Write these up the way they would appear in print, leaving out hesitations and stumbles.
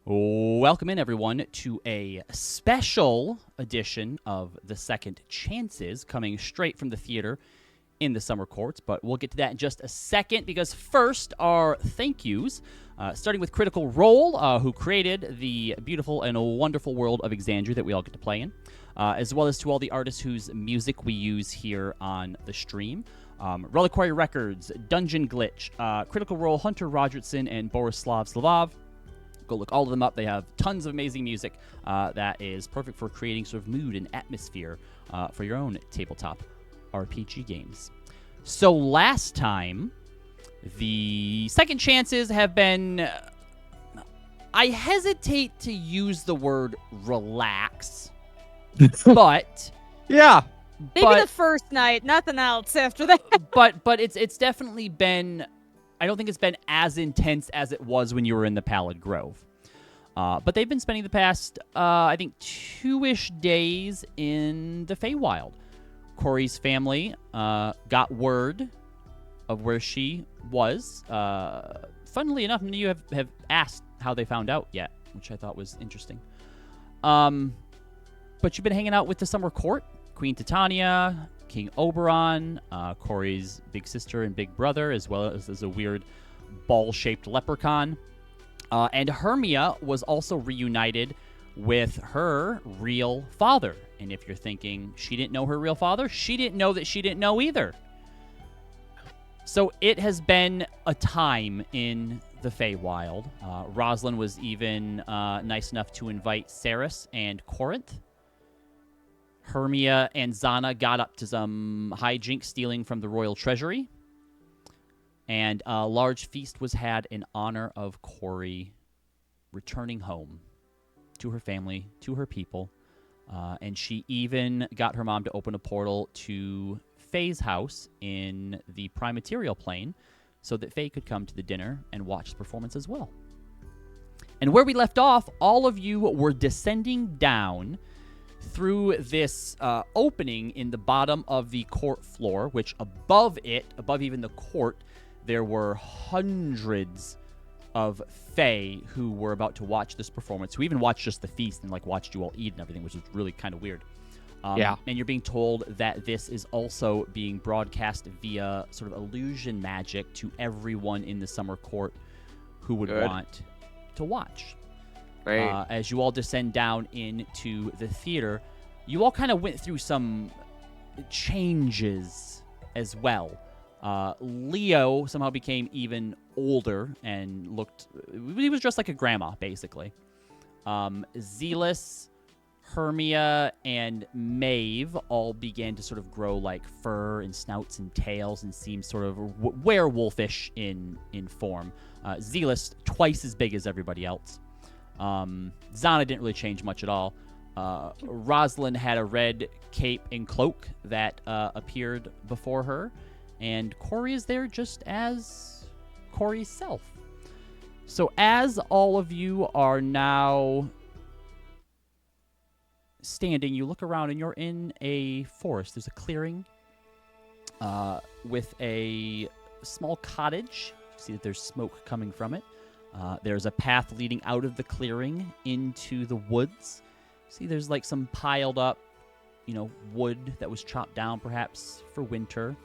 Welcome in, everyone, to a special edition of The Second Chances, coming straight from the theater in the summer courts, but we'll get to that in just a second, because first, our thank yous, starting with Critical Role, who created the beautiful and wonderful world of Exandria that we all get to play in, as well as to all the artists whose music we use here on the stream. Reliquary Records, Dungeon Glitch, Critical Role, Hunter Rogertson, and Borislav Slavov. Go look all of them up. They have tons of amazing music that is perfect for creating sort of mood and atmosphere for your own tabletop RPG games. So last time, the second chances have been... I hesitate to use the word relax, but... Yeah. Maybe the first night, nothing else after that. but it's definitely been... I don't think it's been as intense as it was when you were in the Pallid Grove. But they've been spending the past, I think, 2-ish days in the Feywild. Corey's family got word of where she was. Funnily enough, none of you have asked how they found out yet, which I thought was interesting. But you've been hanging out with the Summer Court, Queen Titania, King Oberon, Corey's big sister and big brother, as well as a weird ball-shaped leprechaun. And Hermia was also reunited with her real father. And if you're thinking she didn't know her real father, she didn't know that she didn't know either. So it has been a time in the Feywild. Rosalind was even nice enough to invite Ceres and Corinth. Hermia and Zana got up to some hijinks stealing from the royal treasury. And a large feast was had in honor of Corey returning home to her family, to her people. And she even got her mom to open a portal to Faye's house in the Prime Material Plane so that Faye could come to the dinner and watch the performance as well. And where we left off, all of you were descending down through this opening in the bottom of the court floor, which above even the court, there were hundreds of Fae who were about to watch this performance, who even watched just the feast and watched you all eat and everything, which was really kind of weird. Yeah. And you're being told that this is also being broadcast via sort of illusion magic to everyone in the Summer Court who would want to watch. As you all descend down into the theater, you all kind of went through some changes as well. Leo somehow became even older and he was dressed like a grandma, basically. Zealous, Hermia, and Maeve all began to sort of grow fur and snouts and tails and seem sort of werewolfish in form. Zealous, twice as big as everybody else. Zana didn't really change much at all. Rosalind had a red cape and cloak that appeared before her, and Corey is there just as Corey's self. So as all of you are now standing, you look around and you're in a forest. There's a clearing with a small cottage. You see that there's smoke coming from it. There's a path leading out of the clearing into the woods. See, there's some piled up, wood that was chopped down perhaps for winter.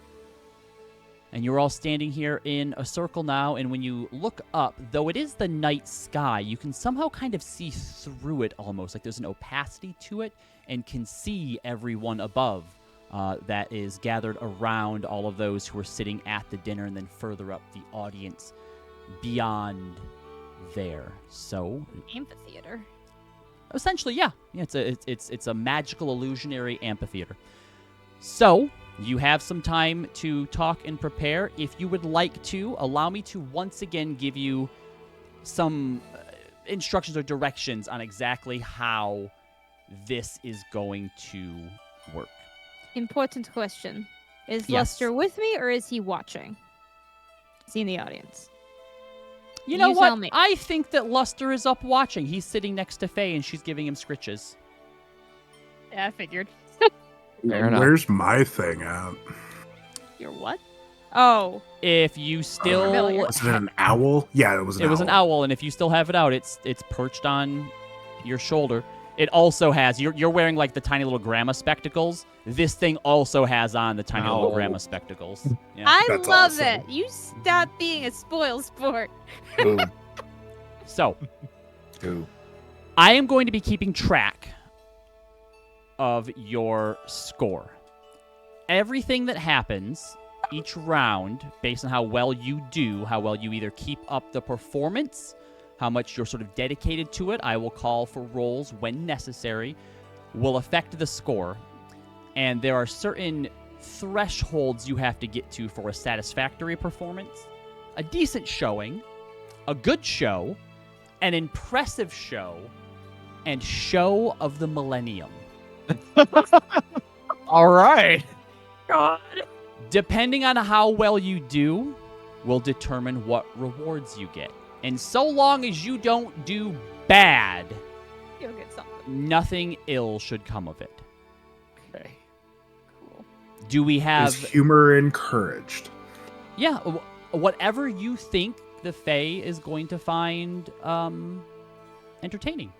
And you're all standing here in a circle now, and when you look up, though it is the night sky, you can somehow kind of see through it almost, like there's an opacity to it, and can see everyone above that is gathered around all of those who are sitting at the dinner, and then further up the audience beyond there. So Amphitheater. Essentially, yeah. It's a magical illusionary amphitheater. So you have some time to talk and prepare. If you would like to, allow me to once again give you some instructions or directions on exactly how this is going to work. Important question. Is Yes. Luster with me or is he watching? Is he in the audience? You know You what? tell me. I think that Luster is up watching. He's sitting next to Faye, and she's giving him scritches. Yeah, I figured. Fair enough. Where's my thing at? Your what? Oh. If you still Familiar. Was it an owl? Yeah, it was an owl. It was an owl, and if you still have it out, it's perched on your shoulder. It also has you're wearing like the tiny little grandma spectacles. This thing also has on the tiny little grandma spectacles. Yeah. I That's love awesome. it. You stop being a spoil sport. Ooh. So, Ooh. I am going to be keeping track of your score. Everything that happens each round, based on how well you do, how well you either keep up the performance, how much you're sort of dedicated to it, I will call for rolls when necessary, will affect the score. And there are certain thresholds you have to get to for a satisfactory performance, a decent showing, a good show, an impressive show, and show of the millennium. All right. God. Depending on how well you do, will determine what rewards you get. And so long as you don't do bad, You'll get something. nothing ill should come of it. Okay. Cool. Do we have... Is humor encouraged? Yeah, whatever you think the Fae is going to find entertaining.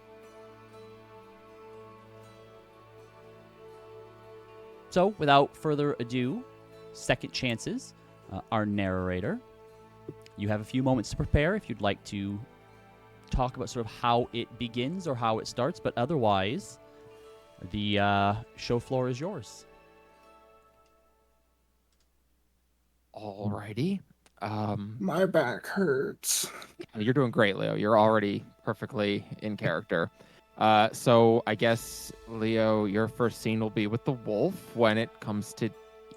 So, without further ado, second chances, our narrator. You have a few moments to prepare if you'd like to talk about sort of how it begins or how it starts, but otherwise, the show floor is yours. Alrighty. My back hurts. You're doing great, Leo. You're already perfectly in character. So I guess, Leo, your first scene will be with the wolf when it comes to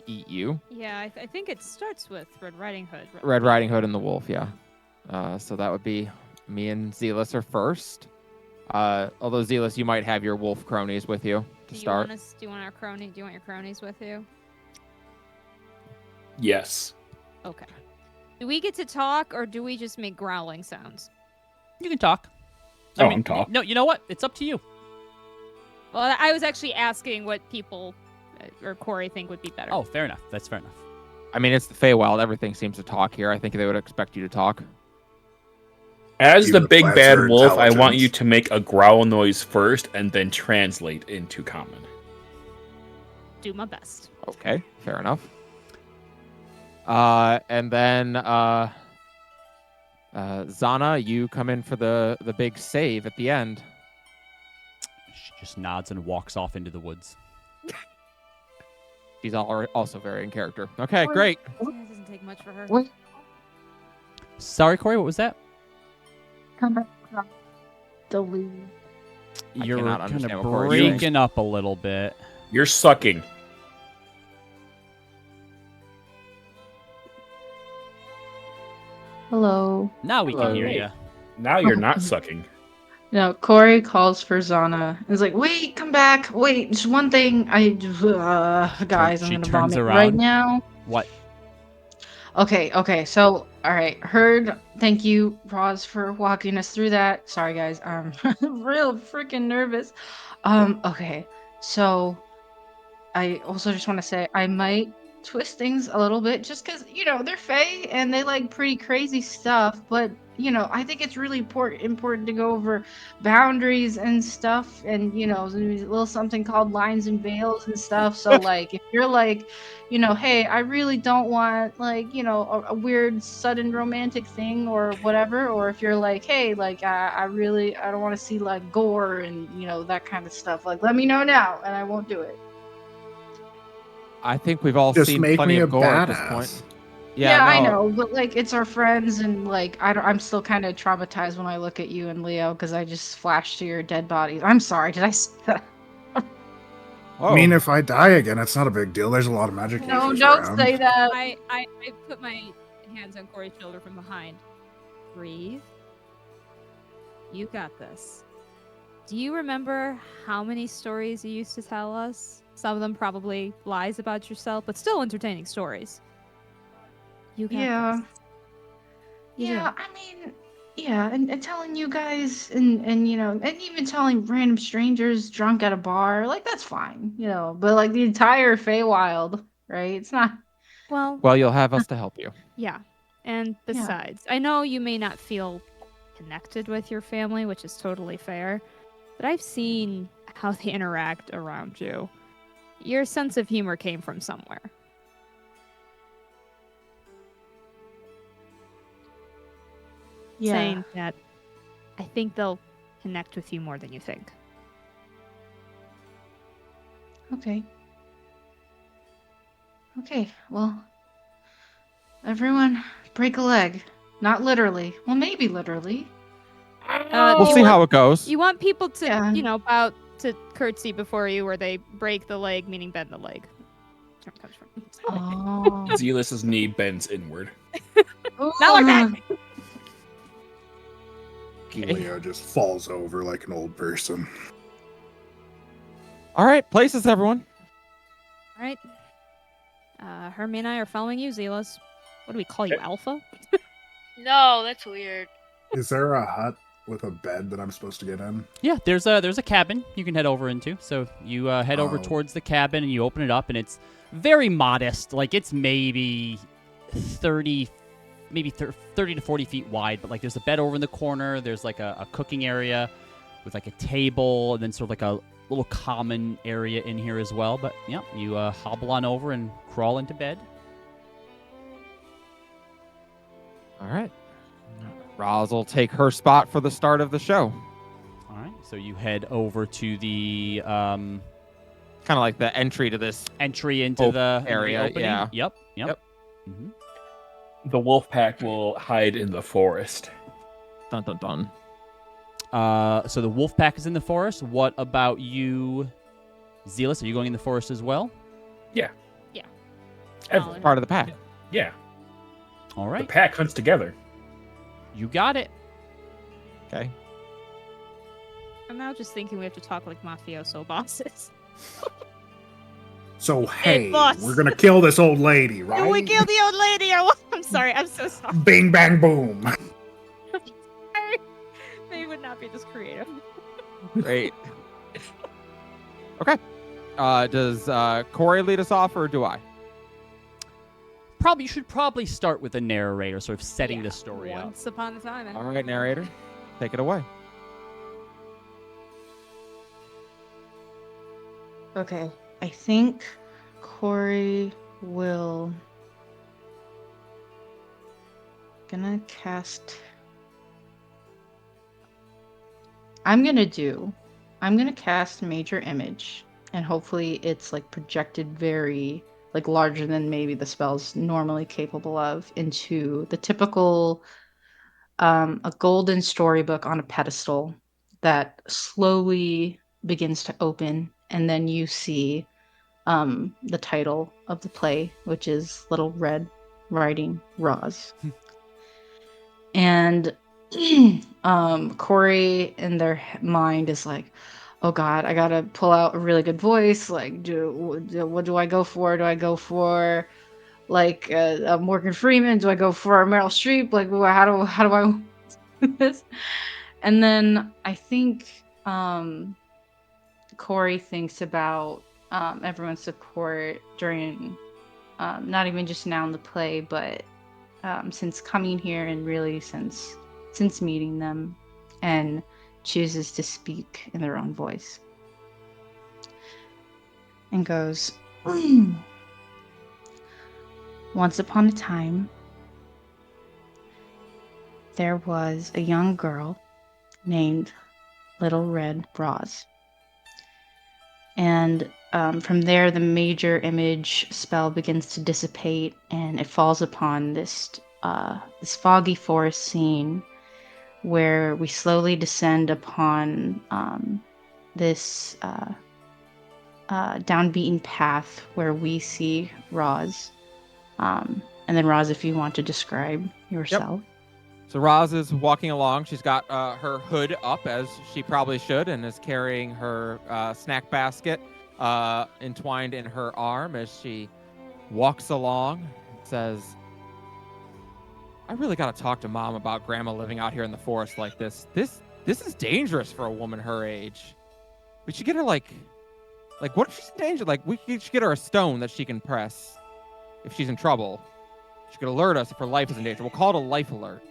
eat you. Yeah, I think it starts with Red Riding Hood. Red Riding Hood and the wolf, yeah. So that would be me and Zealous are first. Although Zealous, you might have your wolf cronies with you to start. Do you want your cronies with you? Yes. Okay. Do we get to talk or do we just make growling sounds? You can talk. Oh, I'm talking. No, you know what? It's up to you. Well, I was actually asking what people or Corey think would be better. Oh, fair enough. That's fair enough. I mean, it's the Feywild. Everything seems to talk here. I think they would expect you to talk. As Even the big plants bad are wolf, I want intelligent. you to make a growl noise first and then translate into common. Do my best. Okay, fair enough. And then Zana, you come in for the big save at the end. She just nods and walks off into the woods. She's also very in character. Okay, What? great. It doesn't take much for her. What? Sorry, Corey, what was that? Come back from the lead. I You're cannot kind understand of what Corey's saying. breaking up a little bit. You're sucking. Hello. Now we can Hello. hear you. Now you're not sucking. No, Corey calls for Zana. And is like, wait, come back. Wait, just one thing. Guys, I'm She gonna turns vomit around. right now. What? Okay. So, all right. Heard. Thank you, Roz, for walking us through that. Sorry, guys. I'm real freaking nervous. Okay. So, I also just want to say I might twist things a little bit just because, they're Fae and they like pretty crazy stuff. But, I think it's really important to go over boundaries and stuff. And, there's a little something called lines and veils and stuff. So, like, if you're like, hey, I really don't want, like, a weird sudden romantic thing or whatever. Or if you're like, hey, like, I don't want to see, like, gore and, that kind of stuff. Like, let me know now and I won't do it. I think we've all Just seen make plenty me a of gore at this badass. point. Yeah, I no, know, but like it's our friends, and like I'm still kind of traumatized when I look at you and Leo because I just flashed to your dead bodies. I'm sorry, did I say that? Oh, I mean, if I die again, it's not a big deal. There's a lot of magic No, users don't around. say that. I put my hands on Corey's shoulder from behind. Breathe. You got this. Do you remember how many stories you used to tell us? Some of them probably lies about yourself, but still entertaining stories. You got Yeah. this. You Yeah, do. I mean, yeah, and telling you guys and and even telling random strangers drunk at a bar, like that's fine, but like the entire Feywild, right? It's not Well, you'll have us to help you. Yeah. And besides, I know you may not feel connected with your family, which is totally fair, but I've seen how they interact around you. Your sense of humor came from somewhere. Yeah. Saying that I think they'll connect with you more than you think. Okay. Okay, well, everyone break a leg. Not literally. Well, maybe literally. We'll see how it goes. You want people to, Yeah. bow to curtsy before you, or they break the leg, meaning bend the leg. Term comes from. Oh. Zealous's knee bends inward. Not like that. Leo just falls over like an old person. All right, places, everyone. All right. Hermie and I are following you, Zealous. What do we call you, Alpha? No, that's weird. Is there a hut with a bed that I'm supposed to get in? Yeah, there's a cabin you can head over into. So you head over Oh. towards the cabin and you open it up, and it's very modest. Like it's maybe 30 to 40 feet wide. But like there's a bed over in the corner. There's like a cooking area with like a table, and then sort of like a little common area in here as well. But yeah, you hobble on over and crawl into bed. All right. Roz will take her spot for the start of the show. All right, so you head over to the Kind of like the entry to this. entry into the area, opening. yeah. Yep. Yep. hmm The wolf pack will hide in the forest. Dun dun dun. So the wolf pack is in the forest. What about you, Zealous? Are you going in the forest as well? Yeah. Yeah. Everyone. Part of the pack. Yeah. All The right, pack hunts together. you got it. Okay. I'm now just thinking we have to talk like mafioso bosses. So, hey, boss. we're gonna kill this old lady, right? Do we kill the old lady or what? I'm sorry. I'm so sorry. Bing, bang, boom. They would not be this creative. Great. Okay. Does Corey lead us off, or do I? You should probably start with the narrator, sort of setting the story up. Once upon a time. All right, narrator, take it away. Okay. I think Corey will gonna cast I'm gonna cast Major Image, and hopefully it's like projected very like larger than maybe the spell's normally capable of, into the typical a golden storybook on a pedestal that slowly begins to open, and then you see the title of the play, which is Little Red Riding Roz. And Corey in their mind is like, oh God, I gotta pull out a really good voice. Like, what do I go for? Do I go for like Morgan Freeman? Do I go for Meryl Streep? Like, how do I do this? And then I think Corey thinks about everyone's support during not even just now in the play, but since coming here and really since meeting them, and chooses to speak in their own voice and goes, once upon a time, there was a young girl named Little Red Roz. And from there, the Major Image spell begins to dissipate, and it falls upon this foggy forest scene where we slowly descend upon this downbeaten path where we see Roz. And then Roz, if you want to describe yourself. So Roz is walking along. She's got her hood up, as she probably should, and is carrying her snack basket entwined in her arm as she walks along. Says, I really got to talk to Mom about Grandma living out here in the forest like this. This is dangerous for a woman her age. We should get her like what if she's in danger? Like, we should get her a stone that she can press. if she's in trouble, she could alert us if her life is in danger. We'll call it a life alert.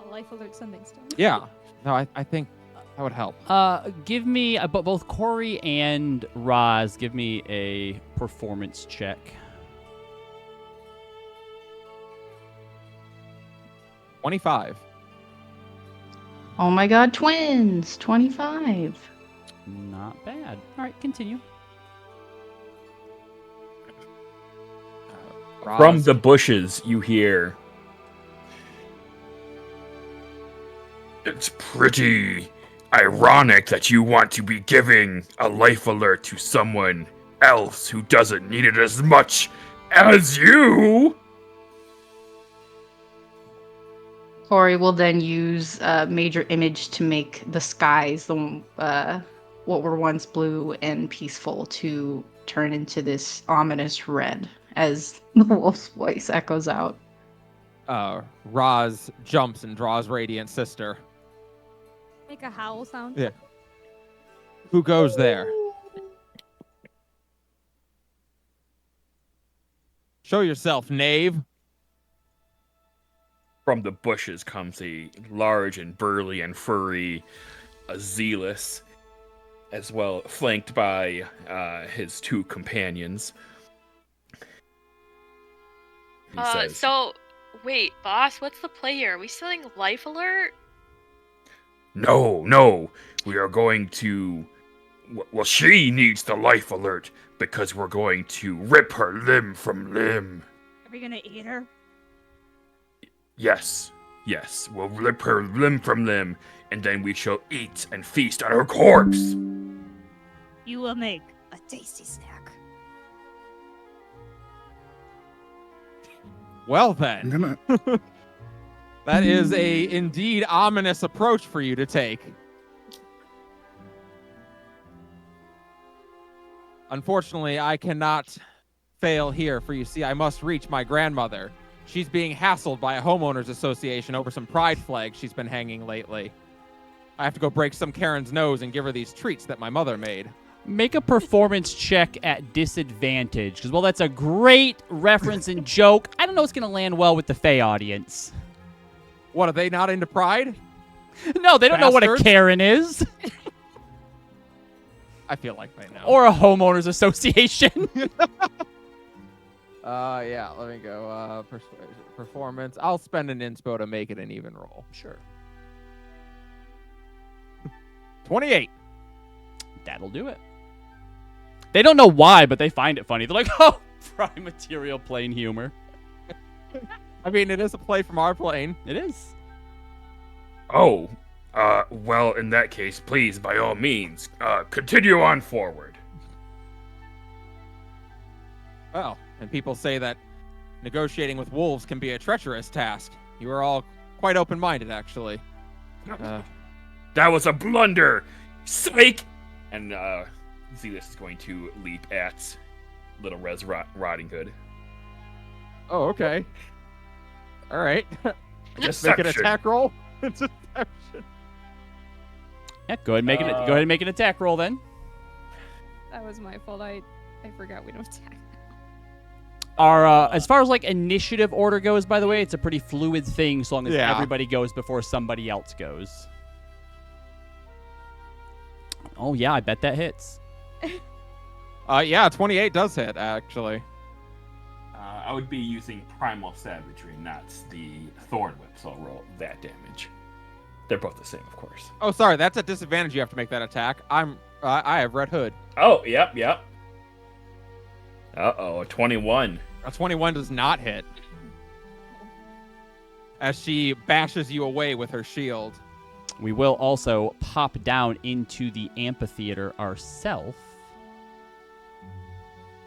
A life alert sending stone. Yeah. No, I think that would help. Give me both Corey and Roz. Give me a performance check. 25. Oh my god, twins! 25. Not bad. All right, continue. From Roz. the bushes, you hear. It's pretty ironic that you want to be giving a life alert to someone else who doesn't need it as much as you. Corey will then use major image to make the skies, what were once blue and peaceful, to turn into this ominous red as the wolf's voice echoes out. Roz jumps and draws Radiant Sister. Make a howl sound. Yeah. Who goes there? Show yourself, knave. From the bushes comes a large and burly and furry Zealous, as well flanked by his two companions. He says, So, wait, boss, what's the play here? Are we selling life alert? No, we are going to... Well, she needs the life alert because we're going to rip her limb from limb. Are we gonna eat her? Yes, we'll rip her limb from limb, and then we shall eat and feast on her corpse. You will make a tasty snack. Well I'm then, gonna. that is a indeed ominous approach for you to take. Unfortunately, I cannot fail here, for you see, I must reach my grandmother. She's being hassled by a homeowners association over some pride flags she's been hanging lately. I have to go break some Karen's nose and give her these treats that my mother made. Make a performance check at disadvantage, because, well, that's a great reference and joke. I don't know it's going to land well with the Fae audience. What, are they not into pride? No, they don't know what a Bastards. Karen is. I feel like they know. Or a homeowners association. Yeah, let me go. Persuasion, performance. I'll spend an inspo to make it an even roll. Sure. 28. That'll do it. They don't know why, but they find it funny. They're like, oh, prime material plane humor. I mean, it is a play from our plane. It is. Oh, well, in that case, please, by all means, continue on forward. Well, and people say that negotiating with wolves can be a treacherous task. You are all quite open-minded, actually. That was a blunder! Psych! And, Zealous is going to leap at Little Res Riding Hood. Oh, okay. All right. Make an Deception. attack roll. Deception. Yeah, go ahead and make it. Go ahead and make an attack roll then. That was my fault. I forgot we don't attack. Our as far as like initiative order goes, by the way, it's a pretty fluid thing, so long as Yeah. everybody goes before somebody else goes. Oh yeah, I bet that hits. Yeah, 28 does hit, actually. I would be using Primal Savagery, not the Thorn Whip, so I'll roll that damage. They're both the same, of course. Oh, sorry, that's a disadvantage. You have to make that attack. I have Red Hood. Oh, yep. Uh-oh, a 21. A 21 does not hit. As she bashes you away with her shield. We will also pop down into the amphitheater ourselves.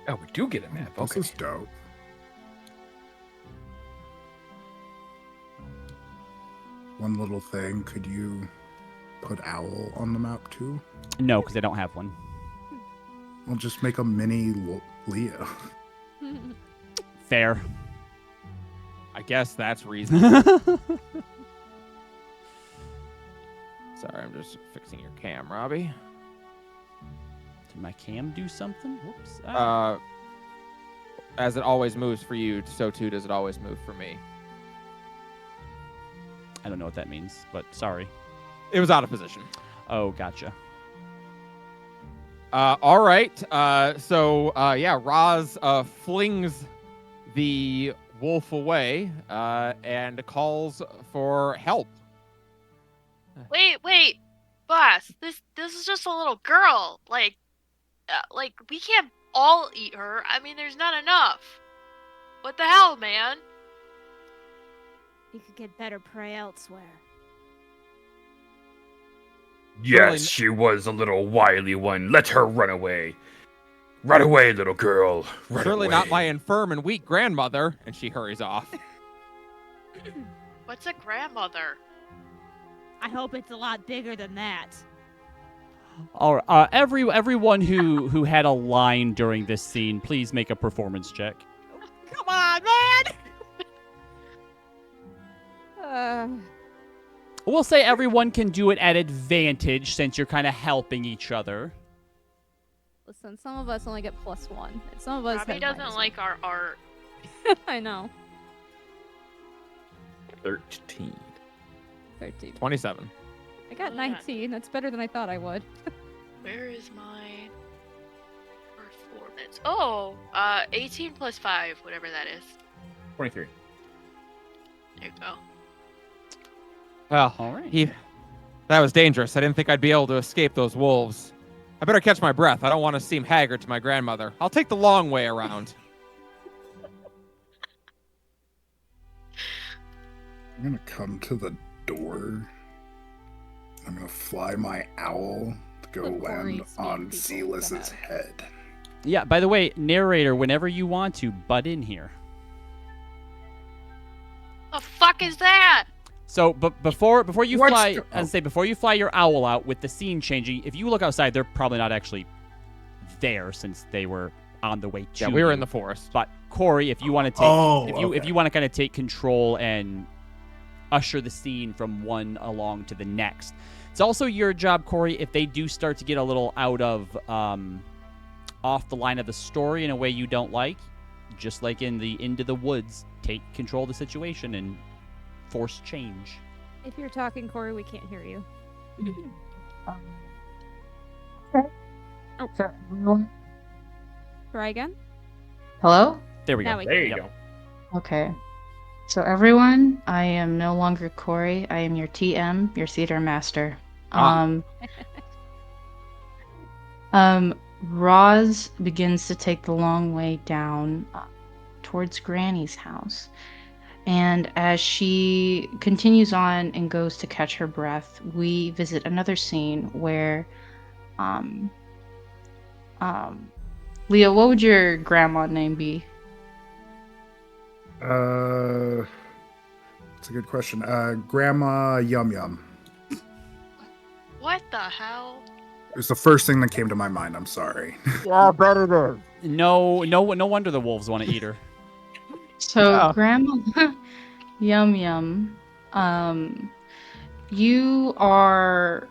Oh, we do get a map. This Okay. is dope. One little thing, could you put Owl on the map too? No, because I don't have one. We'll just make a mini Leo. Fair. I guess that's reasonable. Sorry, I'm just fixing your cam, Robbie. Did my cam do something? Whoops. as it always moves for you, so too does it always move for me. I don't know what that means, but sorry. It was out of position. Oh, gotcha. All right. Roz flings the wolf away and calls for help. Wait, boss. This is just a little girl. Like we can't all eat her. I mean, there's not enough. What the hell, man? You could get better prey elsewhere. Yes, she was a little wily one. Let her run away. Run away, little girl. Run Surely away. not my infirm and weak grandmother. And she hurries off. What's a grandmother? I hope it's a lot bigger than that. All right, everyone who had a line during this scene, please make a performance check. Come on, man! We'll say everyone can do it at advantage since you're kind of helping each other. Listen, some of us only get +1, and some of us Robbie have doesn't -1. like our art. I know. 13. 13. 27. I got 19. That's better than I thought I would. Where is my performance? Oh, 18 plus 5, whatever that is. 23. There you go. Well, All right. That was dangerous. I didn't think I'd be able to escape those wolves. I better catch my breath. I don't want to seem haggard to my grandmother. I'll take the long way around. I'm gonna come to the door. I'm gonna fly my owl to go Look, Corey, land speak on people Zealis's bad. head. Yeah, by the way, narrator, whenever you want to, butt in here. The fuck is that? So, but before you What's fly, the- as I say, before you fly your owl out with the scene changing, if you look outside, they're probably not actually there since they were on the way to. Yeah, we were you. in the forest. But Corey, if you want to take, if okay. you want to kind of take control and usher the scene from one along to the next, it's also your job, Corey. If they do start to get a little out of off the line of the story in a way you don't like, just like in the Into the Woods, take control of the situation and force change. If you're talking, Corey, we can't hear you. Okay. Oh, so everyone. Try again? Hello? There we Now go. we There you Yep. go. Okay. So everyone, I am no longer Corey. I am your TM, your theater master. Ah. Roz begins to take the long way down towards Granny's house. And as she continues on and goes to catch her breath, we visit another scene where, Leo, what would your grandma name be? That's a good question. Grandma Yum Yum. What the hell? It was the first thing that came to my mind. I'm sorry. Yeah, bet it is. No wonder the wolves want to eat her. So, Yeah. Grandma Yum Yum, you are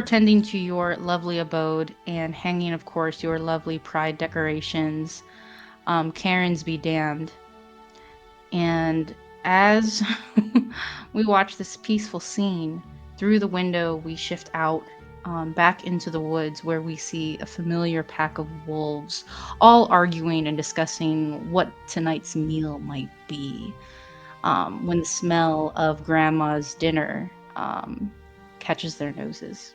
tending to your lovely abode and hanging, of course, your lovely pride decorations. Karen's be damned. And as we watch this peaceful scene, through the window we shift out back into the woods where we see a familiar pack of wolves, all arguing and discussing what tonight's meal might be. When the smell of Grandma's dinner catches their noses.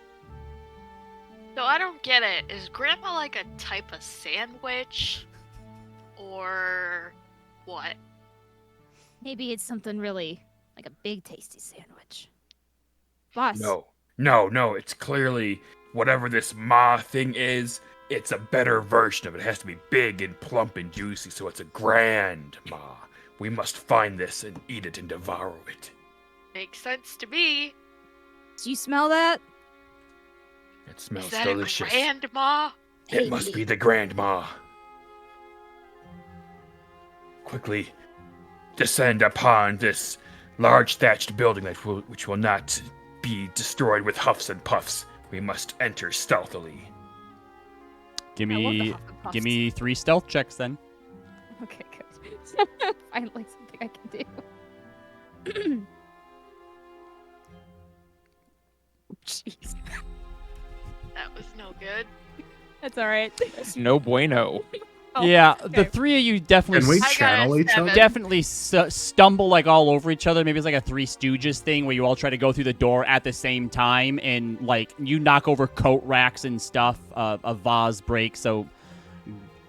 So I don't get it. Is grandma like a type of sandwich? Or what? Maybe it's something really like a big tasty sandwich. Boss. No, it's clearly whatever this ma thing is, it's a better version of it. It has to be big and plump and juicy, so it's a grand ma. We must find this and eat it and devour it. Makes sense to me. Do you smell that? It smells Is that delicious. a grandma? It must be the grandma. Quickly descend upon this large thatched building which will not be destroyed with huffs and puffs. We must enter stealthily. Give I love the me Hufflepuffs. give me 3 stealth checks then. Okay, good. Finally, something I can do. Jeez, That was no good. that's all right. It's no bueno. Oh, Yeah, okay. the 3 of you definitely Can we I got a channel each 7. other? definitely stumble like all over each other. Maybe it's like a Three Stooges thing where you all try to go through the door at the same time, and like you knock over coat racks and stuff. A vase breaks, so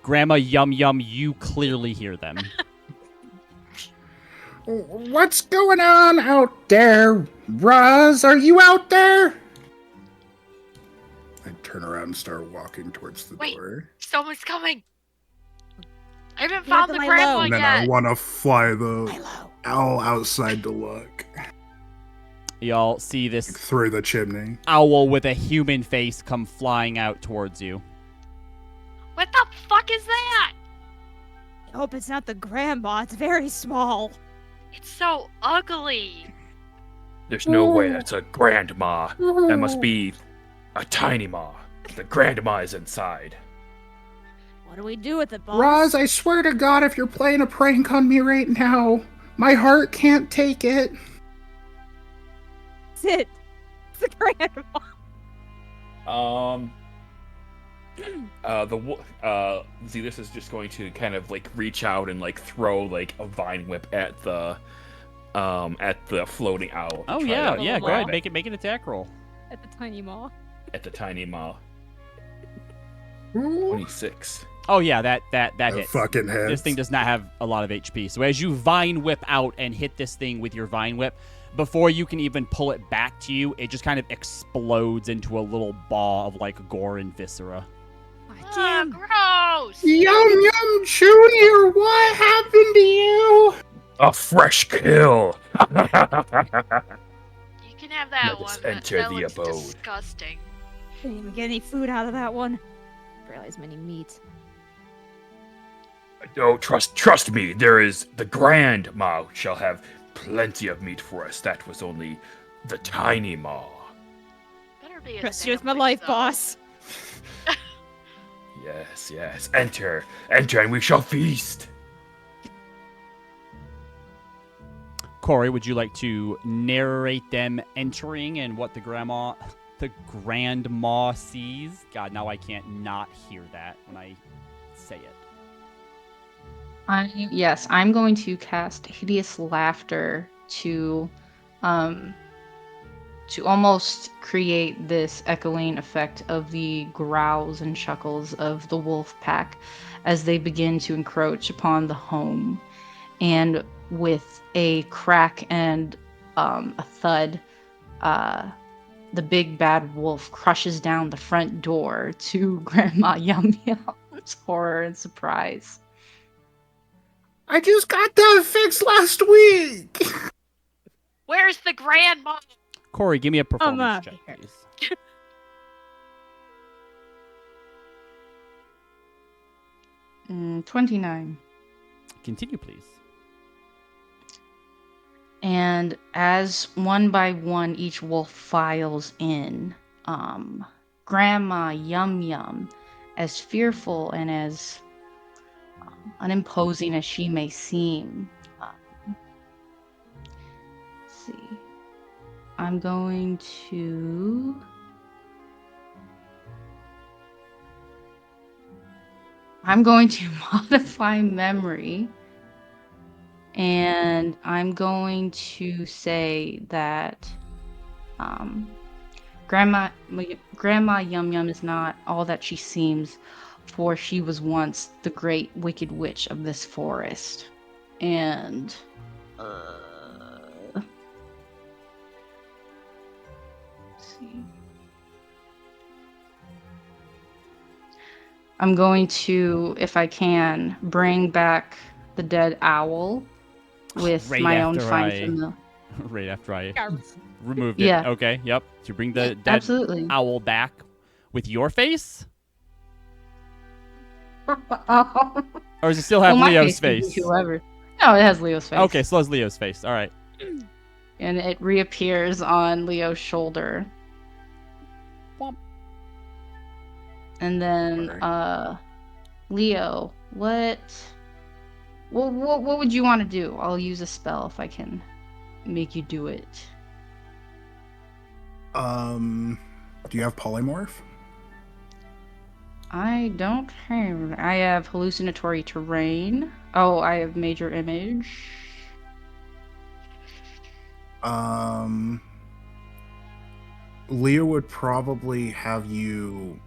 Grandma Yum Yum, you clearly hear them. What's going on out there? Roz, are you out there? I turn around and start walking towards the Wait. door. Someone's coming. I haven't You have found to the lie grandma low. And then I yet. want to fly the owl outside to look. Y'all see this Through the chimney. owl with a human face come flying out towards you. What the fuck is that? I hope it's not the grandma. It's very small. It's so ugly. There's no way that's a grandma. That must be a tiny ma. The grandma is inside. What do we do with it, boss? Roz, I swear to God, if you're playing a prank on me right now, my heart can't take it. It's it. It's the grandma. Zealous is just going to kind of like reach out and like throw like a vine whip at the floating owl. Oh Try yeah, to yeah. Go grab ahead, it make an attack roll. At the tiny maw. at the tiny maw. 26. Oh yeah, that That hits. fucking hits. This thing does not have a lot of HP. So as you vine whip out and hit this thing with your vine whip, before you can even pull it back to you, it just kind of explodes into a little ball of like gore and viscera. Damn. Gross. Yum Yum Junior, what happened to you? A fresh kill. You can have that Let us one. enter that the looks abode. disgusting. Didn't even get any food out of that one. Barely as many meat. No, trust me. There is the grand maw who shall have plenty of meat for us. That was only the tiny maw. Better be a Trust you with my sandwich, life, though. boss. Yes. Enter, and we shall feast. Corey, would you like to narrate them entering and what the grandma sees? God, now I can't not hear that when I say it. Yes, I'm going to cast Hideous Laughter to almost create this echoing effect of the growls and chuckles of the wolf pack as they begin to encroach upon the home. And with a crack and a thud, the big bad wolf crushes down the front door to Grandma Yum Yum's horror and surprise. I just got that fixed last week. Where's the grandma? Corey, give me a performance here. check, please. 29. Continue, please. And as one by one each wolf files in, Grandma Yum Yum, as fearful and as unimposing as she may seem, let's see. I'm going to modify memory. And I'm going to say that Grandma Yum Yum is not all that she seems, for she was once the great wicked witch of this forest. And let's see. I'm going to, if I can, bring back the dead owl with Right my own after find I- from the Right after I Yeah. removed it. Yeah. Okay, yep. To bring the dead absolutely. owl back with your face? Or does it still have Well, my Leo's face can be face? Whoever. No, it has Leo's face. Okay, so it's Leo's face. All right. And it reappears on Leo's shoulder. Womp. And then, Leo, what would you want to do? I'll use a spell if I can make you do it. Do you have polymorph? I don't have. I have hallucinatory terrain. Oh, I have major image. Leo would probably have you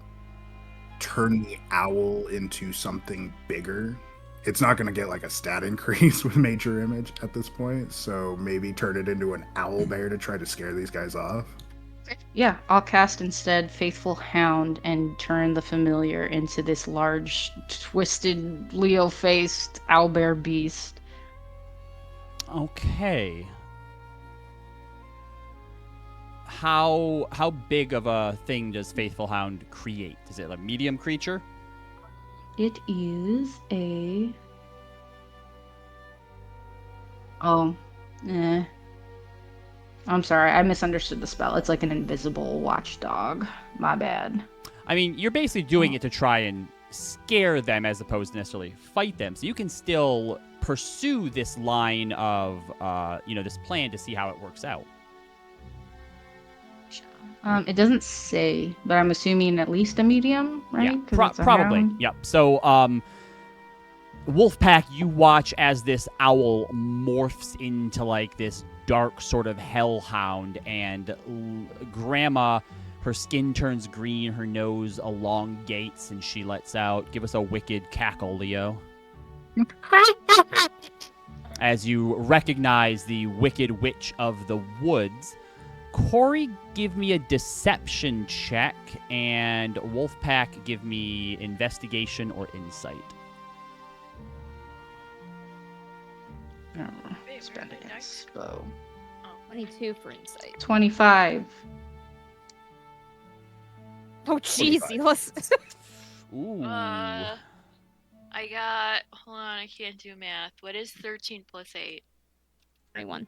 turn the owl into something bigger. It's not going to get like a stat increase with major image at this point, so maybe turn it into an owl bear to try to scare these guys off. Yeah, I'll cast instead Faithful Hound and turn the familiar into this large, twisted, Leo-faced owlbear beast. Okay. How big of a thing does Faithful Hound create? Is it a medium creature? It is a... Oh, I'm sorry, I misunderstood the spell. It's like an invisible watchdog. My bad. I mean, you're basically doing it to try and scare them as opposed to necessarily fight them. So you can still pursue this line of, this plan to see how it works out. It doesn't say, but I'm assuming at least a medium, right? Yeah, 'Cause it's a probably. hound. Yep. So, Wolfpack, you watch as this owl morphs into like this dark sort of hellhound, and Grandma, her skin turns green, her nose elongates, and she lets out. Give us a wicked cackle, Leo. As you recognize the Wicked Witch of the Woods. Corey, give me a deception check, and Wolfpack, give me investigation or insight. Spend against bow. 22 for insight. 25. Oh, jeez. 25. Ooh. I got. Hold on, I can't do math. What is 13 plus 8? 21.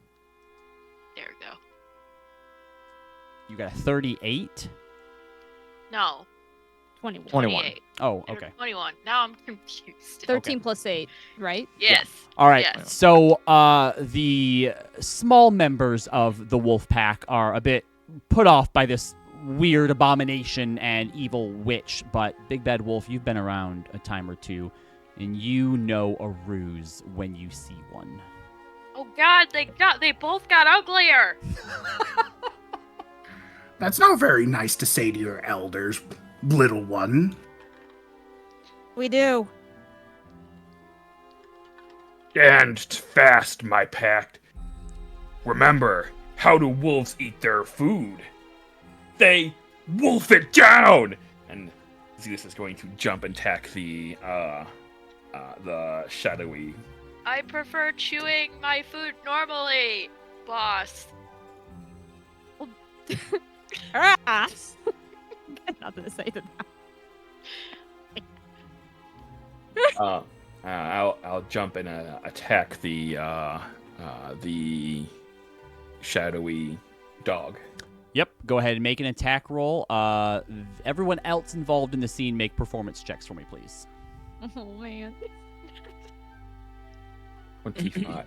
There we go. You got a 38? No. 21. 28. Oh, okay. 21. Now I'm confused. 13 plus 8, right? Yes. All right. Yes. So the small members of the wolf pack are a bit put off by this weird abomination and evil witch, but Big Bad Wolf, you've been around a time or two, and you know a ruse when you see one. Oh God, they both got uglier. That's not very nice to say to your elders, little one. We do. Stand fast, my pact. Remember, how do wolves eat their food? They wolf it down! And Zeus is going to jump and attack the shadowy. I prefer chewing my food normally, boss. Ah! Got nothing to say to that. I'll jump and attack the shadowy dog. Yep, go ahead and make an attack roll. Everyone else involved in the scene, make performance checks for me, please. Oh, man. 25.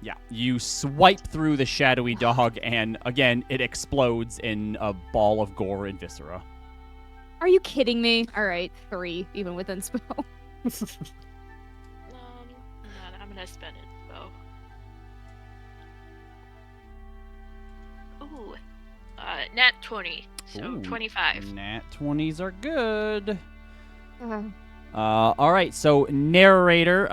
Yeah, you swipe through the shadowy dog, and again, it explodes in a ball of gore and viscera. Are you kidding me? All right, 3, even with inspo. I'm gonna spend it, though. Ooh. Nat 20, so Ooh, 25. Nat 20s are good. All right, so narrator,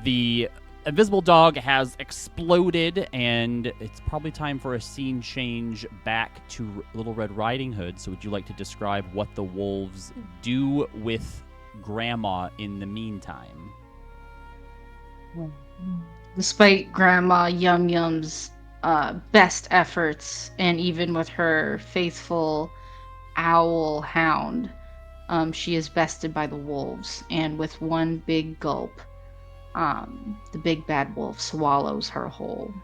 the invisible dog has exploded, and it's probably time for a scene change back to Little Red Riding Hood. So would you like to describe what the wolves do with Grandma in the meantime? Despite Grandma Yum Yum's best efforts, and even with her faithful owl hound, she is bested by the wolves, and with one big gulp, the big bad wolf swallows her whole.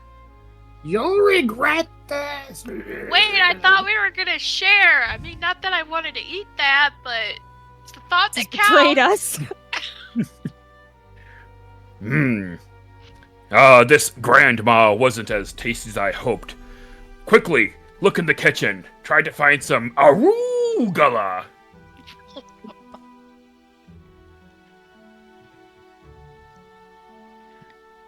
You'll regret this. Wait, I thought we were gonna share. I mean, not that I wanted to eat that, but It's the thought that Just betrayed counts. us. This grandma wasn't as tasty as I hoped. Quickly, look in the kitchen. Try to find some arugula.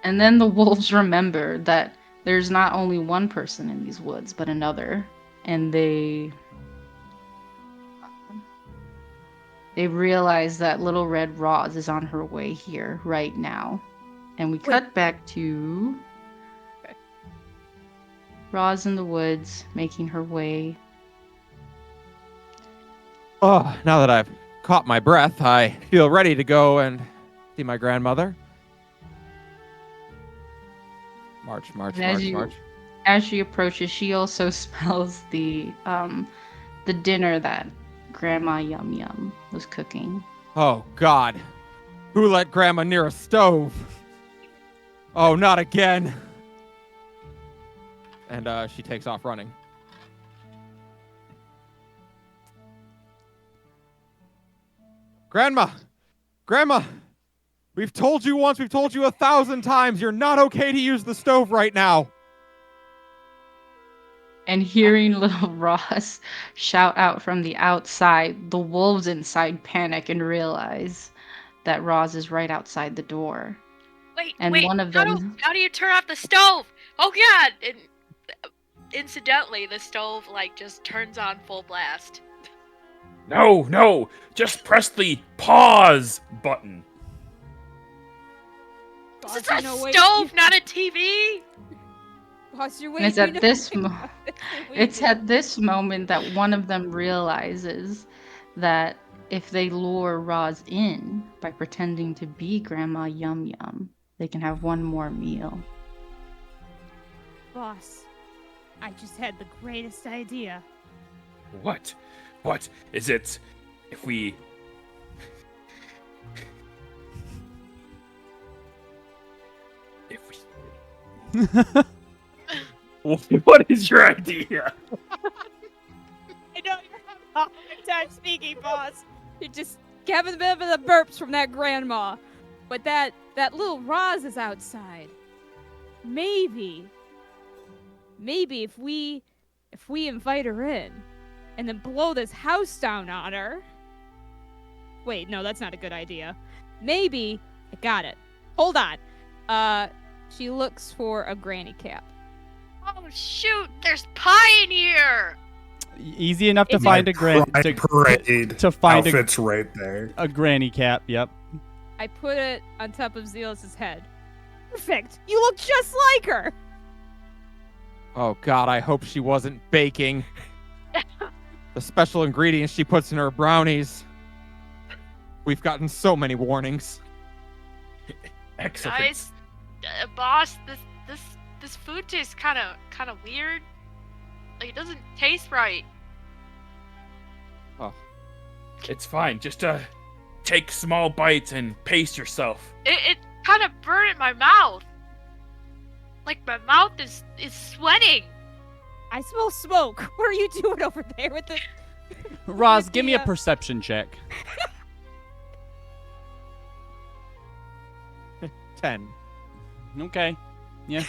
And then the wolves remember that there's not only one person in these woods, but another. And they realize that little Red Roz is on her way here right now. And we cut back to Roz in the woods, making her way. Oh, now that I've caught my breath, I feel ready to go and see my grandmother. March. As she approaches, she also smells the dinner that Grandma Yum Yum was cooking. Oh, God. Who let Grandma near a stove? Oh, not again. And she takes off running. Grandma! We've told you once, we've told you 1,000 times, you're not okay to use the stove right now. And hearing little Roz shout out from the outside, the wolves inside panic and realize that Roz is right outside the door. Wait, One of them... How do you turn off the stove? Oh God! And incidentally, the stove just turns on full blast. No, just press the pause button. This is a stove, not a TV. Boss, you're And it's at this moment that one of them realizes that if they lure Roz in by pretending to be Grandma Yum Yum, they can have one more meal. Boss, I just had the greatest idea. What is it? If we... What is your idea? I know you're having a hard time speaking, boss. You're just having a bit of the burps from that grandma. But that little Roz is outside. Maybe if we invite her in and then blow this house down on her. Wait, no, that's not a good idea. Maybe I got it. Hold on. She looks for a granny cap. Oh shoot! There's pie in here. Easy enough to find a granny parade. To find outfits right there. A granny cap. Yep. I put it on top of Zealous' head. Perfect. You look just like her. Oh, God, I hope she wasn't baking. The special ingredients she puts in her brownies. We've gotten so many warnings. Excellent. Guys, boss, this food tastes kind of weird. It doesn't taste right. Oh, it's fine. Just take small bites and pace yourself. It kind of burned my mouth. My mouth is sweating. I smell smoke. What are you doing over there with the... Roz, give me a perception check. 10. Okay. Yeah.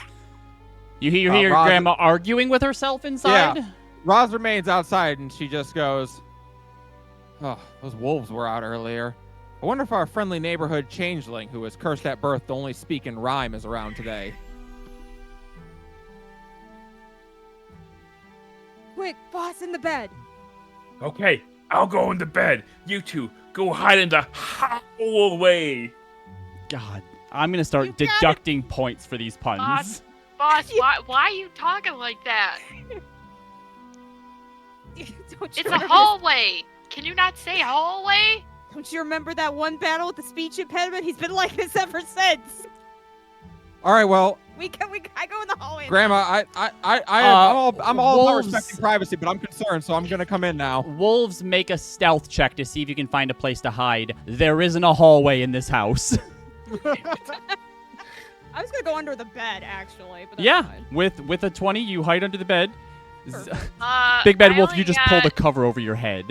You hear your Roz... grandma arguing with herself inside? Yeah. Roz remains outside and she just goes, oh, those wolves were out earlier. I wonder if our friendly neighborhood changeling who was cursed at birth to only speak in rhyme is around today. Quick, boss, in the bed. Okay, I'll go into bed. You two, go hide in the hallway. God, I'm gonna start deducting points for these puns. Boss, why are you talking like that? It's a hallway. Can you not say hallway? Don't you remember that one battle with the speech impediment? He's been like this ever since. All right, well, I go in the hallway. Grandma, I'm all about respecting privacy, but I'm concerned, so I'm gonna come in now. Wolves, make a stealth check to see if you can find a place to hide. There isn't a hallway in this house. I was gonna go under the bed, actually. But that's yeah, fine. with a 20, you hide under the bed. Big Bad Wolf, you just pull the cover over your head.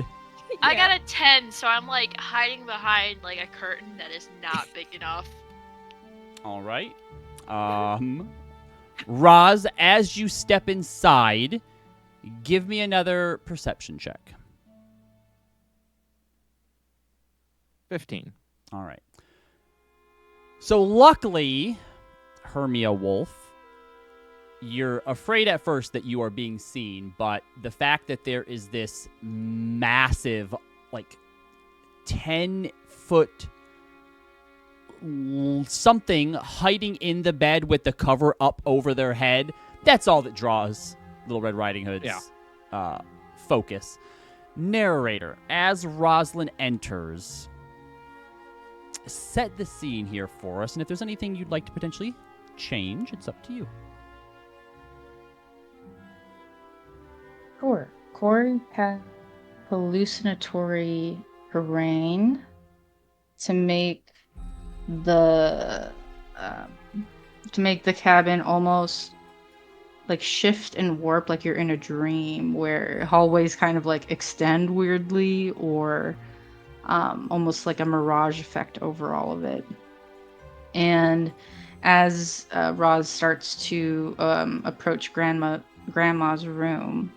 I got a 10, so I'm like hiding behind like a curtain that is not big enough. All right. Roz, as you step inside, give me another perception check. 15. All right. So luckily, Hermia Wolf, you're afraid at first that you are being seen, but the fact that there is this massive, like 10-foot something hiding in the bed with the cover up over their head, that's all that draws Little Red Riding Hood's focus. Narrator, as Rosalind enters, set the scene here for us, and if there's anything you'd like to potentially change, it's up to you. Sure. Corey has hallucinatory terrain to make the cabin almost like shift and warp, like you're in a dream, where hallways kind of like extend weirdly, or almost like a mirage effect over all of it. And as Roz starts to approach Grandma's room,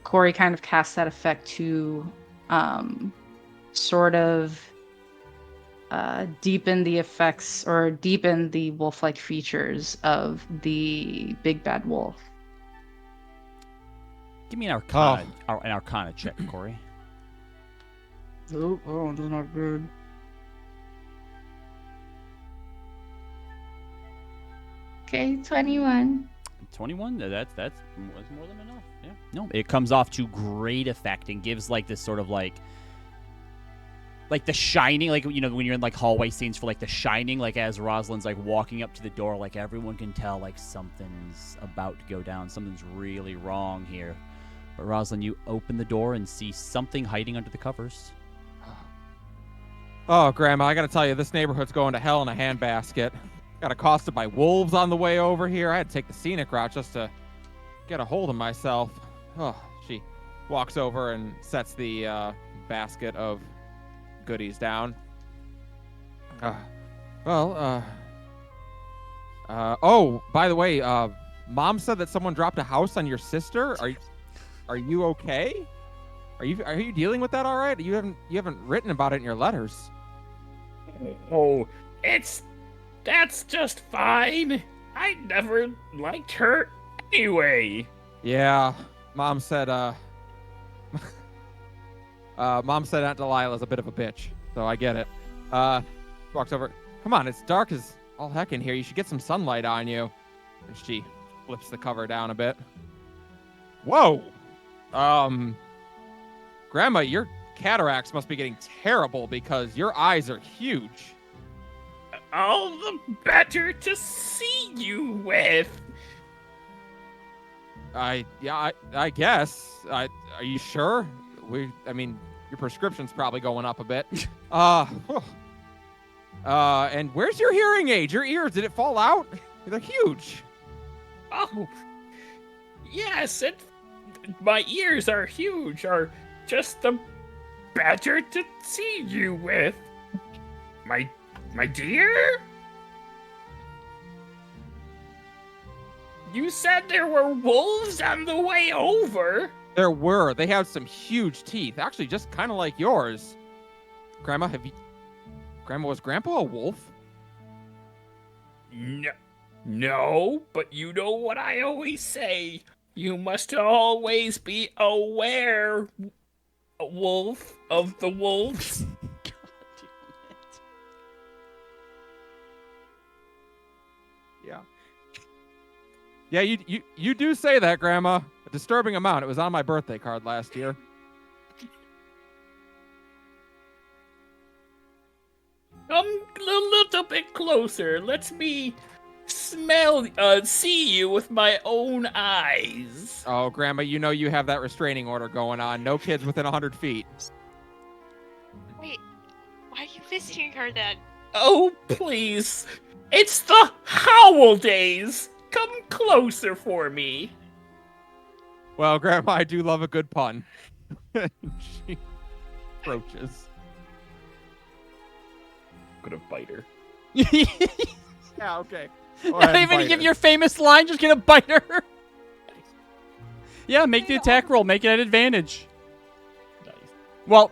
Corey kind of casts that effect to sort of deepen the effects, or deepen the wolf-like features of the big bad wolf. Give me an Arcana check, Corey. Oh, that's not good. Okay, 21. 21? That's more than enough. Yeah. No, it comes off to great effect and gives like this sort of like The Shining, like, you know, when you're in like hallway scenes for like The Shining, like as Rosalind's like walking up to the door, like everyone can tell like something's about to go down, something's really wrong here. But Rosalind, you open the door and see something hiding under the covers. Oh, Grandma, I gotta tell you, this neighborhood's going to hell in a handbasket. Got accosted by wolves on the way over here. I had to take the scenic route just to get a hold of myself. Oh, she walks over and sets the basket of goodies down. Oh, by the way, Mom said that someone dropped a house on your sister. Are you okay? Are you dealing with that all right? You haven't written about it in your letters. Oh, that's just fine. I never liked her anyway. Yeah, Mom said Aunt Delilah's a bit of a bitch, so I get it. Walks over. Come on, it's dark as all heck in here. You should get some sunlight on you. And she flips the cover down a bit. Whoa! Grandma, your cataracts must be getting terrible because your eyes are huge. All the better to see you with. I guess. Are you sure? I mean, your prescription's probably going up a bit. And where's your hearing aid? Your ears, did it fall out? They're huge. Oh, yes, my ears are huge, are just the better to see you with. My dear? You said there were wolves on the way over. There were. They have some huge teeth. Actually, just kind of like yours. Grandma, was Grandpa a wolf? No, but you know what I always say. You must always be aware, wolf, of the wolves. Yeah, you do say that, Grandma. A disturbing amount. It was on my birthday card last year. Come a little bit closer. Let me see you with my own eyes. Oh, Grandma, you know you have that restraining order going on. No kids within 100 feet. Wait, why are you visiting her then? Oh, please. It's the Howl Days. Come closer for me. Well, Grandma, I do love a good pun. She approaches. Gonna bite her. Yeah, okay. Go Not ahead and even bite give her. your famous line, just gonna bite her. Yeah, make the attack roll. Make it an advantage. Nice. Well,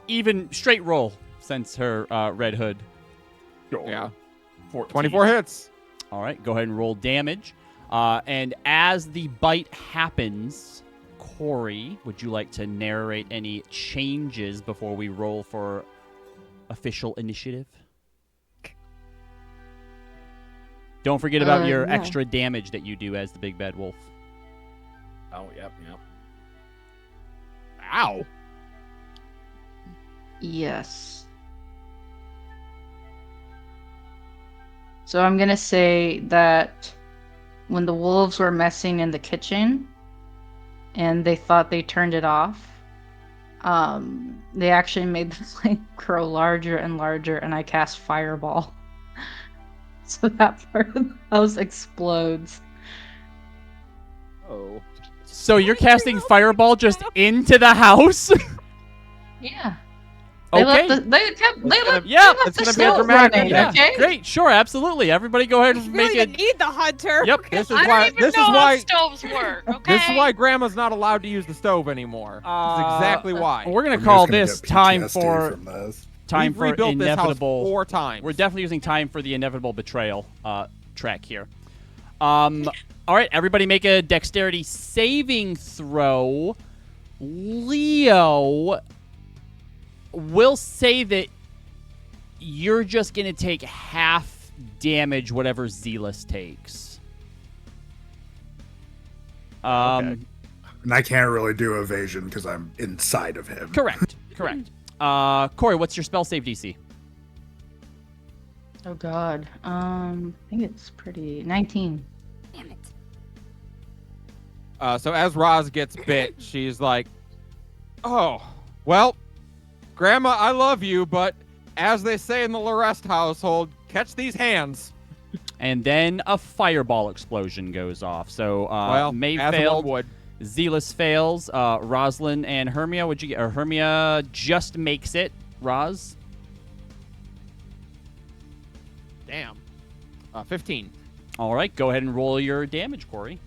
even straight roll since her Red Hood. Yeah. 14. 24 hits. All right, go ahead and roll damage. And as the bite happens, Corey, would you like to narrate any changes before we roll for official initiative? Don't forget about your no. extra damage that you do as the big bad wolf. Oh, yep. Ow. Yes. So I'm gonna say that when the wolves were messing in the kitchen and they thought they turned it off, they actually made the flame grow larger and larger, and I cast Fireball. So that part of the house explodes. Oh. So you're casting fireball just into the house? Yeah. They Okay. left It's the gonna be a stove dramatic running, Yeah, okay? great. Sure, absolutely. Everybody go ahead and You make really it. need the hunter. Yep. This is I why. don't even This know is how why. stoves work. Okay. This is why Grandma's not allowed to use the stove anymore. That's exactly why. We're going I'm to just call gonna this get time PTSD for from this. We've rebuilt this house inevitable. 4 times. We're definitely using time for the inevitable betrayal track here. All right, everybody make a dexterity saving throw. Leo, will say that you're just going to take half damage whatever Zealous takes. And I can't really do evasion because I'm inside of him. Correct. Corey, what's your spell save DC? Oh god. I think it's pretty 19. Damn it. So as Roz gets bit, she's like, "Oh, well, Grandma, I love you, but as they say in the Larest household, catch these hands." And then a fireball explosion goes off. So Maeve as failed. one would. Zealous fails. Rosalind and Hermia, would you get? Or Hermia just makes it. Roz? Damn. 15. All right, go ahead and roll your damage, Corey.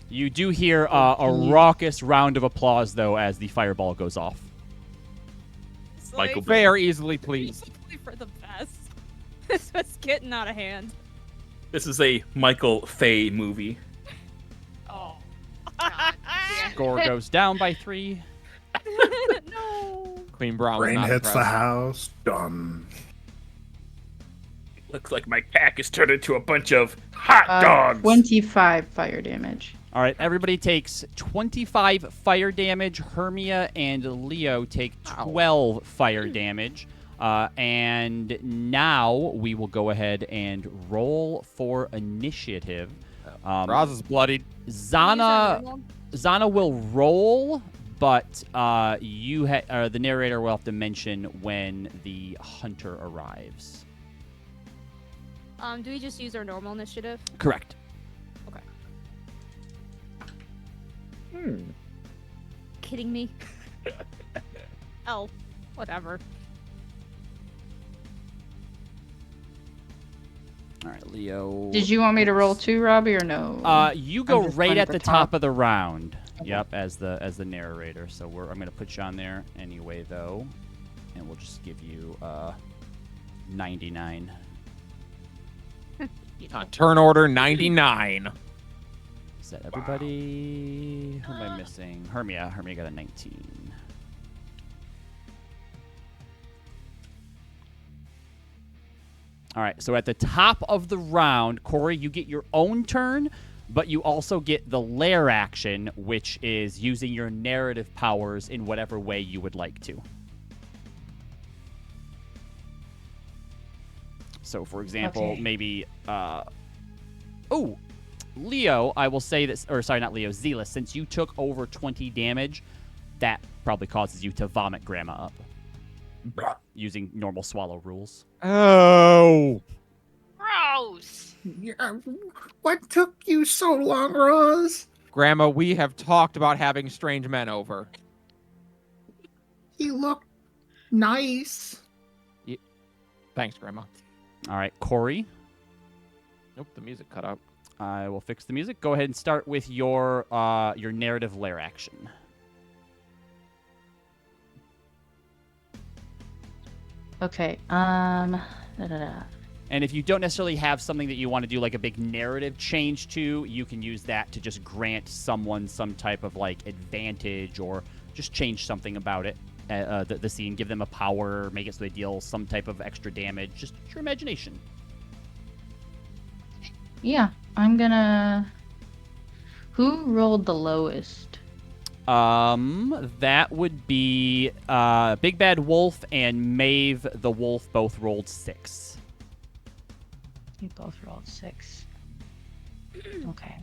You do hear a raucous round of applause, though, as the fireball goes off. It's Michael like, Bay. They are easily pleased. hopefully for the best. This was getting out of hand. This is a Michael Fay movie. Oh. Score goes down by 3. No. Queen Brown was Rain not hits the impressed. house. Done. Looks like my pack is turned into a bunch of hot dogs. 25 fire damage. All right, everybody takes 25 fire damage. Hermia and Leo take 12 fire damage. And now we will go ahead and roll for initiative. Roz is bloodied. Zana will roll, but the narrator will have to mention when the hunter arrives. Do we just use our normal initiative? Correct. Okay. Kidding me? Oh, whatever. All right, Leo. Did you want me to roll too, Robbie, or no? You go just right going at at the the top top. of the round. Okay. Yep, as the narrator. So I'm gonna put you on there anyway, though, and we'll just give you 99. On turn order 99. Is that everybody? Who am I missing? Hermia. Hermia got a 19. All right, so at the top of the round, Corey, you get your own turn, but you also get the lair action, which is using your narrative powers in whatever way you would like to. So, for example, Okay. maybe, Leo, I will say this, or sorry, not Leo, Zealous, since you took over 20 damage, that probably causes you to vomit Grandma up using normal swallow rules. Oh. Gross. house. Yeah, what took you so long, Roz? Grandma, we have talked about having strange men over. He looked nice. Thanks, Grandma. All right, Corey. Nope, the music cut out. I will fix the music. Go ahead and start with your narrative lair action. Okay. And if you don't necessarily have something that you want to do like a big narrative change to, you can use that to just grant someone some type of like advantage or just change something about it, the scene, give them a power, make it so they deal some type of extra damage. Just your imagination. Yeah, I'm gonna. Who rolled the lowest? That would be Big Bad Wolf and Maeve the Wolf both rolled 6. You both rolled 6. Okay.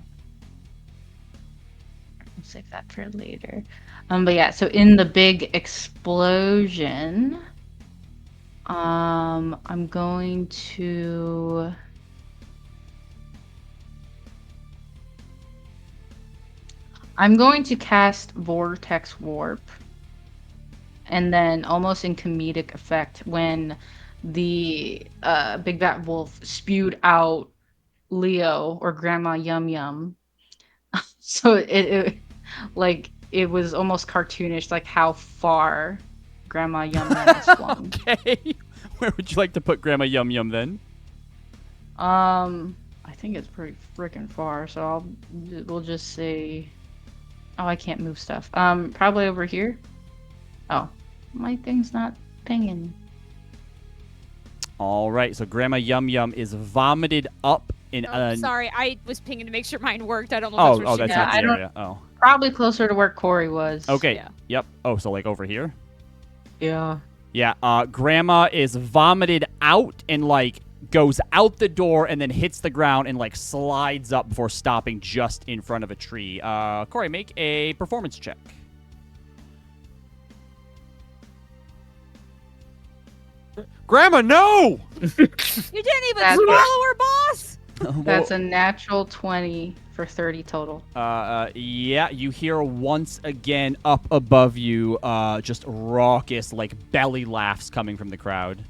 I'll save that for later. But yeah, so in the big explosion, I'm going to. Cast Vortex Warp, and then almost in comedic effect, when the Big Bad Wolf spewed out Leo or Grandma Yum Yum, so it was almost cartoonish, like how far Grandma Yum Yum is flung. Okay. Where would you like to put Grandma Yum Yum then? I think it's pretty freaking far, so we'll just say. Oh, I can't move stuff. Probably over here. Oh, my thing's not pinging. All right, so Grandma Yum Yum is vomited up in. Sorry, I was pinging to make sure mine worked. I don't know. If Oh, that's not the area. Oh. Probably closer to where Corey was. Okay. Yeah. Yep. Oh, so like over here. Yeah. Yeah. Grandma is vomited out and like goes out the door and then hits the ground and like slides up before stopping just in front of a tree. Corey, make a performance check. Grandma, no! You didn't even That's- swallow her, boss. That's a natural 20 for 30 total. Yeah, you hear once again up above you, just raucous, like belly laughs coming from the crowd.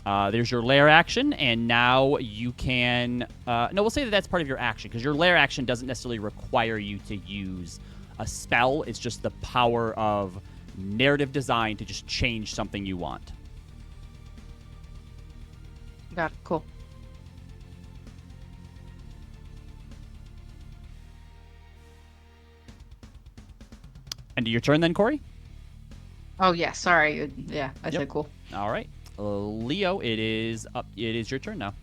There's your lair action, and now you can. No, we'll say that that's part of your action because your lair action doesn't necessarily require you to use a spell. It's just the power of narrative design to just change something you want. Got it. Cool. End of your turn, then, Corey. Oh yeah, sorry. Yeah, I said cool. All right, Leo, it is up. It is your turn now.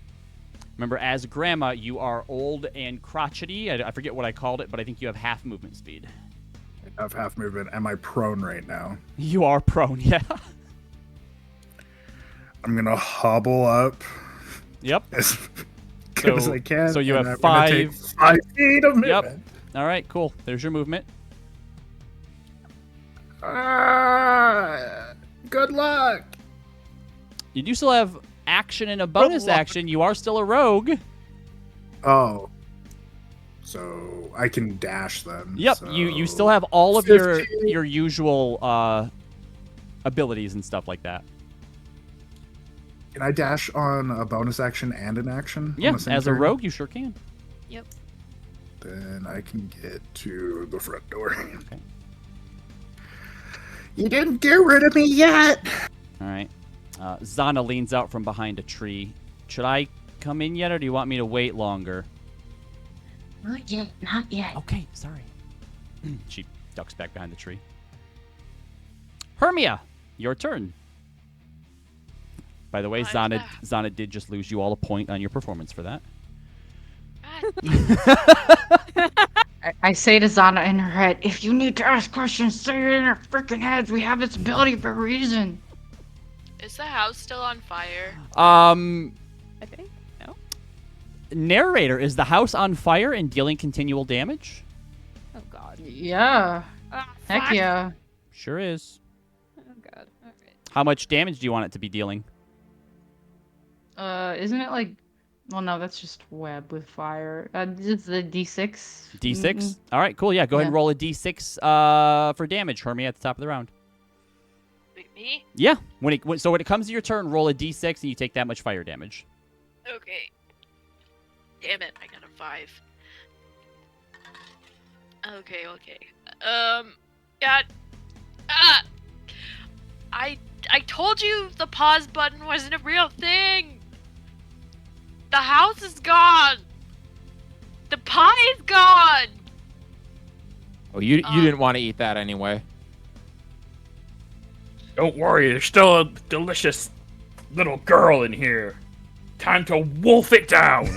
Remember, as Grandma, you are old and crotchety. I forget what I called it, but I think you have half movement speed. I have half movement. Am I prone right now? You are prone, yeah. I'm gonna hobble up Yep. as good as I can. So you and have I'm gonna take 5 feet of movement. Yep. All right, cool. There's your movement. Good luck. You do still have action and a bonus luck. action. You are still a rogue. Oh. So I can dash them. Yep. so You still have all of 15. your usual abilities and stuff like that. Can I dash on a bonus action and an action? on Yeah, the same as a turn? rogue, you sure can. Then I can get to the front door. Okay. You didn't get rid of me yet. All right. Zana leans out from behind a tree. Should I come in yet, or do you want me to wait longer? Not yet. Not yet. Okay, sorry. She ducks back behind the tree. Hermia, your turn. By the way, Zana did just lose you all a point on your performance for that. I say to Zana in her head, if you need to ask questions, say it in our freaking heads. We have this ability for a reason. Is the house still on fire? I think. No. Narrator, is the house on fire and dealing continual damage? Oh God. Yeah. Heck Fuck. yeah. Sure is. Oh God. All right. How much damage do you want it to be dealing? Isn't it like Well, no, that's just web with fire. It's the D6. D6. All right, cool. Yeah, go ahead and Yeah. roll a D6 for damage, Hermia, at the top of the round. Wait, me? Yeah. When it comes to your turn, roll a D6 and you take that much fire damage. Okay. Damn it, I got a 5. Okay. God. Ah! I told you the pause button wasn't a real thing! The house is gone! The pie is gone! Oh, you didn't want to eat that anyway. Don't worry, there's still a delicious little girl in here. Time to wolf it down.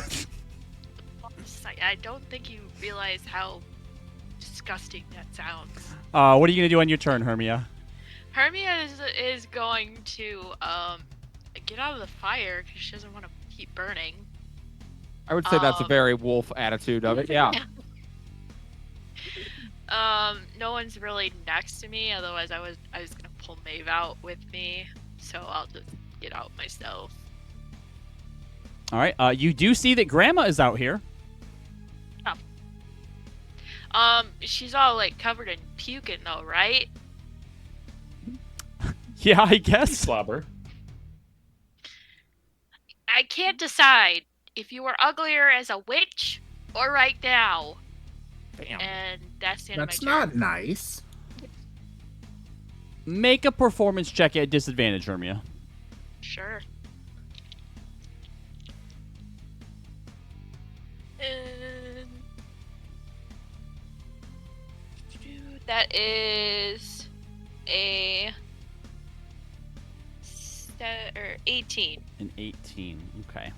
I don't think you realize how disgusting that sounds. What are you gonna do on your turn, Hermia? Hermia is going to get out of the fire because she doesn't want to keep burning. I would say that's a very wolf attitude of it. Yeah. No one's really next to me. Otherwise, I was gonna pull Maeve out with me. So I'll just get out myself. All right. You do see that Grandma is out here. She's all like covered in puking though, right? Yeah, I guess. Slobber. I can't decide if you were uglier as a witch or right now. Damn. And that's the end That's of my turn. not nice. Make a performance check at disadvantage, Hermia. Sure. And that is a 18. An 18. Okay.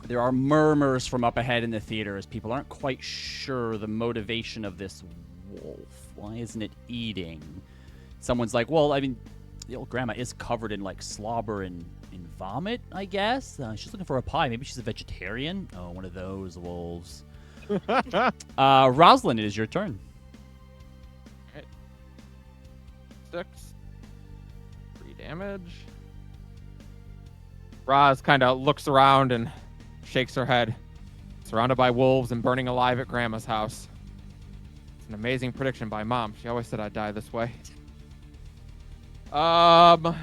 There are murmurs from up ahead in the theater as people aren't quite sure the motivation of this wolf. Why isn't it eating? Someone's like, well, I mean, the old grandma is covered in like slobber and vomit, I guess. She's looking for a pie. Maybe she's a vegetarian. Oh, one of those wolves. Rosalind, it is your turn. 6. 3 damage. Roz kind of looks around and shakes her head. Surrounded by wolves and burning alive at Grandma's house. It's an amazing prediction by Mom. She always said I'd die this way. Well,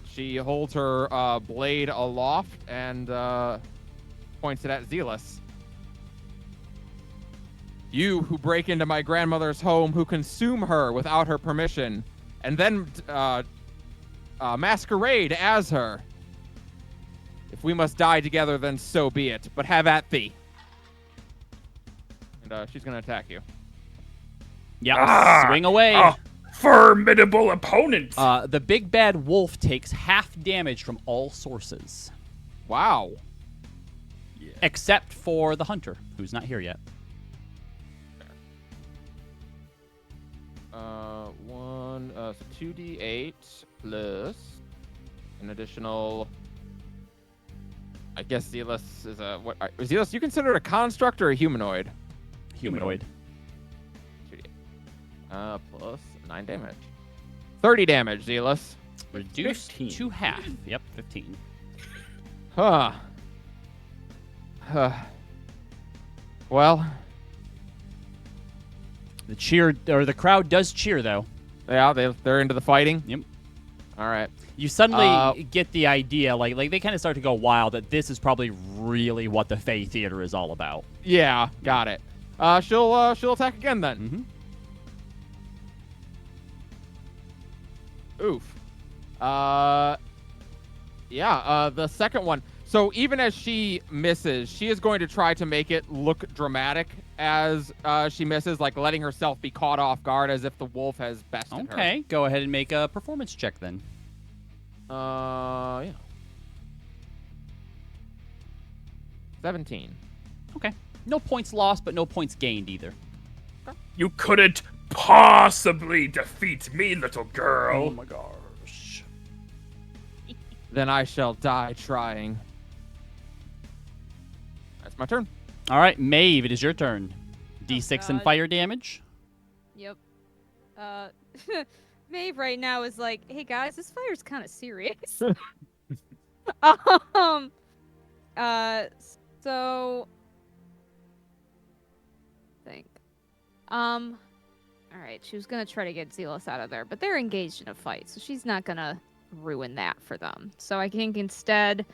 she holds her blade aloft and points it at Zealous. You who break into my grandmother's home, who consume her without her permission, and then masquerade as her. If we must die together, then so be it. But have at thee. And she's gonna attack you. Yeah, swing away. A formidable opponent. The big bad wolf takes half damage from all sources. Wow. Yeah. Except for the hunter, who's not here yet. 2d8 plus an additional. I guess Zealous is a what? Zealous, you consider it a construct or a humanoid? Humanoid. 2d8. Plus 9 damage. 30 damage, Zealous. Reduced 15. to half. Yep, 15. Huh. Well, The crowd does cheer though. yeah, they're into the fighting. Yep. All right. You suddenly get the idea, like they kind of start to go wild that this is probably really what the Fae Theater is all about. Yeah, got it. She'll attack again then. Mm-hmm. Oof. Yeah, the second one. So even as she misses, she is going to try to make it look dramatic as she misses, like letting herself be caught off guard as if the wolf has bested her. Okay, go ahead and make a performance check then. Yeah. 17. Okay. No points lost, but no points gained either. You couldn't possibly defeat me, little girl. Oh my gosh. Then I shall die trying. That's my turn. All right, Maeve, it is your turn. D6 and God. fire damage. Yep. Maeve right now is like, hey guys, this fire's kind of serious. So think. All right, she was gonna try to get Zealous out of there, but they're engaged in a fight, so she's not gonna ruin that for them. So I think instead,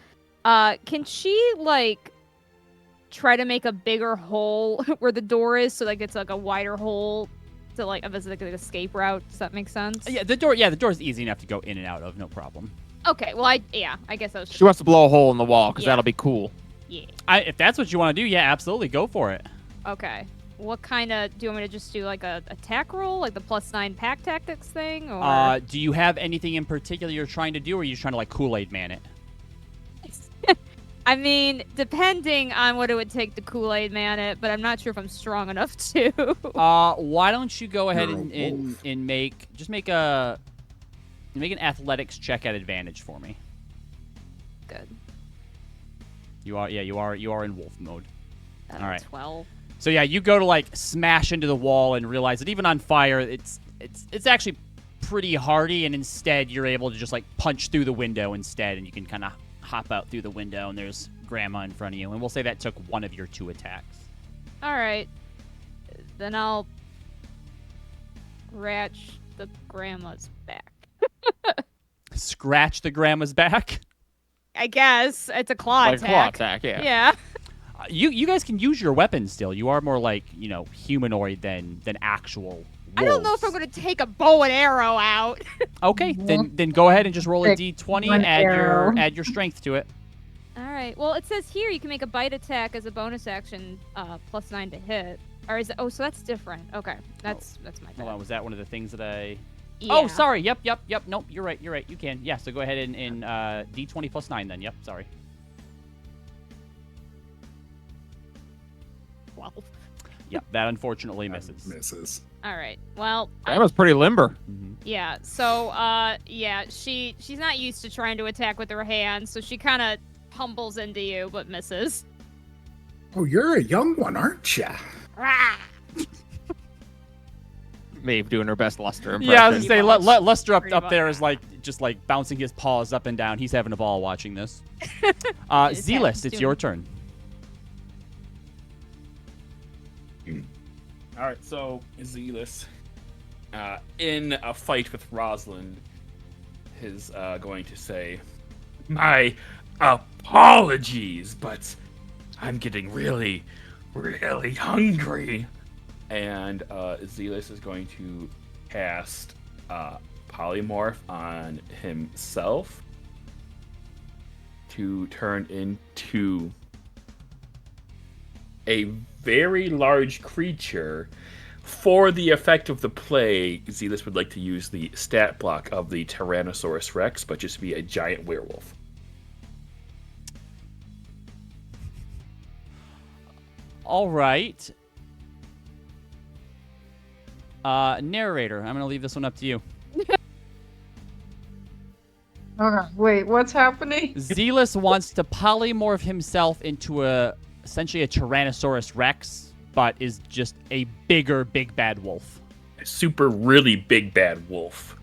can she like try to make a bigger hole where the door is, so like it's like a wider hole to like as like an escape route? Does that make sense? Yeah, the door. Yeah, the door is easy enough to go in and out of. No problem. Okay. Well, I guess I was. She wants to blow a hole in the wall because Yeah. that'll be cool. Yeah. If that's what you want to do, yeah, absolutely, go for it. Okay. What kind of do you want me to just do like a attack roll, like the +9 pack tactics thing, or? Do you have anything in particular you're trying to do, or are you just trying to like Kool-Aid man it? I mean, depending on what it would take to Kool-Aid man it, but I'm not sure if I'm strong enough to. Why don't you go ahead You're a and make an athletics check at advantage for me. Good. You are in wolf mode. All right. 12. So yeah, you go to like smash into the wall and realize that even on fire, it's actually pretty hardy, and instead you're able to just like punch through the window instead, and you can kind of hop out through the window, and there's Grandma in front of you, and we'll say that took one of your 2 attacks. All right. Then I'll scratch the grandma's back. Scratch the grandma's back. I guess it's a claw Like a attack. claw attack, yeah. Yeah. You guys can use your weapons still. You are more like humanoid than actual wolves. I don't know if I'm gonna take a bow and arrow out. Okay, then go ahead and just roll a Pick d20. one arrow. Add your strength to it. All right. Well, it says here you can make a bite attack as a bonus action, +9 to hit. Or is it? Oh, so that's different. Okay, that's my Hold bad. on, was that one of the things that I? Yeah. Oh, sorry. Yep. Nope, you're right. You can. Yeah. So go ahead and d20 +9 then. Yep. Sorry. 12. Yep. That unfortunately misses. Misses. All right. Well, Grandma's pretty limber. yeah. So, she's not used to trying to attack with her hands, so she kind of tumbles into you, but misses. Oh, you're a young one, aren't you? Rah! Maeve doing her best Lester impression. Yeah, I was gonna say much. Lester up Pretty there much. is like just like bouncing his paws up and down. He's having a ball watching this. His Zealous, head's it's doing- your turn. All right, so Zealous, in a fight with Rosalind, is going to say, My apologies, but I'm getting really, really hungry. and Zealous is going to cast Polymorph on himself to turn into a very large creature. For the effect of the play, Zealous would like to use the stat block of the Tyrannosaurus Rex, but just be a giant werewolf. All right. Narrator, I'm gonna leave this one up to you. Okay, wait, what's happening? Zealous wants to polymorph himself into essentially a Tyrannosaurus Rex, but is just a bigger, big bad wolf. A super, really big bad wolf.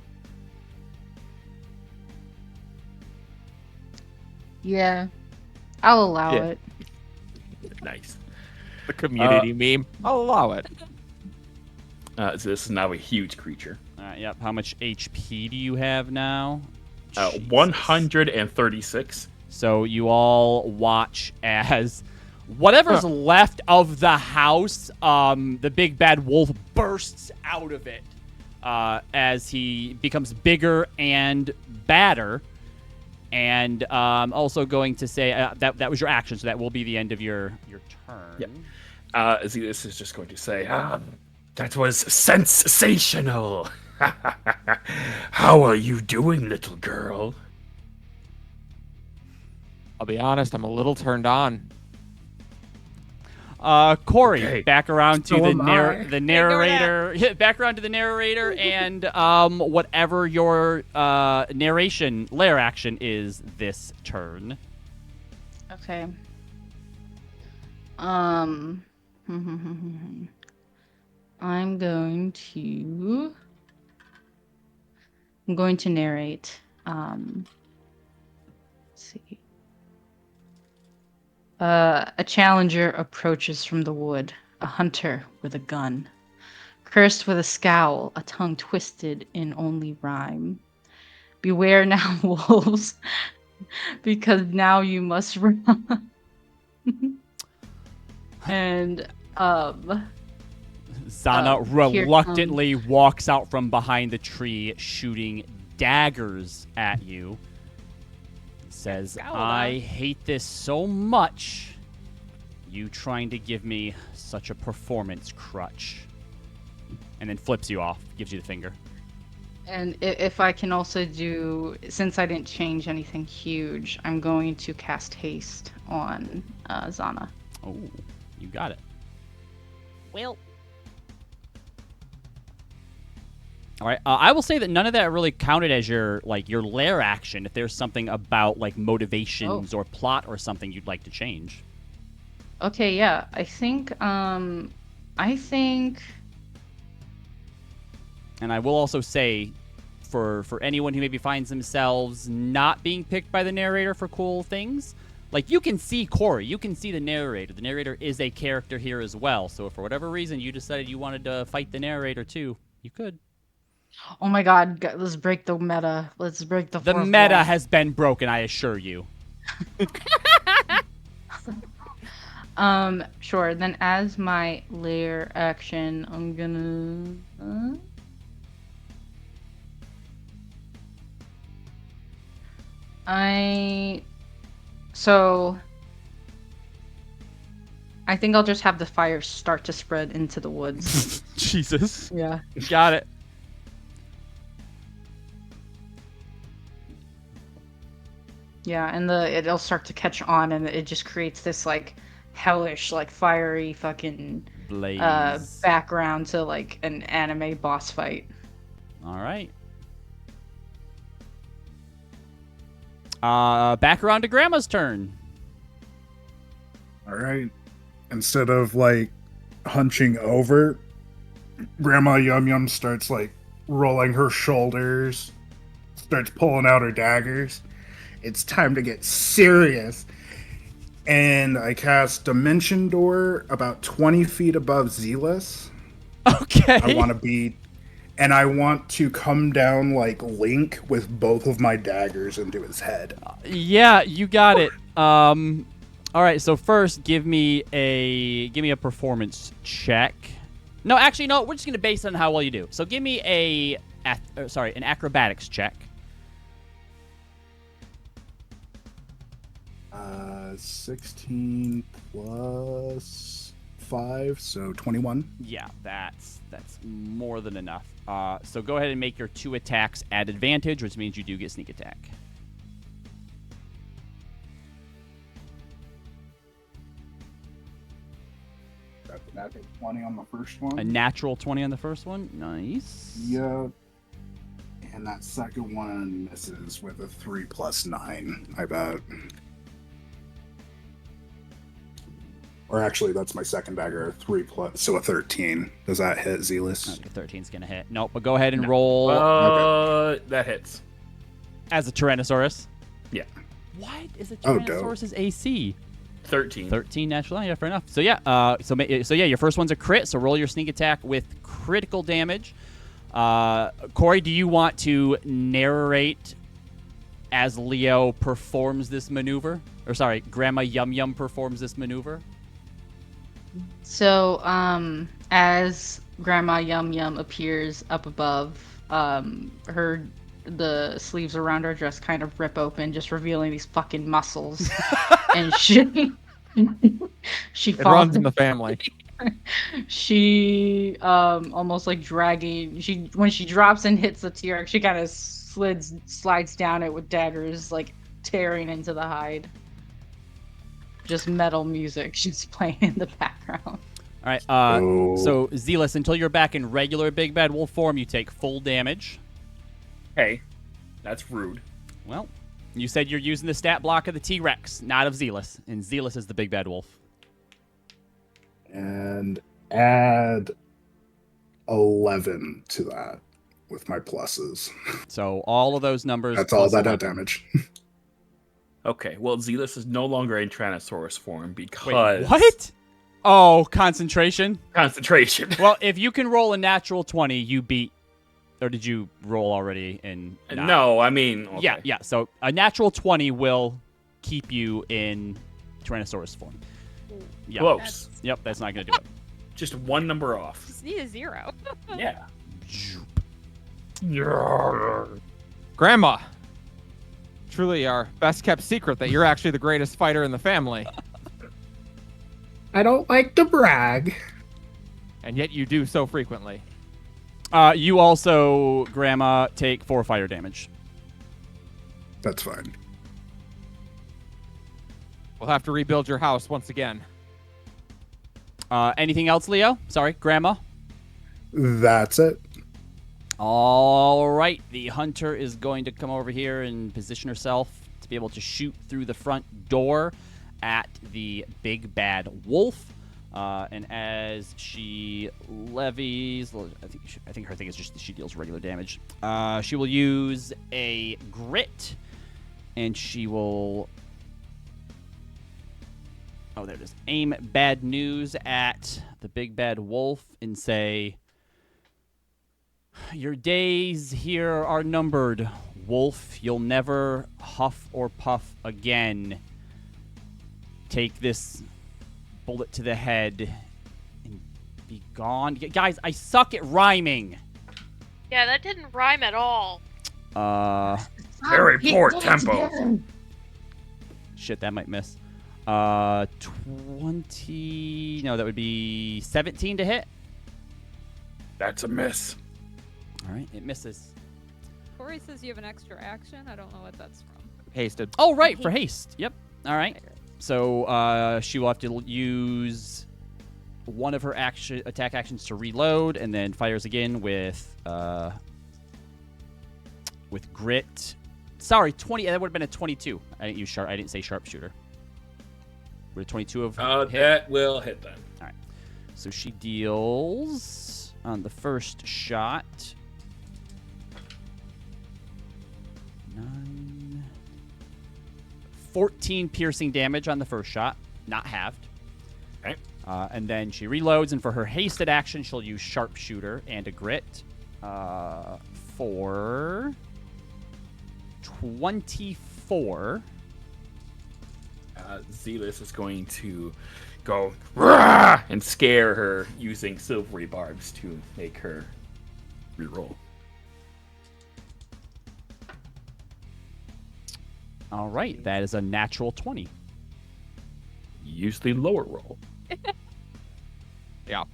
Yeah, I'll allow Yeah. it. Nice. The community meme. I'll allow it. So this is now a huge creature. Yep. How much HP do you have now? Jesus. 136. So you all watch as whatever's left of the house, the big bad wolf bursts out of it as he becomes bigger and badder. And also going to say that was your action, so that will be the end of your turn. Yep. Zealous is just going to say, That was sensational. How are you doing, little girl? I'll be honest, I'm a little turned on. Corey, Okay. back around to So the am I. the narrator. Back around to the narrator, and whatever your narration lair action is this turn. Okay. I'm going to narrate. Let's see. A challenger approaches from the wood, a hunter with a gun. Cursed with a scowl, a tongue twisted in only rhyme. Beware now, wolves, because now you must run. And, Zana here reluctantly walks out from behind the tree, shooting daggers at you. Says, I hate this so much. You trying to give me such a performance crutch. And then flips you off, gives you the finger. And if I can also do, since I didn't change anything huge, I'm going to cast haste on Zana. Oh, you got it. Well. All right. I will say that none of that really counted as your lair action. If there's something about like motivations or plot or something you'd like to change. Okay, yeah. I think. And I will also say, for anyone who maybe finds themselves not being picked by the narrator for cool things, like you can see Corey, you can see the narrator. The narrator is a character here as well. So if for whatever reason you decided you wanted to fight the narrator too, you could. Oh my God! Let's break the meta. Let's break the. The meta has been broken, I assure you. Sure. Then as my lair action, I'm gonna. I think I'll just have the fire start to spread into the woods. Jesus. Yeah. Got it. Yeah, and it'll start to catch on, and it just creates this like hellish, like fiery fucking blaze background to like an anime boss fight. All right. Back around to Grandma's turn. All right. Instead of like hunching over, Grandma Yum Yum starts like rolling her shoulders, starts pulling out her daggers. It's time to get serious. And I cast Dimension Door about 20 feet above Zealous. Okay. I want to come down like Link with both of my daggers into his head. Yeah, you got it. All right, so first give me a performance check. No, actually no, we're just going to base it on how well you do. So give me an acrobatics check. 16 plus 5, so 21. Yeah, that's more than enough. So go ahead and make your 2 attacks at advantage, which means you do get sneak attack. That's a natural 20 on the first one. A natural 20 on the first one. Nice. Yep. And that second one misses with a 3 plus 9, I bet. Or actually, that's my second dagger, 3 plus, so a 13. Does that hit, Zealous? The 13's going to hit. Nope, but go ahead and roll. Okay. That hits. As a Tyrannosaurus? Yeah. What is a Tyrannosaurus's AC? 13. 13 natural. Yeah, fair enough. So yeah, your first one's a crit. So roll your sneak attack with critical damage. Corey, do you want to narrate as Leo performs this maneuver? Or sorry, Grandma Yum Yum performs this maneuver? So, as Grandma Yum Yum appears up above, the sleeves around her dress kind of rip open, just revealing these fucking muscles, and she It runs in the family. She almost like dragging. When she drops and hits the T-Rex, she kind of slides down it with daggers, like tearing into the hide. Just metal music just playing in the background. All right. So Zealous, until you're back in regular Big Bad Wolf form, you take full damage. Hey, that's rude. Well, you said you're using the stat block of the T-Rex, not of Zealous, and Zealous is the Big Bad Wolf. And add 11 to that with my pluses. So all of those numbers. That's all that 11. damage. Okay, well, Zealous is no longer in Tyrannosaurus form because... Wait, what? Oh, concentration. Concentration. Well, if you can roll a natural 20, you beat. Or did you roll already in? No, I mean... Okay. Yeah. So a natural 20 will keep you in Tyrannosaurus form. Yeah. Close. Yep, that's not going to do it. Just one number off. Just need a 0. Yeah. Grandma, truly our best kept secret that you're actually the greatest fighter in the family, I don't like to brag. and yet you do so frequently. You also, Grandma, take 4 fire damage. That's fine. We'll have to rebuild your house once again. Anything else, Leo? Sorry, Grandma. That's it. All right, the hunter is going to come over here and position herself to be able to shoot through the front door at the big bad wolf. And as she levies, I think her thing is just she deals regular damage. She will use a grit, and she will. Oh, there it is. Aim bad news at the big bad wolf and say, "Your days here are numbered, wolf. You'll never huff or puff again. Take this bullet to the head and be gone." Guys, I suck at rhyming. Yeah, that didn't rhyme at all. Very poor tempo. Shit, that might miss. 20. No, that would be 17 to hit. That's a miss. All right, it misses. Corey says you have an extra action. I don't know what that's from. Hasted. Oh, right, for haste. Yep. All right. So she will have to use one of her attack actions to reload, and then fires again with grit. Sorry, 20. That would have been a 22. I didn't use sharp. I didn't say sharpshooter. Would a 22 of hit? That will hit then. All right. So she deals on the first shot 14 piercing damage on the first shot, not halved. Okay. And then she reloads, and for her hasted action, she'll use sharpshooter and a grit for 24. Zealous is going to go "Rah!" and scare her using silvery barbs to make her reroll. All right, that is a natural 20. Use the lower roll. Yeah.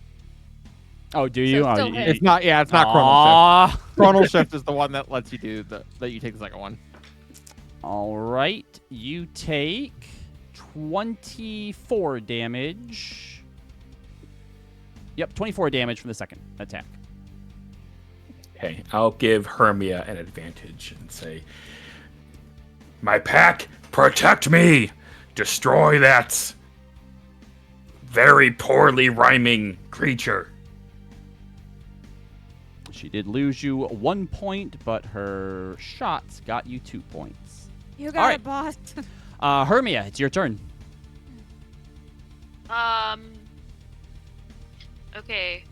Oh, do you? So Oh, still you- hit. It's not. Yeah, it's not chronal Aw. shift. Chronal shift is the one that lets you do that you take the second one. All right, you take 24 damage. Yep, 24 damage from the second attack. Okay, I'll give Hermia an advantage and say, My pack, protect me! Destroy that very poorly rhyming creature. She did lose you 1 point, but her shots got you 2 points. You All got right. it, boss. Hermia, it's your turn. Okay.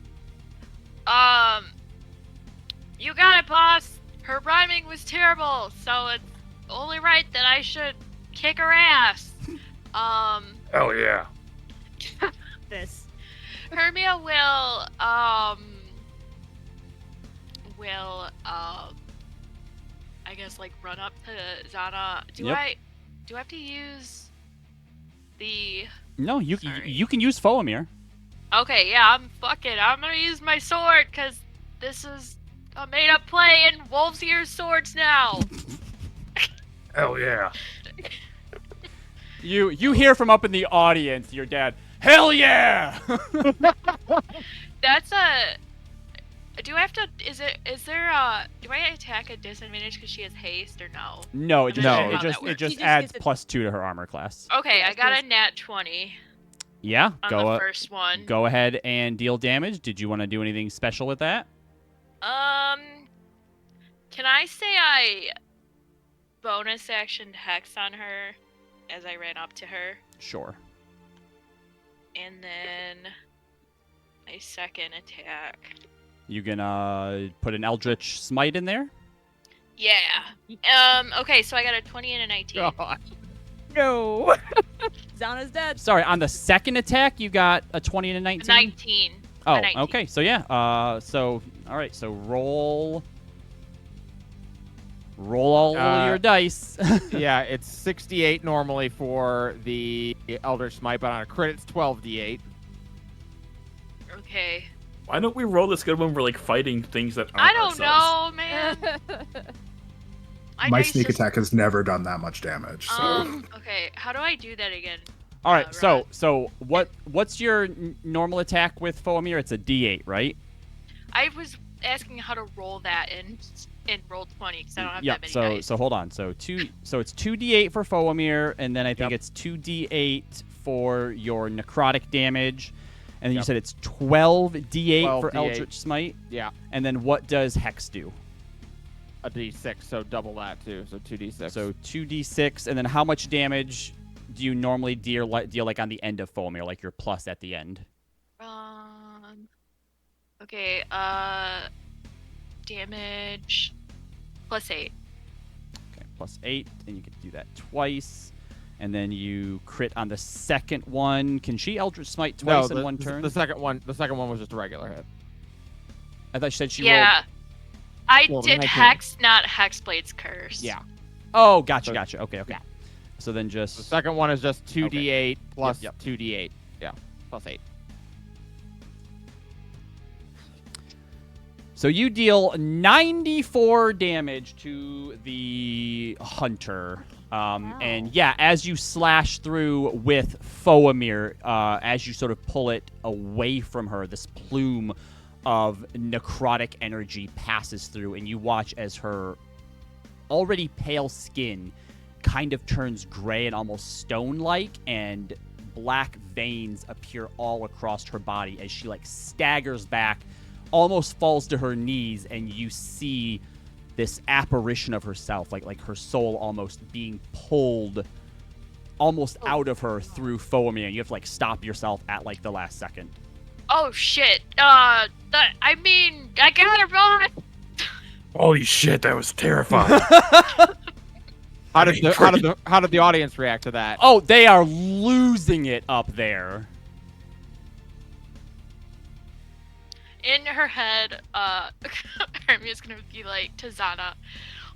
You got it, boss. Her rhyming was terrible, so it's only right that I should kick her ass. Hell yeah. This. Hermia will, I guess, like, run up to Zana. Do Yep. I have to use the... No, you Sorry. can use Foamir. Okay, yeah, I'm gonna use my sword, because this is a made-up play, and wolves use swords now. Hell yeah. You hear from up in the audience, your dad. Hell yeah! That's a... Do I have to... Do I attack at disadvantage because she has haste, or no? No, it I'm just, not sure it how just, that it works. just He just adds gets it- +2 to her armor class. Okay, Yeah, I got so a nat 20 Yeah, on go the first one. go ahead and deal damage. Did you want to do anything special with that? Can I say I bonus action hex on her? as I ran up to her. Sure. And then my second attack. You gonna put an Eldritch Smite in there? Yeah. Okay, so I got a 20 and a 19. God. No. Zana's dead. Sorry, on the second attack, you got a 20 and a 19? 19. Oh, A 19. okay. So, yeah. All right. So, roll all your dice. Yeah, it's 68 normally for the Eldritch Smite, but on a crit, it's 12d8. Okay. Why don't we roll this good when we're like fighting things that aren't I don't ourselves? know, man. My dice sneak just- attack has never done that much damage. So Okay, how do I do that again? All right. Ron? So what's your normal attack with Foamir? It's a D8, right? I was asking how to roll that in roll 20 because I don't have Yep. that many dice. So hold on. So it's 2d8 for Foamir, and then I think Yep. it's 2d8 for your necrotic damage, and then you Yep. said it's 12d8 for 12d8. Eldritch Smite. Yeah, And then what does Hex do? a d6, so double that too, so 2d6. So 2d6, and then how much damage do you normally deal like on the end of Foamir, like your plus at the end? Okay, damage +8. Okay, +8, and you can do that twice. And then you crit on the second one. Can she Eldritch Smite twice in one turn? The second one was just a regular hit. I thought you said she Yeah. I Well, did 19. Hex, not Hexblade's Curse. Yeah. Oh, gotcha. Okay. Yeah. So then just... The second one is just 2d8 plus Yep. 2d8. Yeah, plus 8. So you deal 94 damage to the hunter. And yeah, as you slash through with Foamir, as you sort of pull it away from her, this plume of necrotic energy passes through, and you watch as her already pale skin kind of turns gray and almost stone-like, and black veins appear all across her body as she staggers back, almost falls to her knees, and you see this apparition of herself, like her soul almost being pulled almost out of her through Foamir, and you have to stop yourself at the last second. Oh shit. I gotta run. Holy shit, that was terrifying. How did the audience react to that? Oh, they are losing it up there. In her head, Hermia's gonna be like to Zana,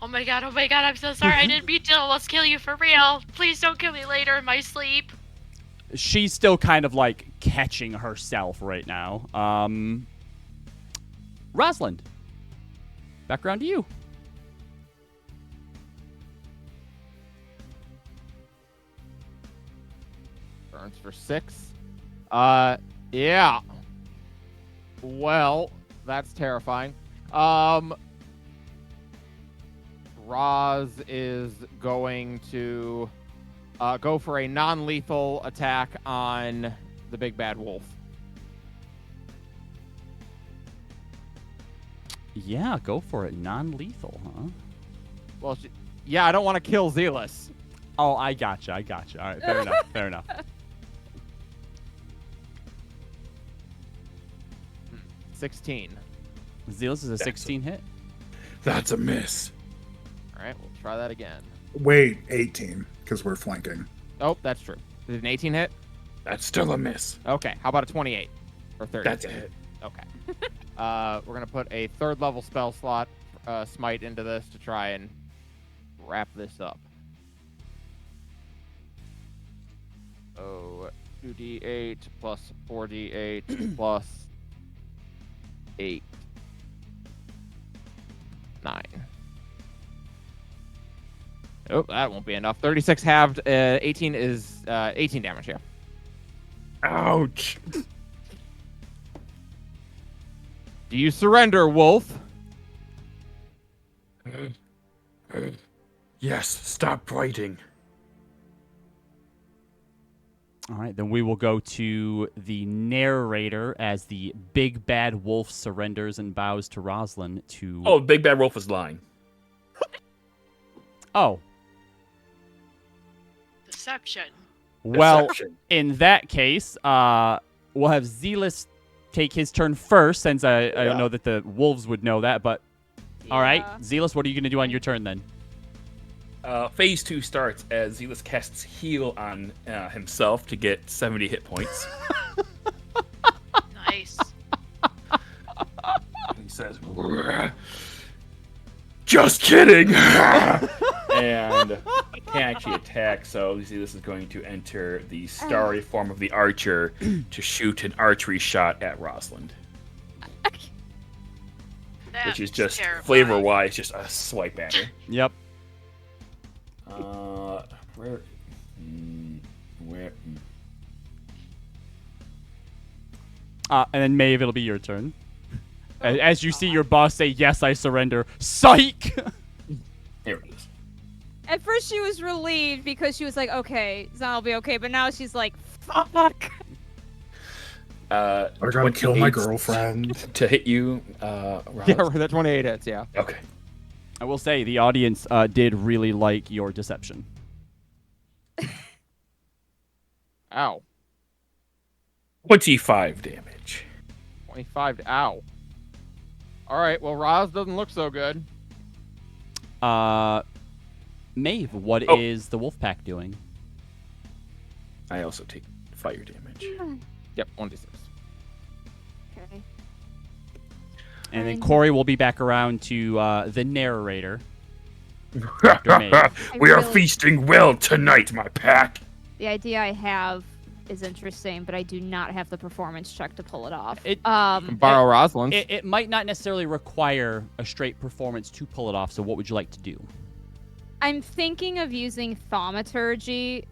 oh my god, I'm so sorry, I didn't mean to almost kill you for real. Please don't kill me later in my sleep. She's still kind of catching herself right now. Rosalind, back around to you. Burns for 6. Yeah. Well, that's terrifying. Roz is going to go for a non-lethal attack on the big bad wolf. Yeah, go for it. Non-lethal, huh? Well, yeah, I don't want to kill Zealous. Oh, I gotcha. All right, fair enough. 16. Zealous is a 16 hit. That's a miss. All right, we'll try that again. wait, 18 because we're flanking. Oh, that's true. Is it an 18 hit? That's still a miss. Okay, how about a 28 or 30? That's a hit. Okay. We're gonna put a 3rd level spell slot smite into this to try and wrap this up. Oh, 2d8 plus 4d8 plus 8. 9. Oh, that won't be enough. 36 halved. 18 is 18 damage. Yeah. Ouch. Do you surrender, Wolf? Yes, stop fighting. All right, then we will go to the narrator as the big bad wolf surrenders and bows to Rosalind to... Oh, Big Bad Wolf is lying. Oh. deception. Well, Deception. in that case, we'll have Zealous take his turn first, since I don't know that the wolves would know that, but all right. Yeah. Zealous, what are you going to do on your turn then? Phase 2 starts as Zealous casts Heal on himself to get 70 hit points. Nice. He says, "Just kidding!" And he can't actually attack, so you see this is going to enter the starry form of the archer to shoot an archery shot at Rosalind. Which is just, terrifying. flavor-wise, just a swipe at her. Yep. Where? And then Maeve, it'll be your turn. As you see your boss say, "Yes, I surrender." Psych! Here it is. At first she was relieved because she was like, okay, Zana will be okay, but now she's like, fuck. I gotta kill my girlfriend. To hit you, Roz? Yeah, that 28 hits, yeah. Okay. I will say the audience did really like your deception. Ow. 25 damage. 25. Ow. All right, well, Roz doesn't look so good. Maeve, what is the wolf pack doing? I also take fire damage. Yep, 1d6. Okay. And then Corey will be back around to the narrator. After Maeve. We are really- feasting well tonight, my pack. The idea I have is interesting, but I do not have the performance check to pull it off. It- Borrow Rosalind's. It might not necessarily require a straight performance to pull it off, so what would you like to do? I'm thinking of using thaumaturgy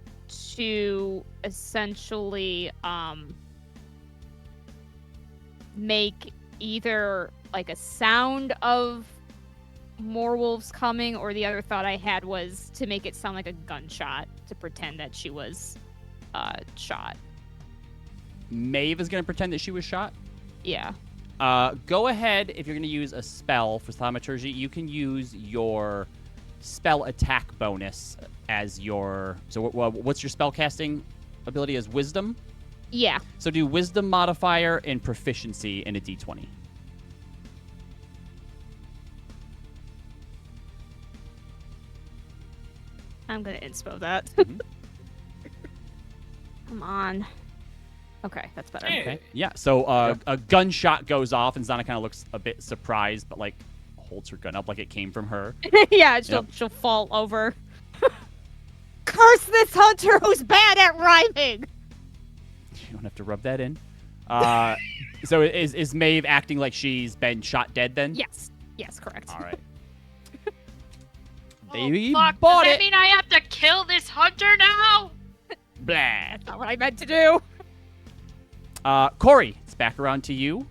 to essentially make either like a sound of more wolves coming, or the other thought I had was to make it sound like a gunshot to pretend that she was shot. Maeve is going to pretend that she was shot. Yeah. Go ahead. If you're going to use a spell for thaumaturgy, you can use your spell attack bonus as your... So what's your spell casting ability as wisdom? Yeah. So do wisdom modifier and proficiency in a d20. I'm gonna inspo that. Mhm. Come on. Okay, that's better. Okay. Yeah. So a gunshot goes off, and Zana kind of looks a bit surprised, but like holds her gun up like it came from her. Yeah, she'll fall over. Curse this hunter who's bad at rhyming. You don't have to rub that in. So is Maeve acting like she's been shot dead then? Yes. Yes, correct. All right. Oh, They fuck. bought Does it. that mean I have to kill this hunter now? Blah. That's not what I meant to do. Corey, it's back around to you.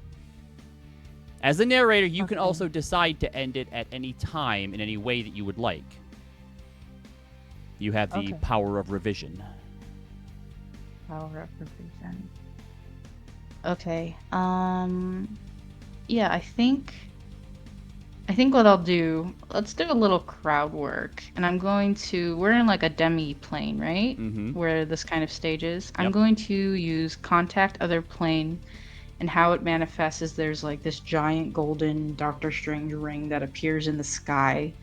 As a narrator, you can also decide to end it at any time in any way that you would like. You have the Okay. power of revision. Power up revision. Okay. Yeah, I think what I'll do, let's do a little crowd work. And we're in like a demi plane, right? Mm-hmm. Where this kind of stage is. I'm Yep. going to use contact other plane, and how it manifests is there's like this giant golden Doctor Strange ring that appears in the sky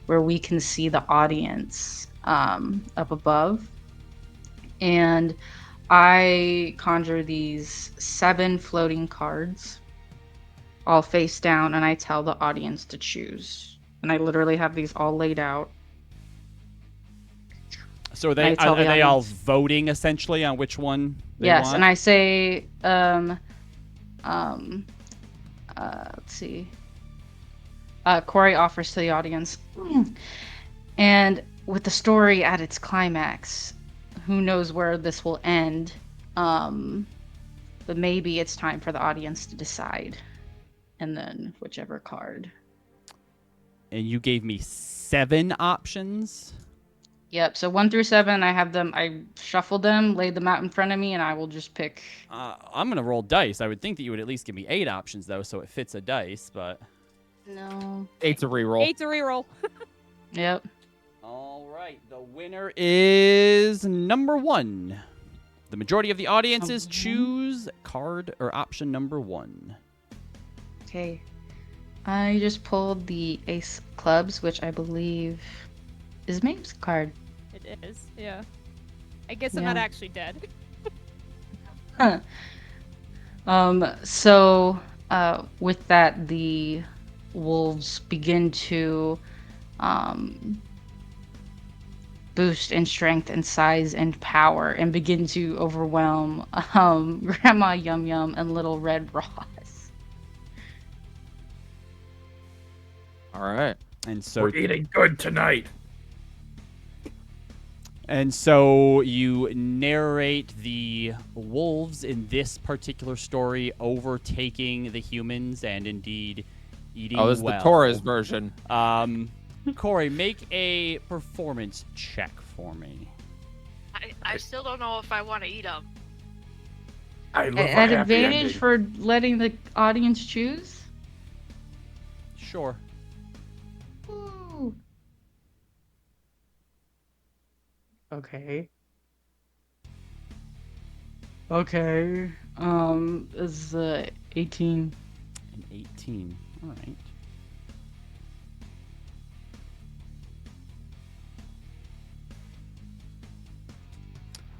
where we can see the audience up above. And I conjure these 7 floating cards all face down, and I tell the audience to choose. And I literally have these all laid out. So are I they tell are the they all audience. voting essentially on which one they Yes, want? and I say, let's see. Corey offers to the audience. And with the story at its climax, who knows where this will end, but maybe it's time for the audience to decide. And then whichever card. And you gave me 7 options. Yep, so 1 through 7, I shuffled them, laid them out in front of me, and I will just pick. I'm gonna roll dice. I would think that you would at least give me 8 options though, so it fits a dice. But No. 8's a reroll. 8 to reroll. Yep. all right, the winner is number 1. The majority of the audiences choose card or option number 1. Okay. I just pulled the Ace Clubs, which I believe is Maeve's card. It is, yeah. I guess I'm not Yeah. actually dead. Huh. So, with that, the wolves begin to boost in strength and size and power and begin to overwhelm Grandma Yum Yum and Little Red Roz. All right. And so We're eating good tonight. you narrate the wolves in this particular story overtaking the humans and indeed eating Oh, this is well. the Torres version. Corey, make a performance check for me. I still don't know if I want to eat them. I love a At happy advantage ending. for letting the audience choose? Sure. Ooh. Okay. Okay. Is 18. An 18. All right.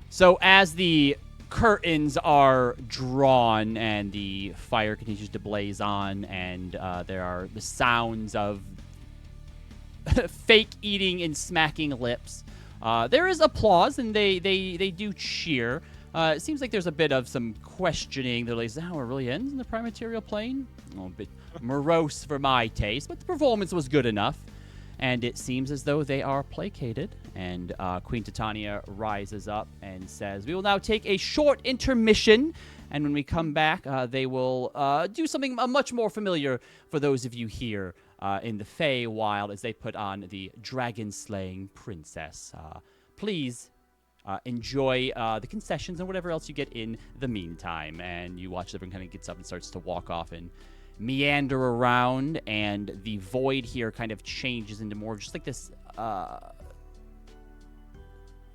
So as the curtains are drawn and the fire continues to blaze on and there are the sounds of fake eating and smacking lips, there is applause and they do cheer. It seems like there's a bit of some questioning. They're like, is that how it really ends in the prime material plane? A little bit morose for my taste, but the performance was good enough. And it seems as though they are placated. And Queen Titania rises up and says, we will now take a short intermission. And when we come back, they will do something much more familiar for those of you here in the Feywild as they put on the Dragon-slaying Princess. Please enjoy the concessions and whatever else you get in the meantime. And you watch everyone kind of gets up and starts to walk off and meander around, and the void here kind of changes into more of just like this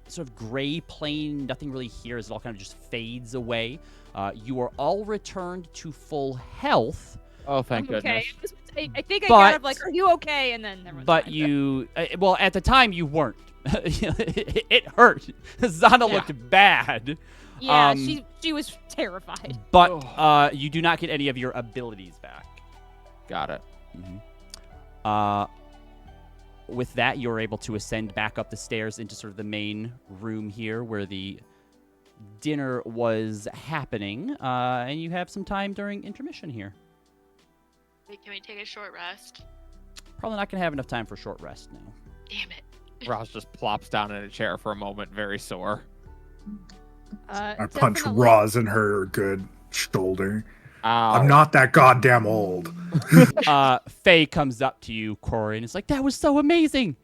sort of gray plane. Nothing really here as it all kind of just fades away. You are all returned to full health. Oh, thank I'm okay. goodness. I think I But- got up like, are you okay? And then everyone's But fine. you, well, at the time you weren't. It hurt. Zana looked bad. Yeah, she was terrified. But you do not get any of your abilities back. Got it. With that, you're able to ascend back up the stairs into sort of the main room here where the dinner was happening, and you have some time during intermission here. Wait, can we take a short rest? Probably not going to have enough time for a short rest now. Damn it. Roz just plops down in a chair for a moment, very sore. I punch Definitely- Roz in her good shoulder. Ow. I'm not that goddamn old. Faye comes up to you, Corey, and it's like, that was so amazing.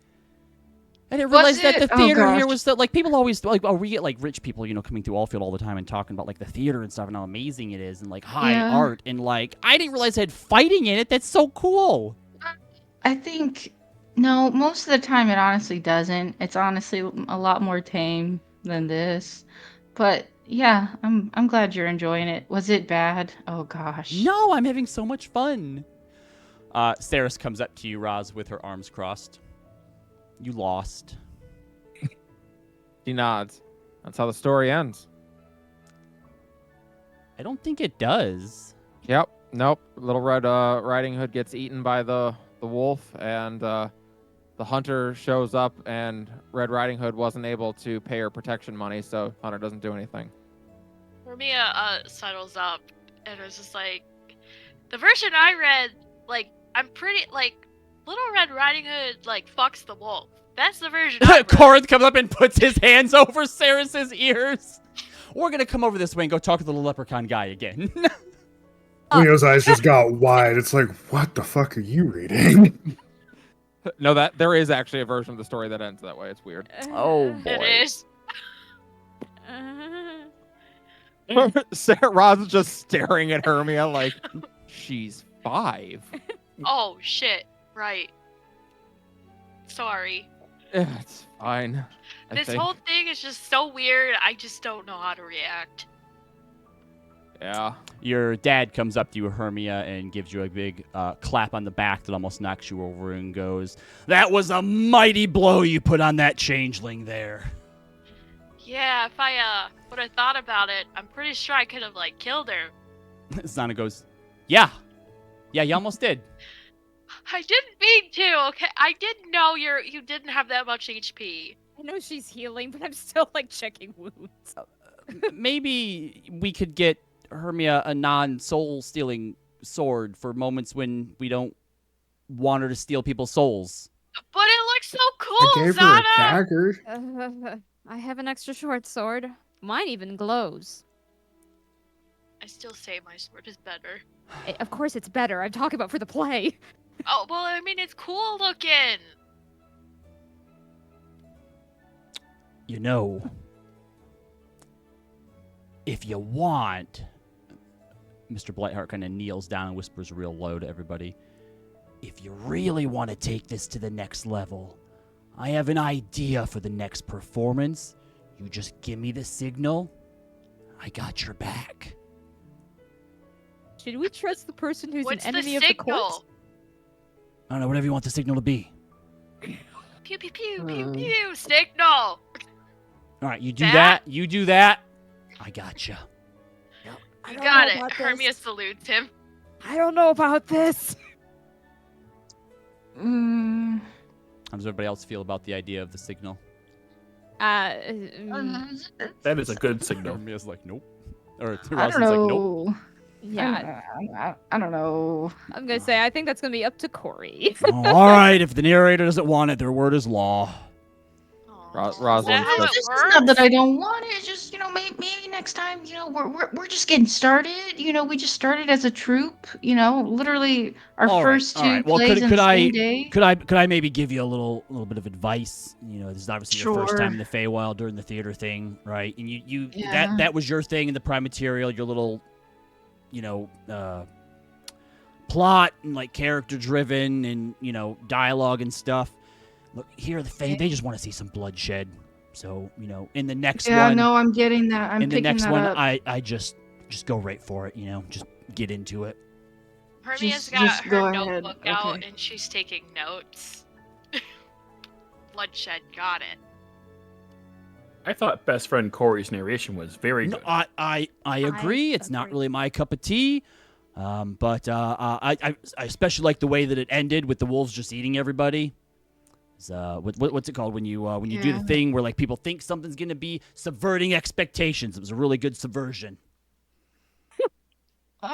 I didn't Was realize that the it? Oh, theater here gosh. was so, like, people always, like, we get, like, rich people, coming through Allfield all the time and talking about, like, the theater and stuff and how amazing it is and, like, high Yeah. art. And, like, I didn't realize it had fighting in it. That's so cool. I think no, most of the time it honestly doesn't. It's honestly a lot more tame than this. But yeah, I'm glad you're enjoying it. Was it bad? Oh gosh. No, I'm having so much fun. Saris comes up to you, Roz, with her arms crossed. You lost. She nods. That's how the story ends. I don't think it does. Yep. Nope. Little Red Riding Hood gets eaten by the wolf, and the hunter shows up, and Red Riding Hood wasn't able to pay her protection money, so Hunter doesn't do anything. Mia settles up and was just like, the version I read, like, I'm pretty, like, Little Red Riding Hood, like, fucks the wolf. That's the version I read. Corinth comes up and puts his hands over Saris's ears. We're going to come over this way and go talk to the little leprechaun guy again. Leo's eyes just got wide. It's like, what the fuck are you reading? No, that there is actually a version of the story that ends that way. It's weird. Oh, boy. It is. Sarah Roz is just staring at Hermia like she's 5. Oh, shit. Right. Sorry. It's fine. I This think. whole thing is just so weird. I just don't know how to react. Yeah. Your dad comes up to you, Hermia, and gives you a big clap on the back that almost knocks you over and goes, "That was a mighty blow you put on that changeling there." Yeah, if I would have thought about it, I'm pretty sure I could have like killed her. Zana goes, Yeah, you almost did. I didn't mean to. Okay, I didn't know you didn't have that much HP. I know she's healing, but I'm still like checking wounds. Maybe we could get Hermia a non-soul stealing sword for moments when we don't want her to steal people's souls. But it looks so cool, I gave her a Zana. dagger. I have an extra short sword. Mine even glows. I still say my sword is better. Of course it's better. I'm talking about for the play. Oh, well, I mean, it's cool looking. You know, if you want, Mr. Blightheart kind of kneels down and whispers real low to everybody. If you really want to take this to the next level, I have an idea for the next performance. You just give me the signal. I got your back. Should we trust the person who's What's an the enemy of the court? signal? I don't know, whatever you want the signal to be. Pew pew pew pew pew. Signal. All right, you do That? that. You do that. I gotcha. You got it. Hermia salutes him. I don't know about this. Mm, How does everybody else feel about the idea of the signal? Mm, That is a good signal. Hermia's like, nope. Or I Rosin's don't like, nope. know. yeah, I don't know. I'm gonna say I think that's gonna be up to Corey. Oh, all right, if the narrator doesn't want it, their word is law. Rosalind Is that how says- it It's not that works? I don't want it. It's just, maybe next time, we're just getting started. We just started as a troupe. Literally our All right, first all two right. Well, plays in could the I- same day. Could I maybe give you a little bit of advice? This is obviously your first Sure. time in the Feywild during the theater thing, right? And you Yeah. that was your thing in the prime material, your little, plot and like character driven and dialogue and stuff. Look, here the Fey, they just want to see some bloodshed. So in the next Yeah, one, no, I'm getting that. I'm in the picking next that one, up. I just go right for it. Just get into it. Hermia's got just her go ahead, notebook out okay. and she's taking notes. Bloodshed, got it. I thought best friend Corey's narration was very No, good. I agree. It's not agree. really my cup of tea. But I especially like the way that it ended with the wolves just eating everybody. What's it called when you do the Yeah. thing where like people think something's gonna be subverting expectations? It was a really good subversion.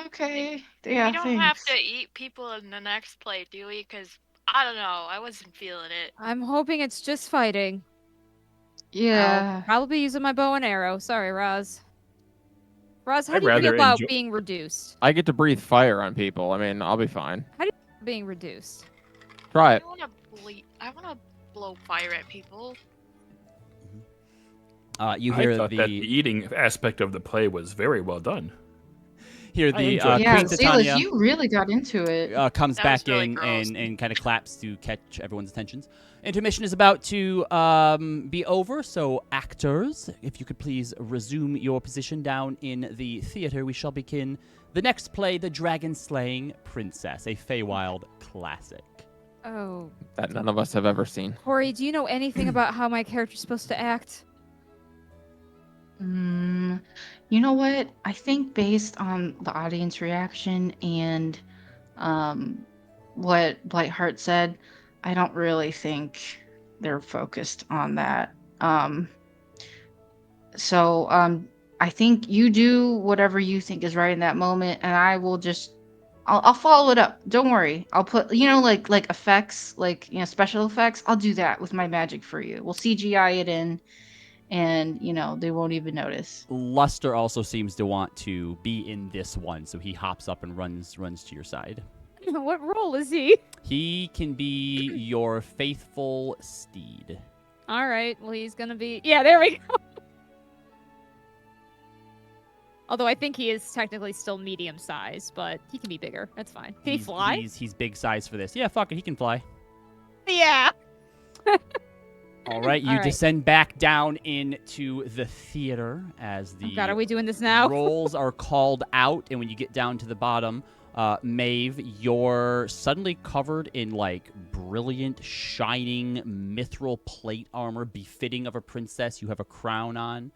Okay. Yeah, we don't have thanks. to eat people in the next play, do we? Because, I don't know, I wasn't feeling it. I'm hoping it's just fighting. Yeah. I'll probably using my bow and arrow. Sorry, Roz. Roz, how I'd do you feel rather about enjoy- being reduced? I get to breathe fire on people. I mean, I'll be fine. Being reduced. Try I it. want to blow fire at people. You I hear thought that the eating aspect of the play was very well done. hear I the enjoyed it. Yeah, Queen Silas, Titania you really got into it. comes That was back really in gross. and kind of claps to catch everyone's attentions. Intermission is about to be over, so actors, if you could please resume your position down in the theater, we shall begin the next play, The Dragon-Slaying Princess, a Feywild classic. Oh, That none of us have ever seen. Corey, do you know anything about how my character's supposed to act? You know what? I think based on the audience reaction and what Blightheart said, I don't really think they're focused on that. So I think you do whatever you think is right in that moment, and I will just I'll follow it up. Don't worry. I'll put like effects, like special effects. I'll do that with my magic for you. We'll CGI it in, and they won't even notice. Luster also seems to want to be in this one, so he hops up and runs to your side. What role is he? He can be your faithful steed. All right. Well, he's gonna be. Yeah, there we go. Although I think he is technically still medium size, but he can be bigger. That's fine. Can he fly? He's big size for this. Yeah, fuck it, he can fly. Yeah. All right, you All right. descend back down into the theater as the Oh God, are we doing this now? rolls are called out, and when you get down to the bottom, Maeve, you're suddenly covered in like brilliant, shining mithril plate armor befitting of a princess. You have a crown on.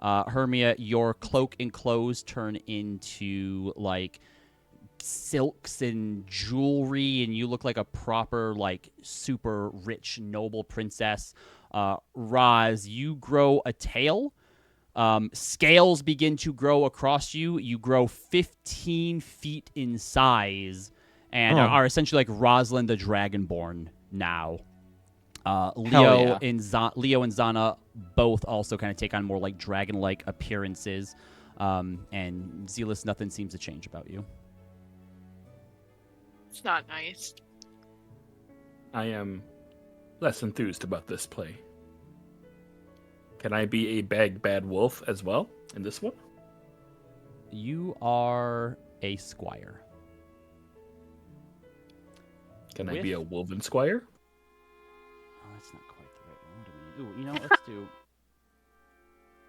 Hermia, your cloak and clothes turn into like silks and jewelry, and you look like a proper, like, super rich, noble princess. Roz, you grow a tail. Scales begin to grow across you. You grow 15 feet in size and are essentially like Rosalind the Dragonborn now. Leo and Zana both also kind of take on more like dragon-like appearances. And Zealous, nothing seems to change about you. It's not nice. I am less enthused about this play. Can I be a bad wolf as well in this one? You are a squire. Can I be a woven squire? Oh, that's not quite the right one. What do we do? You know, let's do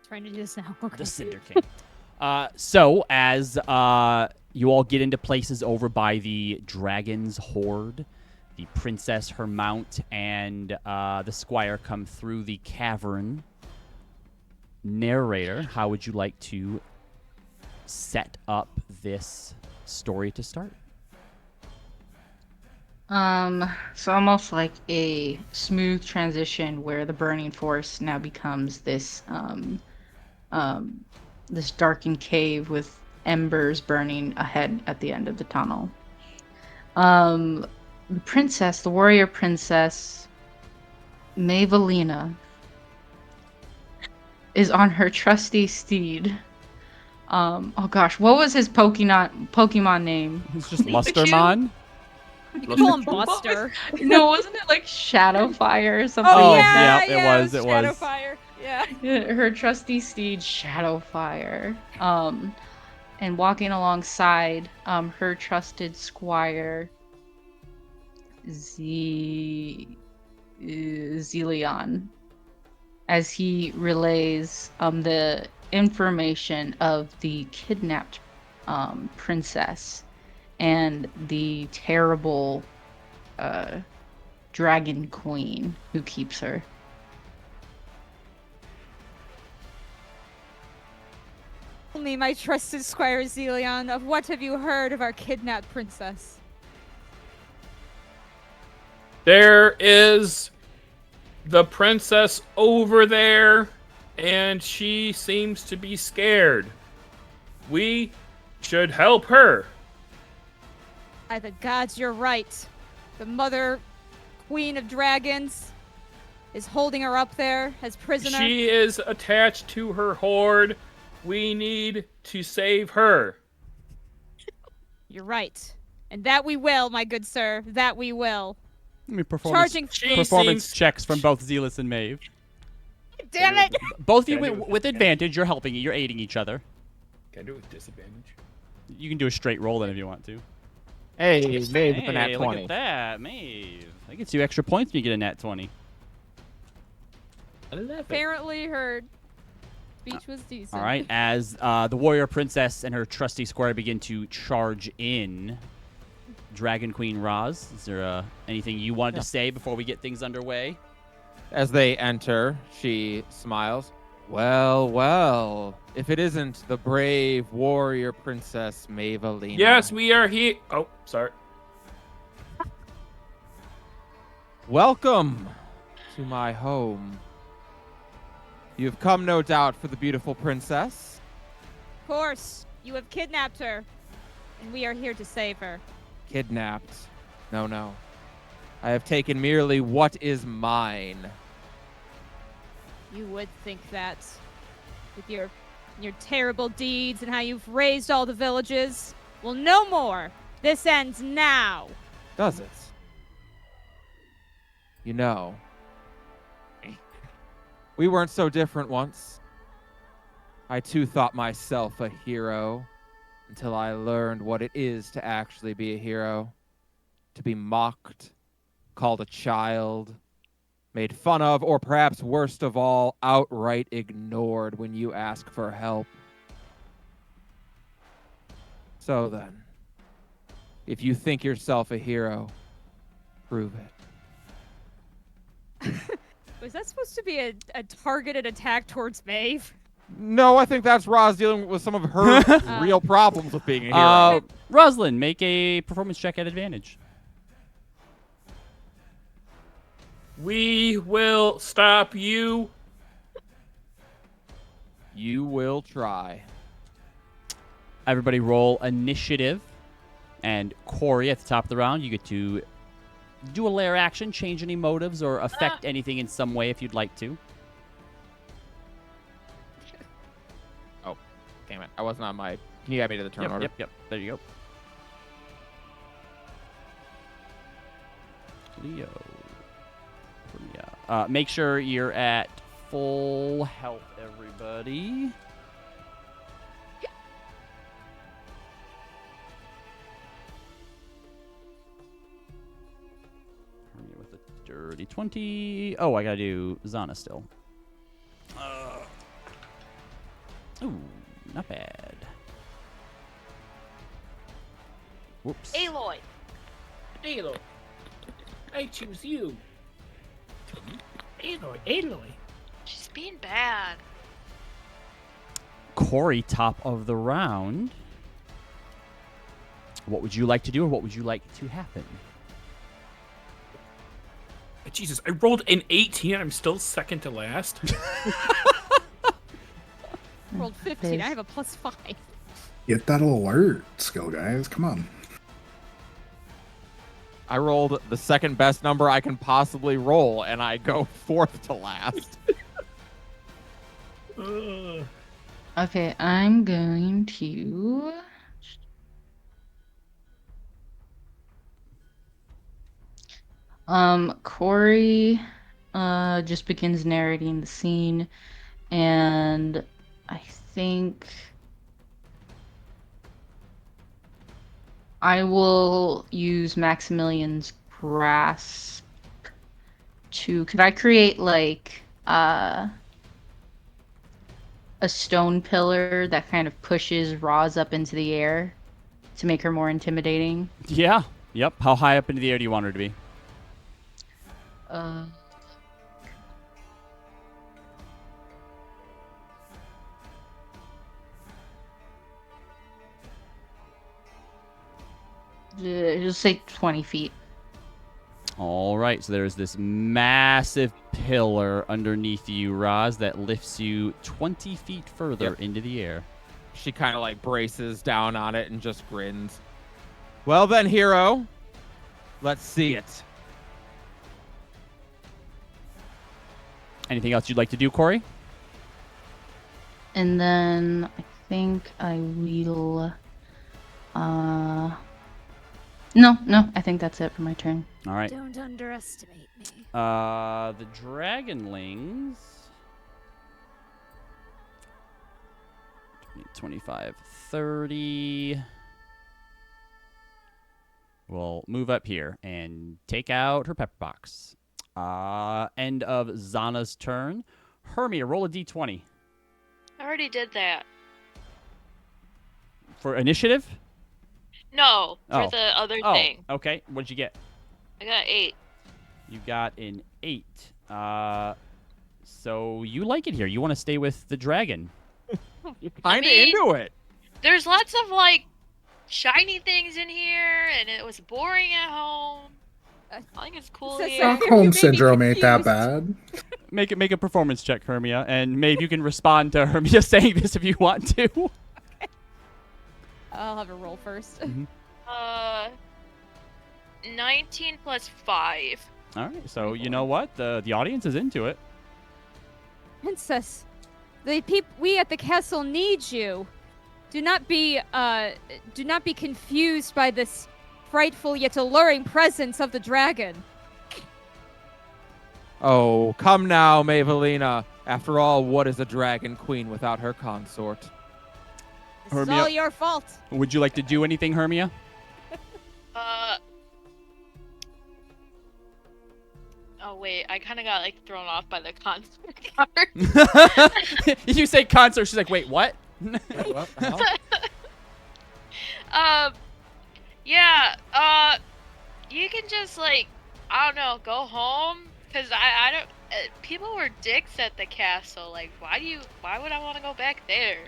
Trying to do this now. Okay. the Cinder King. So as you all get into places over by the dragon's hoard, the princess, her mount, and the squire come through the cavern. Narrator, how would you like to set up this story to start? So almost like a smooth transition where the burning forest now becomes this this darkened cave with embers burning ahead at the end of the tunnel. The princess, the warrior princess, Maevelina, is on her trusty steed. Oh gosh, what was his Pokemon name? It's just Lustermon. You can call him Buster. No, wasn't it like Shadowfire or something? Oh, Oh, like yeah, yeah, it yeah, was, it was. Shadowfire. Yeah. that? Her trusty steed, Shadowfire. And walking alongside her trusted squire, Zelion, as he relays the information of the kidnapped princess and the terrible dragon queen who keeps her. Tell me, my trusted squire Zelion, of what have you heard of our kidnapped princess? There is the princess over there, and she seems to be scared. We should help her. By the gods, you're right. The mother queen of dragons is holding her up there as prisoner. She is attached to her hoard. We need to save her. You're right. And that we will, my good sir. That we will. Let me Charging. performance checks from both Zealous and Maeve. Damn it! Both of you with advantage. You're helping. You're aiding each other. Can I do it with disadvantage? You can do a straight roll then if you want to. Hey, Maeve with a nat Hey, 20. look at that, Maeve. That gets you extra points when you get a nat 20. I love it. Apparently her speech was decent. All right, as the warrior princess and her trusty squire begin to charge in, Dragon Queen Roz, is there anything you wanted to say before we get things underway? As they enter, she smiles. Well, well, if it isn't the brave warrior princess Maevelina. Yes, we are here. Oh, sorry. Welcome to my home. You've come, no doubt, for the beautiful princess. Of course, you have kidnapped her, and we are here to save her. Kidnapped. No, no. I have taken merely what is mine. You would think that, with your terrible deeds and how you've razed all the villages. Well, no more. This ends now. Does it? You know, we weren't so different once. I too thought myself a hero until I learned what it is to actually be a hero. To be mocked, called a child, made fun of, or perhaps worst of all, outright ignored when you ask for help. So then, if you think yourself a hero, prove it. Was that supposed to be a targeted attack towards Maeve? No, I think that's Roz dealing with some of her real problems with being a hero. Rosalind, make a performance check at advantage. We will stop you. You will try. Everybody roll initiative. And Corey, at the top of the round, you get to do a lair action, change any motives, or affect anything in some way if you'd like to. Oh, damn it. I wasn't on my... Can you add me to the turn order? Yep. There you go. Leo. Make sure you're at full health, everybody. With a dirty 20. Oh, I gotta do Zana still. Ooh, not bad. Whoops. Aloy. Aloy, I choose you. Aloy. She's being bad. Corey, top of the round. What would you like to do, or what would you like to happen? Jesus, I rolled an 18. I'm still second to last. Rolled 15. I have a +5. Get that alert skill, guys. Come on. I rolled the second best number I can possibly roll, and I go fourth to last. Okay, I'm going to... Corey just begins narrating the scene, and I think I will use Maximilian's grasp to... Could I create, like, a stone pillar that kind of pushes Roz up into the air to make her more intimidating? Yeah. Yep. How high up into the air do you want her to be? Just say 20 feet. All right, so there's this massive pillar underneath you, Roz, that lifts you 20 feet further into the air. She kind of like braces down on it and just grins. Well then, hero, let's see it. Anything else you'd like to do, Corey? And then I think I will... No, I think that's it for my turn. All right. Don't underestimate me. The dragonlings... 25, 30... We'll move up here and take out her pepper box. End of Zana's turn. Hermia, roll a d20. I already did that. For initiative? No, for the other thing. Okay. What'd you get? I got 8. You got an 8. So you like it here. You want to stay with the dragon. You're kind of into it. There's lots of, like, shiny things in here, and it was boring at home. I think it's cool here. Stockholm syndrome ain't that bad. Make a performance check, Hermia, and maybe you can respond to Hermia saying this if you want to. I'll have a roll first. 19 plus 5. All right, so you know what? The audience is into it. Princess, we at the castle need you. Do not be confused by this frightful yet alluring presence of the dragon. Oh, come now, Mavelina. After all, what is a dragon queen without her consort? This is Hermia, all your fault. Would you like to do anything, Hermia? Oh wait, I kind of got like thrown off by the concert card. You say concert, she's like, wait, what? What the hell? Yeah. You can just like, I don't know, go home, cause I don't. People were dicks at the castle. Like, why would I want to go back there?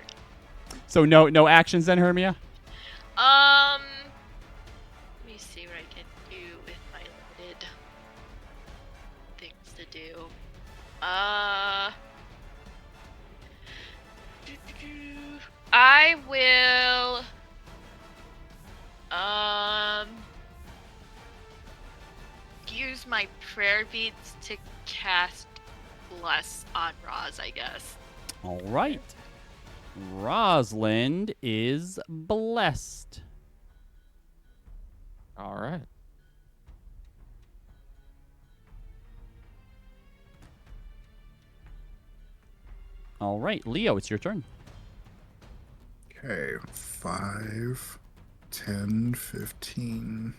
So no actions then, Hermia? Let me see what I can do with my limited things to do. I will use my prayer beads to cast bless on Roz, I guess. All right. Rosalind is blessed. All right. All right, Leo, it's your turn. Okay, 5, 10, 15,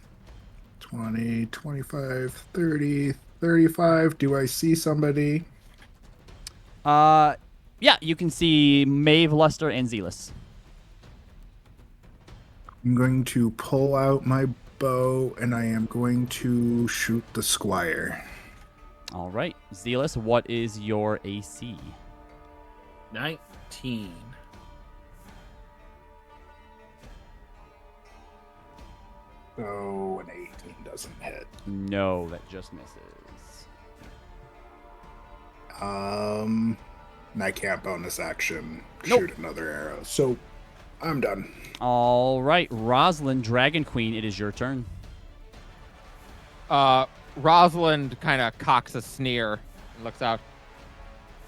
20, 25, 30, 35. Do I see somebody? Yeah, you can see Maeve, Luster, and Zealous. I'm going to pull out my bow and I am going to shoot the squire. All right, Zealous, what is your AC? 19. Oh, an 18 doesn't hit. No, that just misses. I can't bonus action Nope. shoot another arrow. So I'm done. All right, Rosalind, Dragon Queen, it is your turn. Rosalind kind of cocks a sneer and looks out.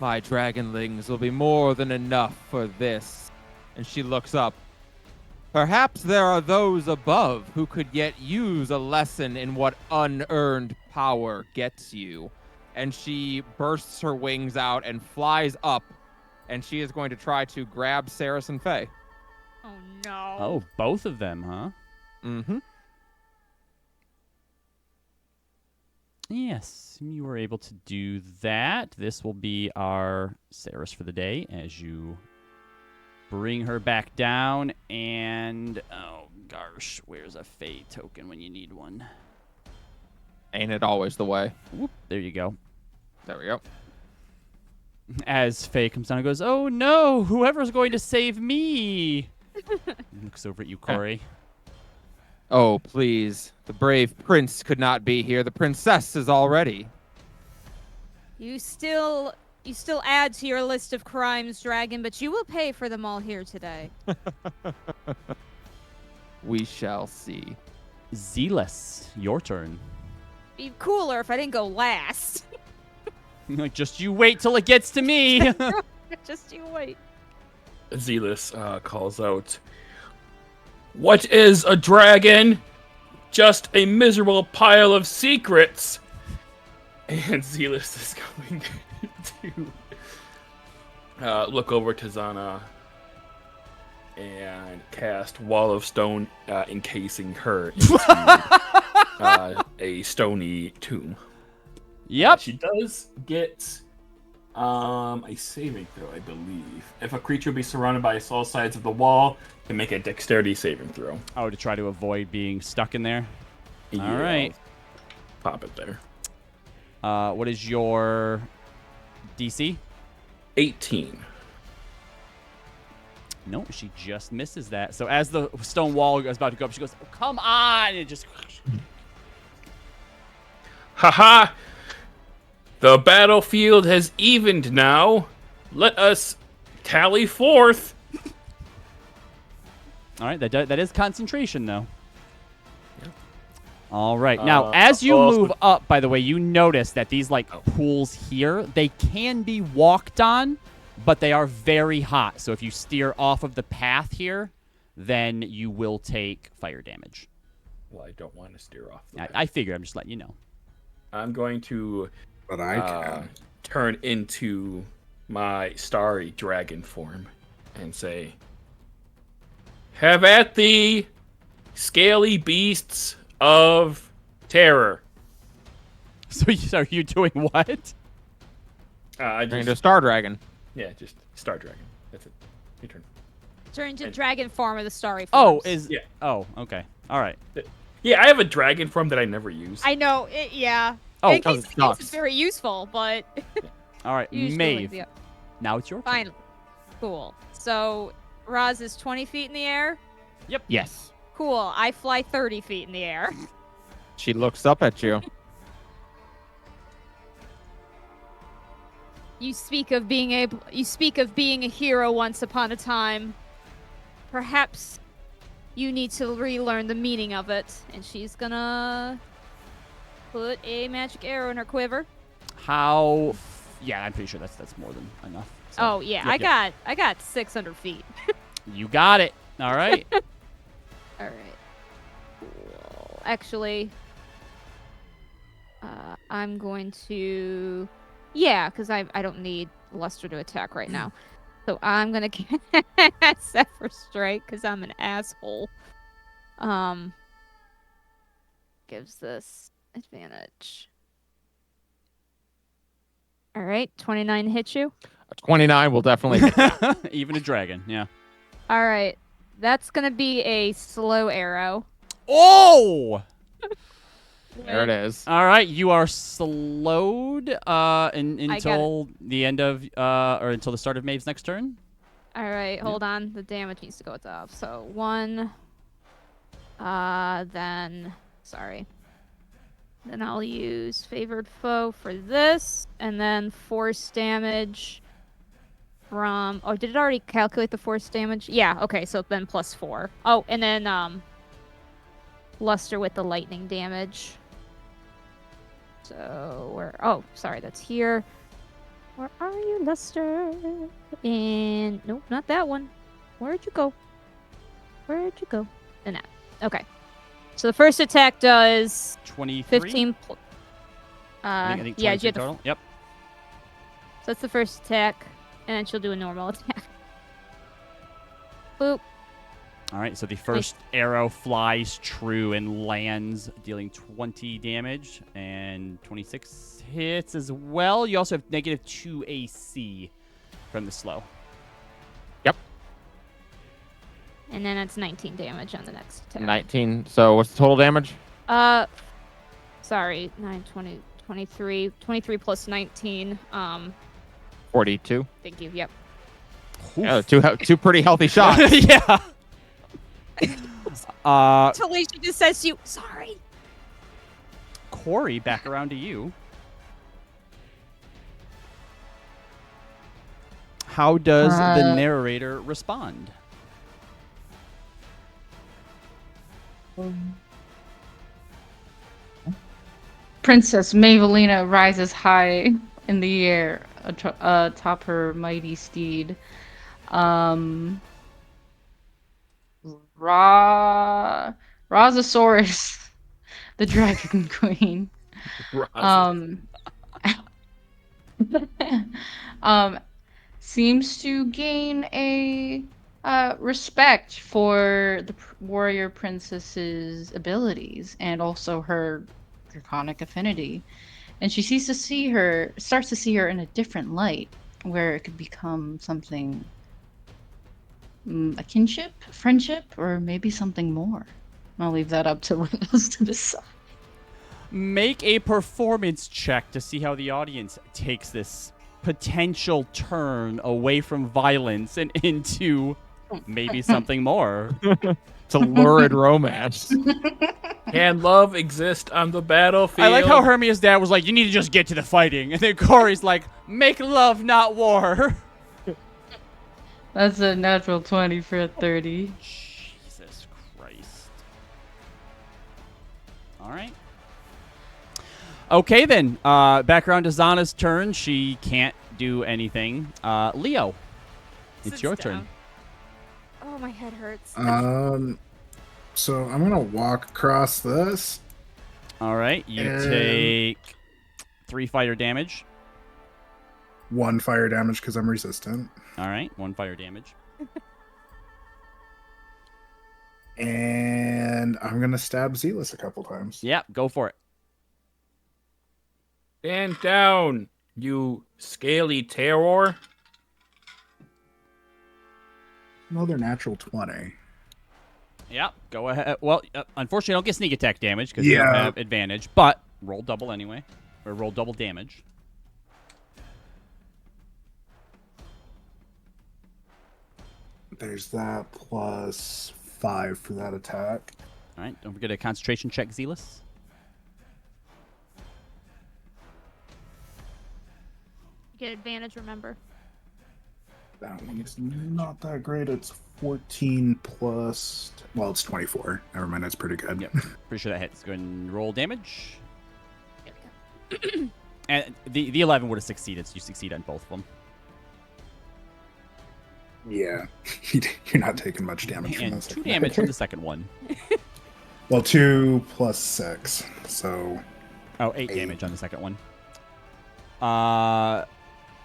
My dragonlings will be more than enough for this. And she looks up. Perhaps there are those above who could yet use a lesson in what unearned power gets you. And she bursts her wings out and flies up. And she is going to try to grab Saracen Faye. Oh no. Oh, both of them, huh? Mm-hmm. Yes, you were able to do that. This will be our Saris for the day as you bring her back down. And, oh, gosh, where's a Fae token when you need one? Ain't it always the way? Whoop, there you go. There we go. As Faye comes down and goes, oh no, whoever's going to save me. Looks over at you, Corey. Oh, please. The brave prince could not be here. The princess is already. You still add to your list of crimes, Dragon, but you will pay for them all here today. We shall see. Zealous, your turn. Be cooler if I didn't go last. Like, just you wait till it gets to me. Just you wait. Zealous calls out, "What is a dragon? Just a miserable pile of secrets." And Zealous is going to look over to Zana and cast Wall of Stone, encasing her into a stony tomb. Yep. She does get a saving throw, I believe. If a creature be surrounded by all sides of the wall, can make a dexterity saving throw. Oh, to try to avoid being stuck in there? Yeah, All right. Pop it there. What is your DC? 18. No, she just misses that. So as the stone wall is about to go up, she goes, oh, come on! And it just... Haha! The battlefield has evened now. Let us tally forth. All right, that is concentration, though. All right. Now, as you also- move up, by the way, you notice that these, like, pools here, they can be walked on, but they are very hot. So if you steer off of the path here, then you will take fire damage. Well, I don't want to steer off. The I figured. I'm just letting you know. I'm going to But I can. turn into my starry dragon form and say, "Have at thee, scaly beasts of terror." So are you doing what? I Turning just, to a Star Dragon. yeah, just Star Dragon. That's it. Your turn. Turn into And- dragon form or the starry Oh, forms. Yeah. Oh, okay. All right. Yeah, I have a dragon form that I never use. I know. Yeah. Oh, in oh, case it it's sucks. very useful, but All right, usually Maeve. the- Now it's your turn. Fine. Cool. So Roz is 20 feet in the air. Yes. Cool. I fly 30 feet in the air. She looks up at you. You speak of being a hero once upon a time. Perhaps you need to relearn the meaning of it. And she's gonna put a magic arrow in her quiver. How? Yeah, I'm pretty sure that's more than enough. So, Oh yeah, yep. I got 600 feet. You got it. All right. All right. Cool. Actually, I'm going to, because I don't need Luster to attack right now. So I'm gonna cast Zephyr Strike because I'm an asshole. Gives this advantage. All right, 29 hits you. 29 will definitely hit. Even a dragon. Yeah. All right, that's gonna be a slow arrow. Oh! There it is. All right, you are slowed until the end of or until the start of Maeve's next turn. All right, hold on. The damage needs to go up. So 1. Then I'll use favored foe for this, and then force damage from. Oh, did it already calculate the force damage? Yeah. Okay, so then +4. Oh, and then Luster with the lightning damage. So sorry, that's here. Where are you, Luster? And nope, not that one. Where'd you go? And that. Okay. So the first attack does 23. 15. I think yeah, 23 total. Yep. So that's the first attack, and then she'll do a normal attack. Boop. All right, so the first arrow flies true and lands, dealing 20 damage, and 26 hits as well. You also have -2 AC from the slow. Yep. And then it's 19 damage on the next attack. 19. So what's the total damage? Sorry, 9, 20, 23. 23 plus 19. 42. Thank you. Yep. Yeah, two pretty healthy shots. Yeah. Talisha just says to you, sorry. Corey, back around to you. How does the narrator respond? Princess Mavelina rises high in the air atop her mighty steed. Rozosaurus, the Dragon Queen, seems to gain a respect for the warrior princess's abilities and also her draconic affinity, and she starts to see her in a different light, where it could become something, a kinship, friendship, or maybe something more. I'll leave that up to us to decide. Make a performance check to see how the audience takes this potential turn away from violence and into maybe something more. It's a lurid romance. Can love exist on the battlefield? I like how Hermia's dad was like, you need to just get to the fighting. And then Corey's like, make love, not war. That's a natural 20 for a 30. Jesus Christ. All right. Okay, then. Back around to Zana's turn. She can't do anything. Leo, it's Sits your down. turn. Oh, my head hurts. So I'm gonna walk across this. All right. You And- take 3 fire damage. 1 fire damage because I'm resistant. All right. 1 fire damage. And I'm gonna stab Zealous a couple times. Yeah, go for it. Stand down, you scaly terror. Another natural 20. Yeah, go ahead. Well, unfortunately, you don't get sneak attack damage because you don't Yeah. have advantage, but roll double anyway. Or roll double damage. There's that plus 5 for that attack. All right, don't forget a concentration check, Zealous. Get advantage, remember. That one is not that great. It's 14 plus... Well, it's 24. Never mind, that's pretty good. Yep, pretty sure that hits. Go ahead and roll damage. And the 11 would have succeeded, so you succeed on both of them. Yeah. You're not taking much damage from And this. 2 damage from the second one. Well, 2 plus 6, so... Oh, 8 damage on the second one.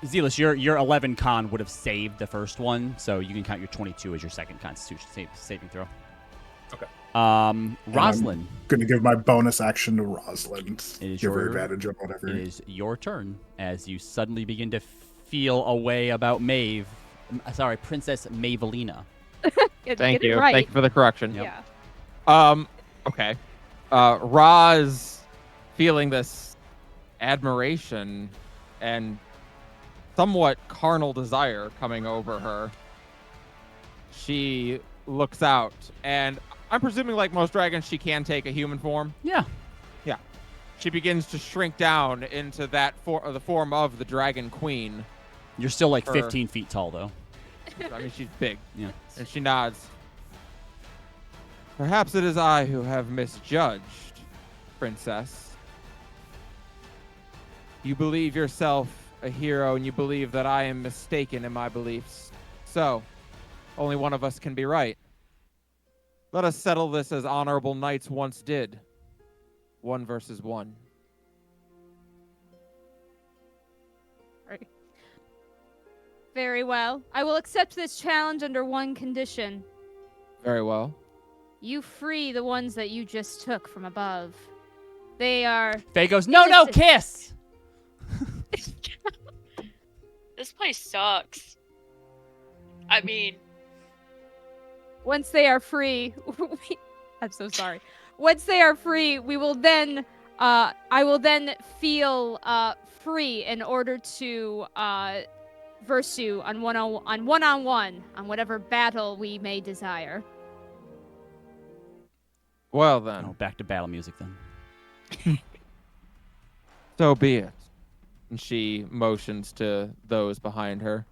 Zealous, your 11 con would have saved the first one, so you can count your 22 as your second Constitution saving throw. Okay. Roslyn. Gonna give my bonus action to Roslyn. It is Give her your- advantage on whatever. It is your turn as you suddenly begin to feel a way about Princess Mavelina. Thank Get it you. right. Thank you for the correction. Yep. Yeah. Okay. Roz, feeling this admiration and somewhat carnal desire coming over her, she looks out, and I'm presuming, like most dragons, she can take a human form. Yeah. Yeah. She begins to shrink down into that the form of the Dragon Queen. You're still like Her- 15 feet tall, though. I mean, she's big. Yeah. And she nods. Perhaps it is I who have misjudged, Princess. You believe yourself a hero, and you believe that I am mistaken in my beliefs. So, only one of us can be right. Let us settle this as honorable knights once did. 1 versus 1. Right. Very well. I will accept this challenge under one condition. Very well. You free the ones that you just took from above. They are... Faye goes, no, kiss! This place sucks. I mean, Once they are free... I'm so sorry. Once they are free, we will then... I will then feel free in order to verse you on one-on-one on whatever battle we may desire. Well then, Oh, back to battle music then. so be it. And she motions to those behind her.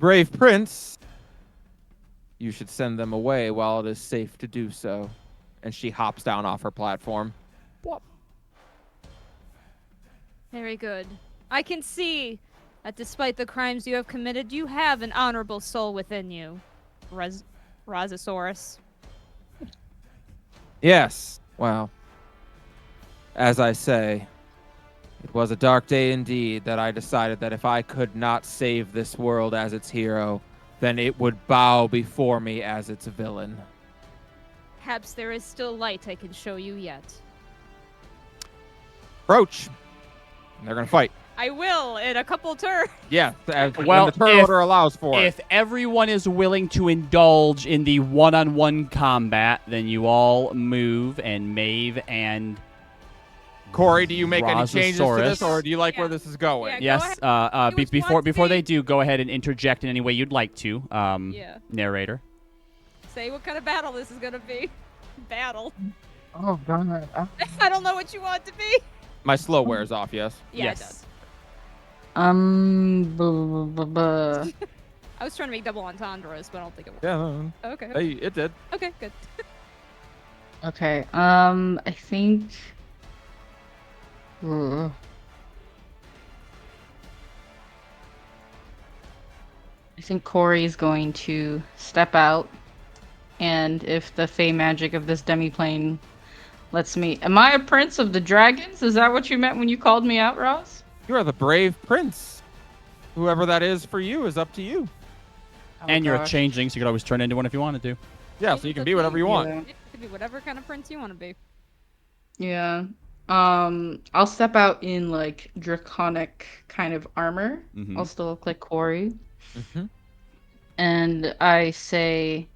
Brave Prince, you should send them away while it is safe to do so. And she hops down off her platform. Very good. I can see that despite the crimes you have committed, you have an honorable soul within you, Rozosaurus. Yes, well, as I say, it was a dark day indeed that I decided that if I could not save this world as its hero, then it would bow before me as its villain. Perhaps there is still light I can show you yet. Approach! And they're gonna fight. I will in a couple turns. Yeah, when Well, the turn if- order allows for it. If everyone is willing to indulge in the one-on-one combat, then you all move, and Maeve and Corey, do you make any changes to this, Rozosaurus. or do you like Yeah. where this is going? Yeah. Go yes, ahead. Do what you want to before they be. do, go ahead and interject in any way you'd like to. Yeah. Narrator. Say what kind of battle this is gonna be. Battle. Oh god. I don't know what you want it to be. My slow wears off, yes? Yeah, yes. it does. I was trying to make double entendres, but I don't think it worked. Yeah, Okay. hey, it did. Okay, good. Okay. I think. Ugh. I think Corey's going to step out, and if the fey magic of this demiplane lets me. Am I a prince of the dragons? Is that what you meant when you called me out, Roz? You are the brave prince. Whoever that is for you is up to you. And you're a gosh. changeling, so you could always turn into one if you wanted to. Yeah, so you can be whatever you want. Yeah. It could be whatever kind of prince you want to be. Yeah. I'll step out in like draconic kind of armor. Mhm. I'll still look like Corey. Mm-hmm. And I say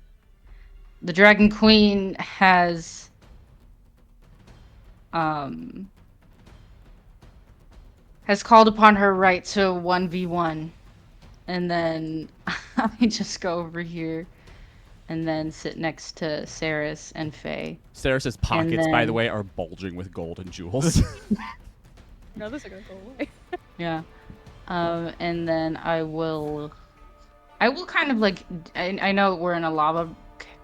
the Dragon Queen has called upon her right to 1v1. And then I just go over here and then sit next to Saris and Faye. Saris's pockets, by the then- way, are bulging with gold and jewels. No, those are gonna go away. Yeah. And then I will kind of like, I know we're in a lava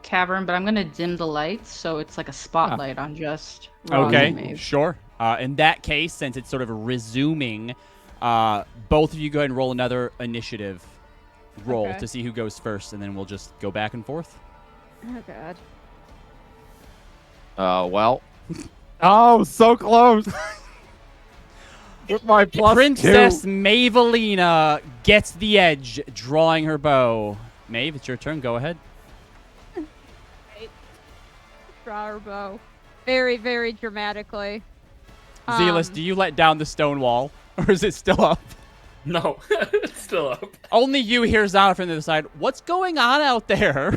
cavern, but I'm gonna dim the lights so it's like a spotlight on just Roz and Okay, Maeve. sure. In that case, since it's sort of resuming, both of you go ahead and roll another initiative roll Okay. to see who goes first, and then we'll just go back and forth. Oh god. Well. Oh, so close. With my plus Princess 2. Mavelina gets the edge, drawing her bow. Maeve, it's your turn. Go ahead. Draw her bow. Very, very dramatically. Zealous, do you let down the stone wall, or is it still up? No, it's still up. Only you hear Zana from the other side. What's going on out there?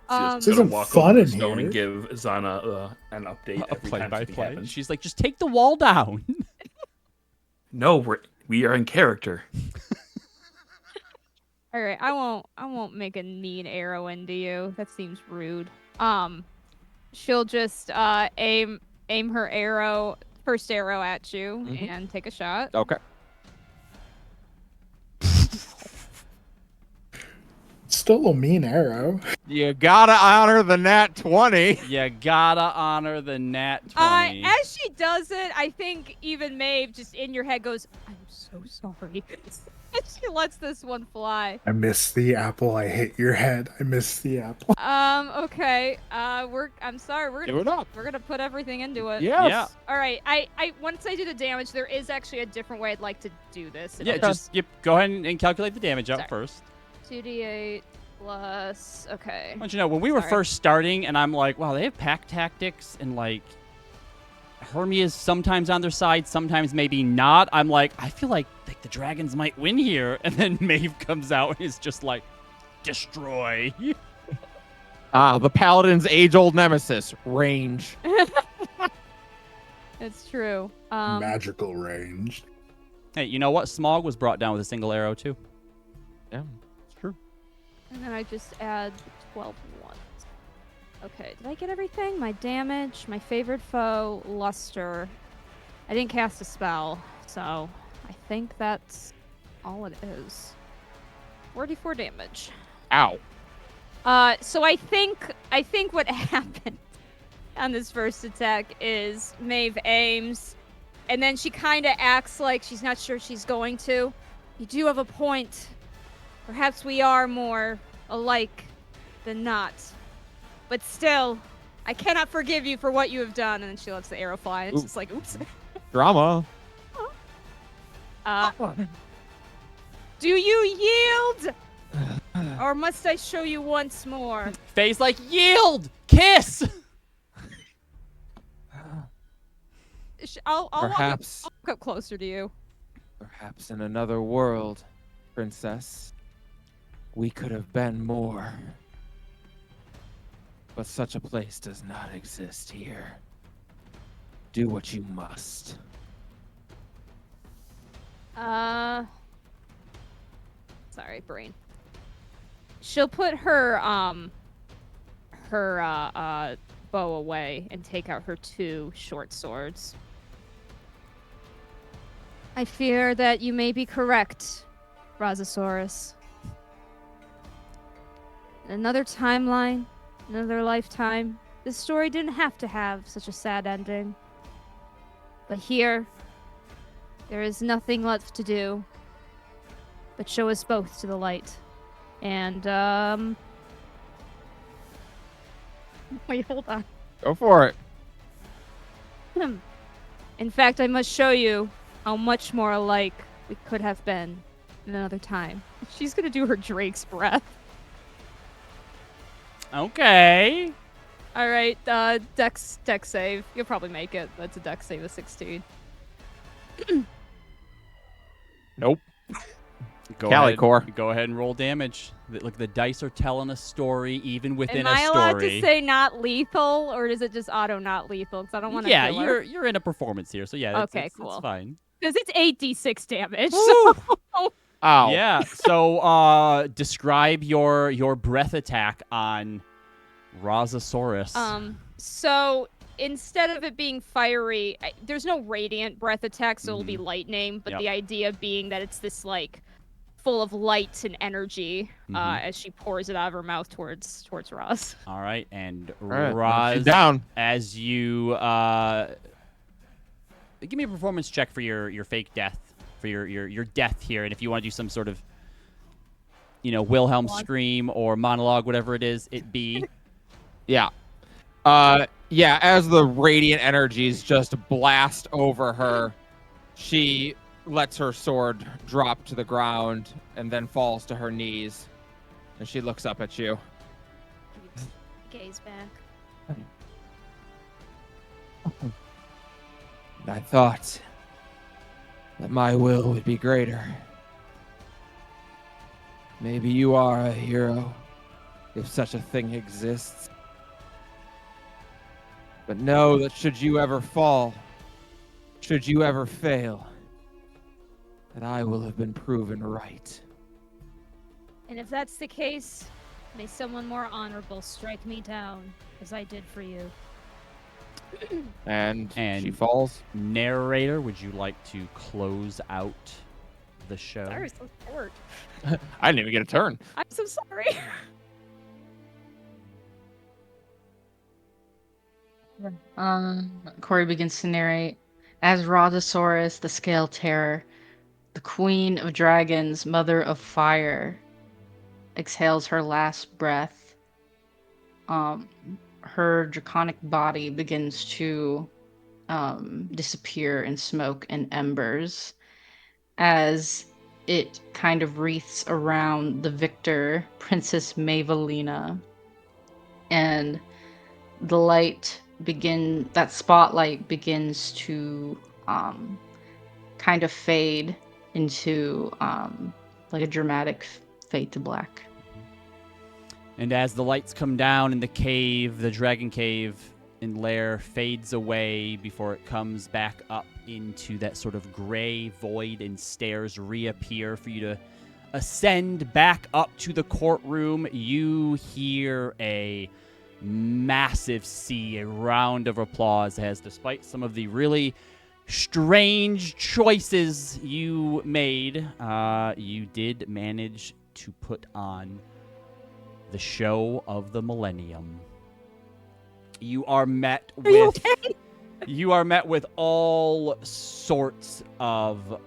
Just This gonna isn't walk fun over in the stone and here. give Zana an update A every time something play-by-play. happens. She's like, just take the wall down. No, we are in character. All right, I won't make a mean arrow into you. That seems rude. She'll just aim her arrow, first arrow at you, Mhm. and take a shot. Okay. Still a mean arrow. You gotta honor the nat 20. You gotta honor the nat 20. As she does it, I think even Maeve just in your head goes, "I'm so sorry." And she lets this one fly. I missed the apple. I hit your head. I missed the apple. Okay. I'm sorry. Give it up. We're gonna put everything into it. Yes. Yeah. All right. I once I do the damage, there is actually a different way I'd like to do this. Yeah, just go ahead and calculate the damage out Sorry. first. 2d8 plus. Okay. I want you to know, when we were Sorry. first starting, and I'm like, wow, they have pack tactics, and like, Hermia's sometimes on their side, sometimes maybe not. I'm like, I feel like the dragons might win here. And then Maeve comes out and is just like, destroy. The paladin's age-old nemesis, range. It's true. Magical range. Hey, you know what? Smog was brought down with a single arrow, too. Yeah, it's true. And then I just add 12 ones. Okay, did I get everything? My damage, my favorite foe, luster. I didn't cast a spell, so I think that's all it is. 44 damage. Ow. So I think what happened on this first attack is Maeve aims, and then she kind of acts like she's not sure she's going to. You do have a point. Perhaps we are more alike than not. But still, I cannot forgive you for what you have done. And then she lets the arrow fly, and it's Ooh. just like, oops. Drama. Do you yield? Or must I show you once more? Faye's like, yield! Kiss! I'll Perhaps, walk up closer to you. perhaps in another world, princess, we could have been more. But such a place does not exist here. Do what you must. Sorry, brain. She'll put her bow away and take out her 2 short swords. I fear that you may be correct, Rozosaurus. Another timeline, another lifetime. This story didn't have to have such a sad ending. But here, there is nothing left to do but show us both to the light. And, wait, hold on. Go for it. In fact, I must show you how much more alike we could have been in another time. She's gonna do her Drake's breath. Okay. All right, Dex save. You'll probably make it. That's a Dex save of 16. Nope. Go Calicore. ahead, go ahead and roll damage. Look, the dice are telling a story, even within Am a I story. allowed to say not lethal, or is it just auto not lethal? Because I don't want to. Yeah, kill her. you're in a performance here, so yeah. Okay, it's cool. fine. Because it's 8d6 damage. Woo! So. Ow. Yeah. So, describe your breath attack on Rozosaurus. So instead of it being fiery, there's no radiant breath attack, so it'll be lightning. But Yep. the idea being that it's this like full of light and energy as she pours it out of her mouth towards Roz. All right, and All right, Roz, she's down. as you give me a performance check for your fake death, for your death here, and if you want to do some sort of Wilhelm scream or monologue, whatever it is, it be. Yeah. Yeah, as the radiant energies just blast over her, she lets her sword drop to the ground and then falls to her knees. And she looks up at you. Gaze back. I thought that my will would be greater. Maybe you are a hero, if such a thing exists. But know that should you ever fall, should you ever fail, that I will have been proven right. And if that's the case, may someone more honorable strike me down, as I did for you. And she And- falls. Narrator, would you like to close out the show? Sorry, so short. I didn't even get a turn. I'm so sorry. Corey begins to narrate. As Rhodosaurus, the scale terror, the queen of dragons, mother of fire, exhales her last breath, her draconic body begins to disappear in smoke and embers as it kind of wreaths around the victor, Princess Mavelina, and that spotlight begins to kind of fade into like a dramatic fade to black. And as the lights come down in the cave, the dragon cave in lair fades away before it comes back up into that sort of gray void, and stairs reappear for you to ascend back up to the courtroom. You hear a massive sea, a round of applause, as despite some of the really strange choices you made, you did manage to put on the show of the millennium. You are met with all sorts of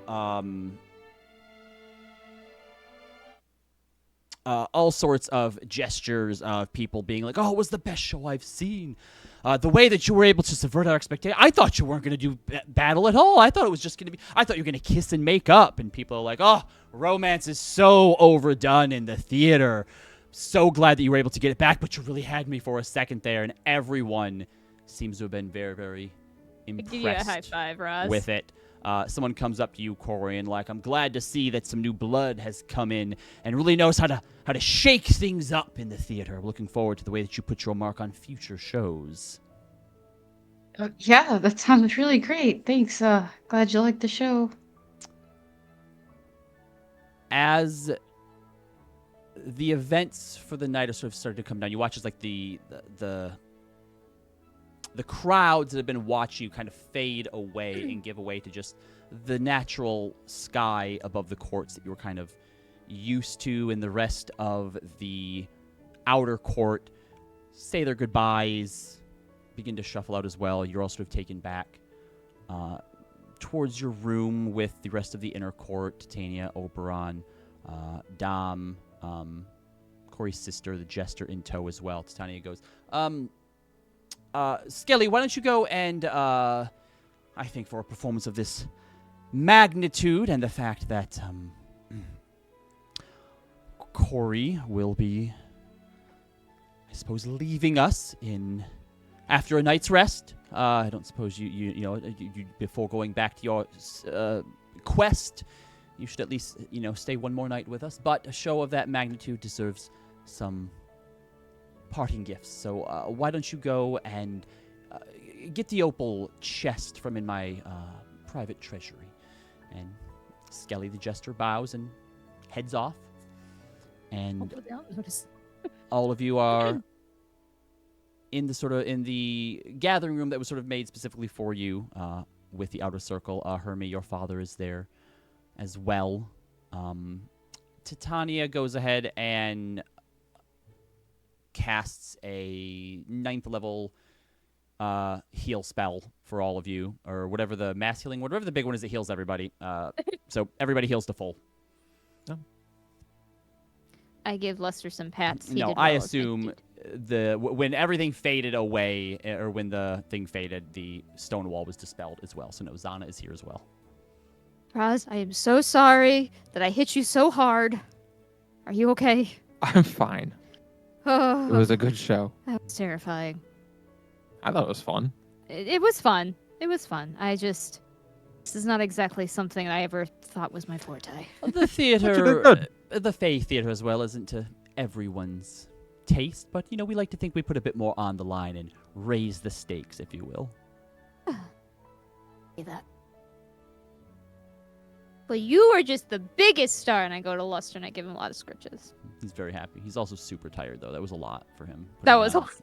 gestures of people being like, "Oh, it was the best show I've seen. The way that you were able to subvert our expectations. I thought you weren't going to do battle at all. I thought it was just going to be. I thought you were going to kiss and make up." And people are like, "Oh, romance is so overdone in the theater. So glad that you were able to get it back, but you really had me for a second there." And everyone seems to have been very, very impressed Give you a high five, Roz. with it. Someone comes up to you, Corey, and like, "I'm glad to see that some new blood has come in and really knows how to shake things up in the theater. Looking forward to the way that you put your mark on future shows." Yeah, that sounds really great. Thanks. Glad you liked the show. As the events for the night are sort of started to come down, you watch as like the crowds that have been watching you kind of fade away and give away to just the natural sky above the courts that you were kind of used to, and the rest of the outer court say their goodbyes, begin to shuffle out as well. You're all sort of taken back towards your room with the rest of the inner court, Titania, Oberon, Dom, Corey's sister, the jester in tow as well. Titania goes, Skelly, why don't you go and, I think for a performance of this magnitude and the fact that, Corey will be, I suppose leaving us in after a night's rest. I don't suppose you before going back to your quest, you should at least stay one more night with us. But a show of that magnitude deserves some parting gifts. So why don't you go and get the opal chest from in my private treasury? And Skelly the Jester bows and heads off. And all of you are in the gathering room that was sort of made specifically for you, with the outer circle. Hermie, your father, is there as well. Titania goes ahead and casts a 9th level heal spell for all of you, or whatever the mass healing, whatever the big one is that heals everybody. So everybody heals to full. I give Lester some pats. No, I assume when everything faded away, or when the thing faded, the stone wall was dispelled as well. So no, Zana is here as well. Roz, I am so sorry that I hit you so hard. Are you okay? I'm fine. Oh, It was a good show. that was terrifying. I thought it was fun. It was fun. It was fun. This is not exactly something I ever thought was my forte. The theater, the Fey theater as well, isn't to everyone's taste, but we like to think we put a bit more on the line and raise the stakes, if you will. Say that. Well, you are just the biggest star, and I go to Luster and I give him a lot of scritches. He's very happy. He's also super tired, though. That was a lot for him.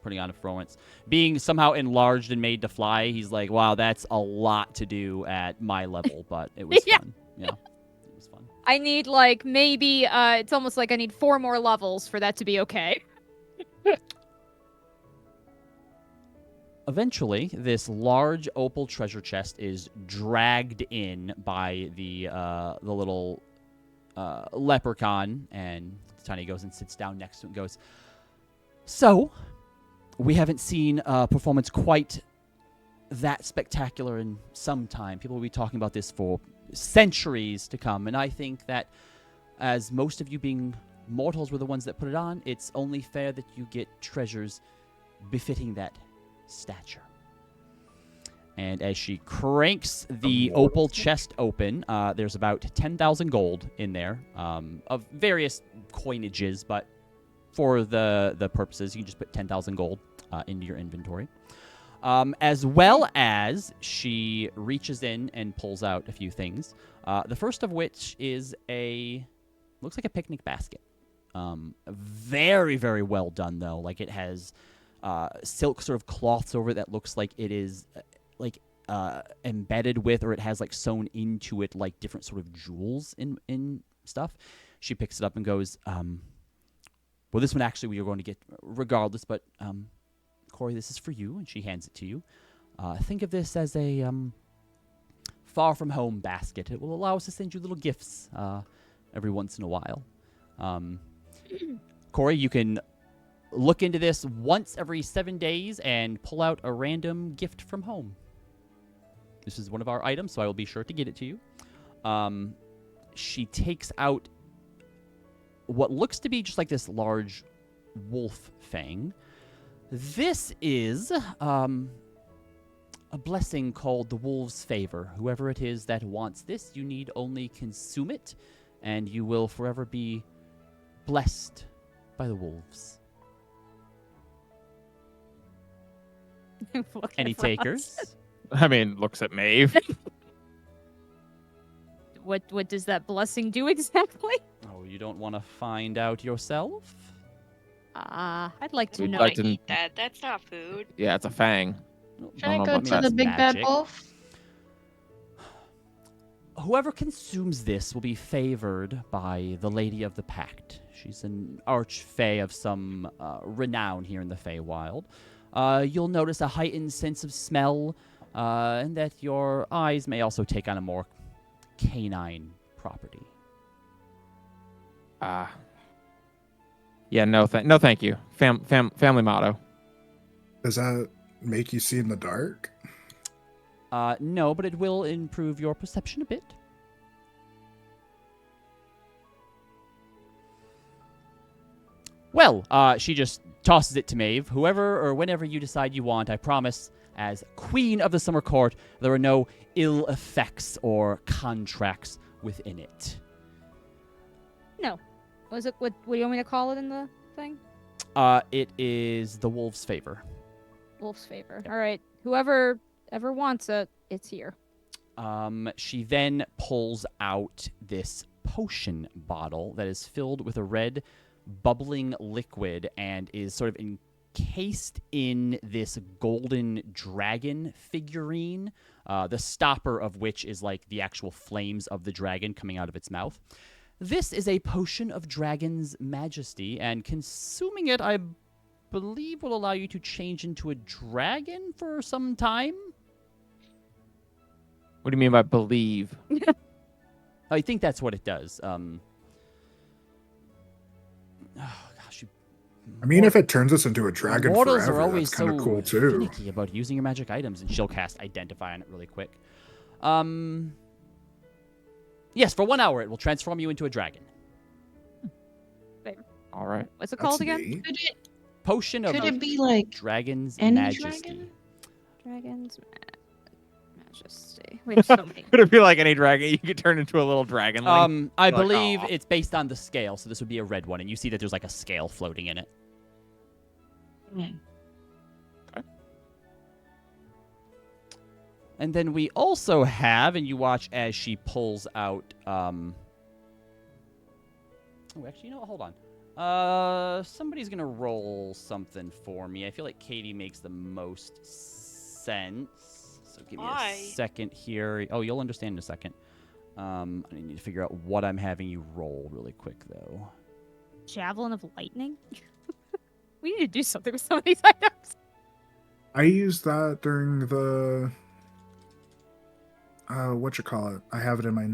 Putting on a performance. Being somehow enlarged and made to fly, he's like, wow, that's a lot to do at my level, but it was fun. Yeah, it was fun. I need, maybe, it's almost like I need 4 more levels for that to be okay. Eventually, this large opal treasure chest is dragged in by the little leprechaun, and Tiny goes and sits down next to him and goes, "So, we haven't seen a performance quite that spectacular in some time. People will be talking about this for centuries to come, and I think that as most of you being mortals were the ones that put it on, it's only fair that you get treasures befitting that stature." And as she cranks the opal chest open, there's about 10,000 gold in there, of various coinages, but for the purposes, you can just put 10,000 gold into your inventory. As well as she reaches in and pulls out a few things. The first of which is looks like a picnic basket. Very, very well done, though. Like, it has silk sort of cloths over it that looks like it is embedded with, or it has sewn into it different sort of jewels in stuff. She picks it up and goes, well, this one actually we are going to get regardless, but Corey, this is for you, and she hands it to you. Think of this as a far from home basket. It will allow us to send you little gifts every once in a while. Corey, you can look into this once every 7 days and pull out a random gift from home. This is one of our items, so I will be sure to get it to you. She takes out what looks to be just this large wolf fang. This is a blessing called the Wolf's Favor. Whoever it is that wants this, you need only consume it, and you will forever be blessed by the wolves. Any takers? I mean, looks at Maeve. What does that blessing do exactly? Oh, you don't want to find out yourself? I'd like to We'd know. like to- Eat that. That's not food. Yeah, it's a fang. Should I know go about to that. the big bad magic. wolf? Whoever consumes this will be favored by the Lady of the Pact. She's an archfey of some renown here in the Feywild. You'll notice a heightened sense of smell, and that your eyes may also take on a more canine property. Yeah, no thank you. Family motto. Does that make you see in the dark? No, but it will improve your perception a bit. Well, she just tosses it to Maeve. Whoever or whenever you decide you want, I promise, as Queen of the Summer Court, there are no ill effects or contracts within it. No. Was it what do you want me to call it in the thing? It is the Wolf's Favor. Wolf's favor. Yep. All right. Whoever ever wants it, it's here. She then pulls out this potion bottle that is filled with a red bubbling liquid and is sort of encased in this golden dragon figurine, the stopper of which is like the actual flames of the dragon coming out of its mouth. This is a potion of dragon's majesty, and consuming it, I believe, will allow you to change into a dragon for some time. What do you mean by believe? I think that's what it does. Oh gosh, I mean, if it turns us into a dragon mortals forever, are always that's kind of so cool too. finicky about using your magic items, and she'll cast Identify on it really quick. Yes, for 1 hour it will transform you into a dragon. All right. What's it That's called again? neat. Potion of Could it be like dragon's any majesty. dragon? Dragon's Majesty. We have so many. Could it be like any dragon? You could turn into a little dragon. I Like, believe aw. it's based on the scale, so this would be a red one, and you see that there's like a scale floating in it. Mm. And then we also have, and you watch as she pulls out. Oh, actually, you know what? Hold on. Somebody's gonna roll something for me. I feel like Katie makes the most sense. So give me Why? a second here. Oh, you'll understand in a second. I need to figure out what I'm having you roll really quick, though. Javelin of lightning. We need to do something with some of these items. I used that during the what you call it? I have it in my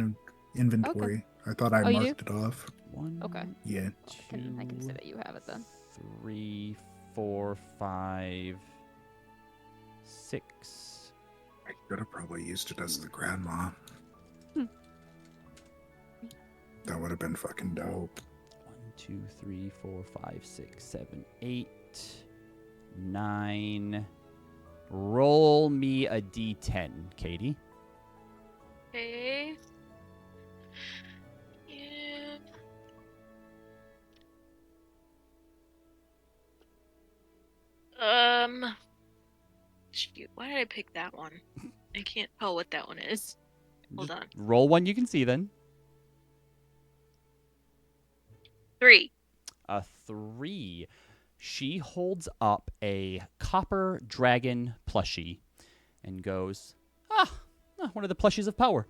inventory. I thought I Oh, you marked it off. One, Okay. Yeah. I can say that you have it then. 3, 4, 5, 6. I could have probably used it as the grandma. Hmm. That would have been fucking dope. 1, 2, 3, 4, 5, 6, 7, 8, 9. Roll me a d10, Katie. Okay. Yeah. Shoot, why did I pick that one? I can't tell what that one is. Hold Just on. Roll one you can see then. 3. A 3. She holds up a copper dragon plushie and goes, one of the plushies of power.